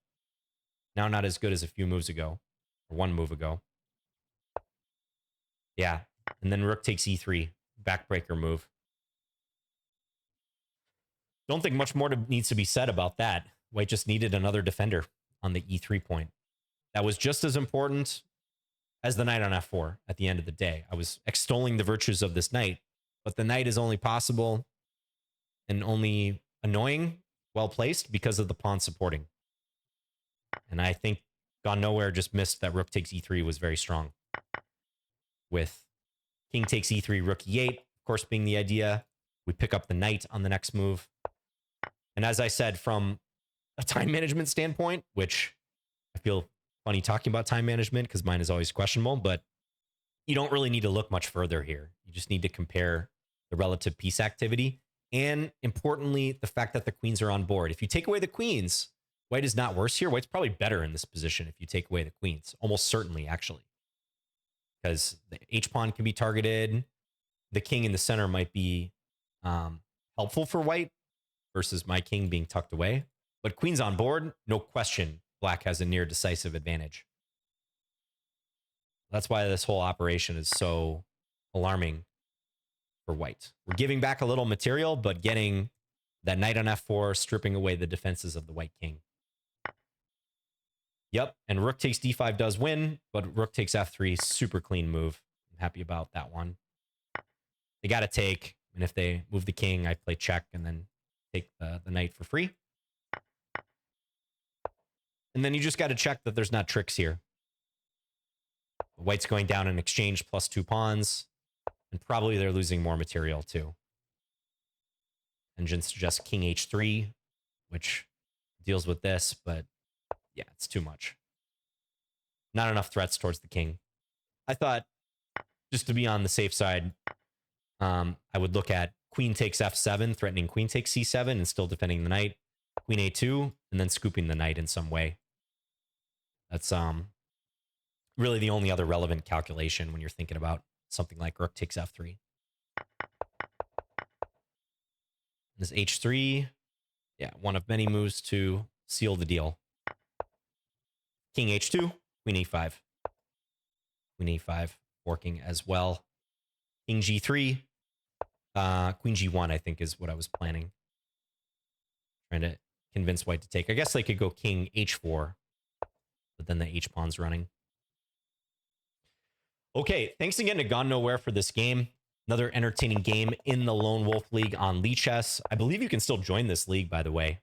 now not as good as a few moves ago, or one move ago. Yeah, and then rook takes e3, backbreaker move. Don't think much more needs to be said about that. White just needed another defender on the e3 point. That was just as important as the knight on f4 at the end of the day. I was extolling the virtues of this knight, but the knight is only possible and only annoying, well placed because of the pawn supporting. And I think Gone Nowhere just missed that rook takes e3 was very strong. With king takes e3, rook e8, of course, being the idea. We pick up the knight on the next move. And as I said, from a time management standpoint, which I feel funny talking about time management because mine is always questionable, but you don't really need to look much further here. You just need to compare the relative piece activity and, importantly, the fact that the queens are on board. If you take away the queens, white is not worse here. White's probably better in this position if you take away the queens, almost certainly, actually, because the h-pawn can be targeted. The king in the center might be helpful for white versus my king being tucked away. But queens on board, no question, black has a near decisive advantage. That's why this whole operation is so alarming for white. We're giving back a little material, but getting that knight on f4, stripping away the defenses of the white king. Yep, and rook takes d5 does win, but rook takes f3, super clean move. I'm happy about that one. They got to take, and if they move the king, I play check and then take the knight for free. And then you just got to check that there's not tricks here. White's going down in exchange plus 2 pawns, and probably they're losing more material too. Engine suggests king h3, which deals with this, but yeah, it's too much. Not enough threats towards the king. I thought, just to be on the safe side, I would look at queen takes f7, threatening queen takes c7 and still defending the knight. Queen a2, and then scooping the knight in some way. That's really the only other relevant calculation when you're thinking about something like rook takes f3. This h3, yeah, one of many moves to seal the deal. King h2, queen e5. Queen e5 working as well. King g3, queen g1, I think is what I was planning. Trying to convince white to take. I guess they could go king h4, but then the h-pawn's running. Okay, thanks again to Gone Nowhere for this game. Another entertaining game in the Lone Wolf League on Lichess. I believe you can still join this league, by the way,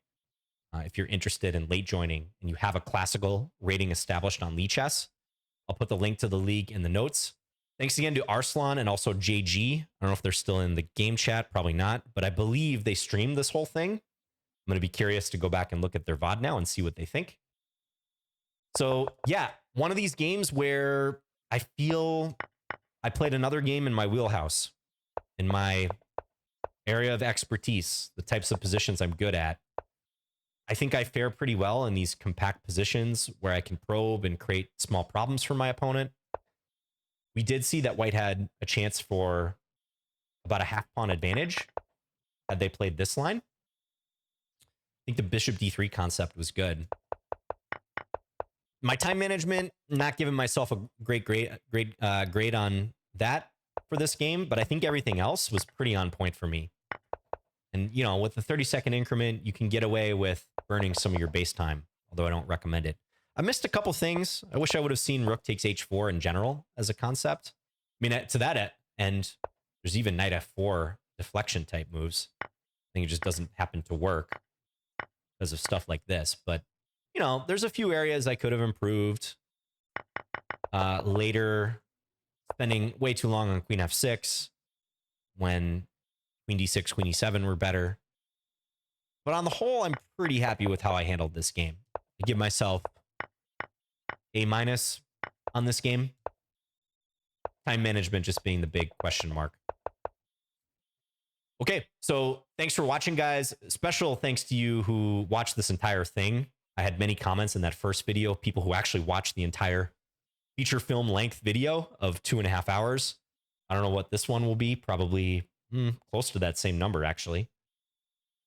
if you're interested in late joining and you have a classical rating established on Lichess. I'll put the link to the league in the notes. Thanks again to Arslan and also JG. I don't know if they're still in the game chat, probably not, but I believe they streamed this whole thing. I'm going to be curious to go back and look at their VOD now and see what they think. So yeah, one of these games where I feel I played another game in my wheelhouse, in my area of expertise, the types of positions I'm good at. I think I fare pretty well in these compact positions where I can probe and create small problems for my opponent. We did see that white had a chance for about a half pawn advantage had they played this line. I think the bishop d3 concept was good. My time management, not giving myself a great grade on that for this game, but I think everything else was pretty on point for me. And, you know, with the 30-second increment, you can get away with burning some of your base time, although I don't recommend it. I missed a couple things. I wish I would have seen rook takes h4 in general as a concept. I mean, to that end, there's even knight f4 deflection type moves. I think it just doesn't happen to work because of stuff like this. But, you know, there's a few areas I could have improved. Later, spending way too long on queen f6 when queen d6, queen e7 were better. But on the whole, I'm pretty happy with how I handled this game. I give myself A-. on this game. Time management just being the big question mark. Okay, so thanks for watching, guys. Special thanks to you who watched this entire thing. I had many comments in that first video, people who actually watched the entire feature film length video of 2.5 hours. I don't know what this one will be, probably close to that same number, actually.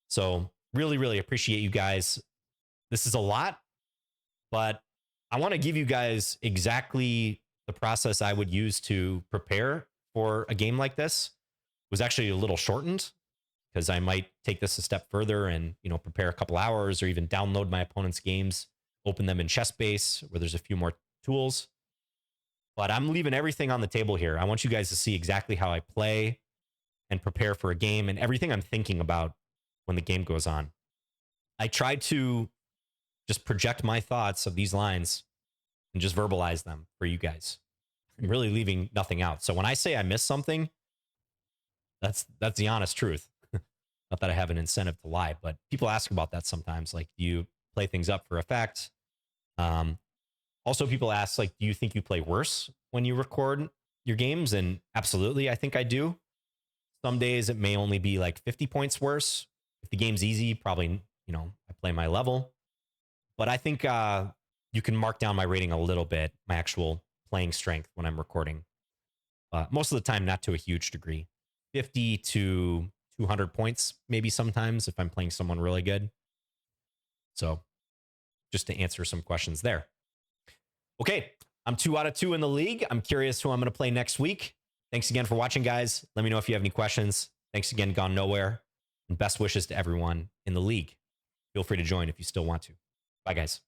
So really, really appreciate you guys. This is a lot, but I want to give you guys exactly the process I would use to prepare for a game like this. It was actually a little shortened because I might take this a step further and, prepare a couple hours or even download my opponent's games, open them in ChessBase where there's a few more tools. But I'm leaving everything on the table here. I want you guys to see exactly how I play and prepare for a game and everything I'm thinking about when the game goes on. I tried to just project my thoughts of these lines and just verbalize them for you guys. I'm really leaving nothing out. So when I say I missed something, that's the honest truth. Not that I have an incentive to lie, but people ask about that sometimes. Like, do you play things up for effect? Also, people ask, like, do you think you play worse when you record your games? And absolutely, I think I do. Some days it may only be like 50 points worse. If the game's easy, probably, I play my level. But I think you can mark down my rating a little bit, my actual playing strength when I'm recording. Most of the time, not to a huge degree. 50 to 200 points, maybe sometimes if I'm playing someone really good. So just to answer some questions there. Okay, I'm 2 out of 2 in the league. I'm curious who I'm going to play next week. Thanks again for watching, guys. Let me know if you have any questions. Thanks again, Gone Nowhere. And best wishes to everyone in the league. Feel free to join if you still want to. Bye, guys.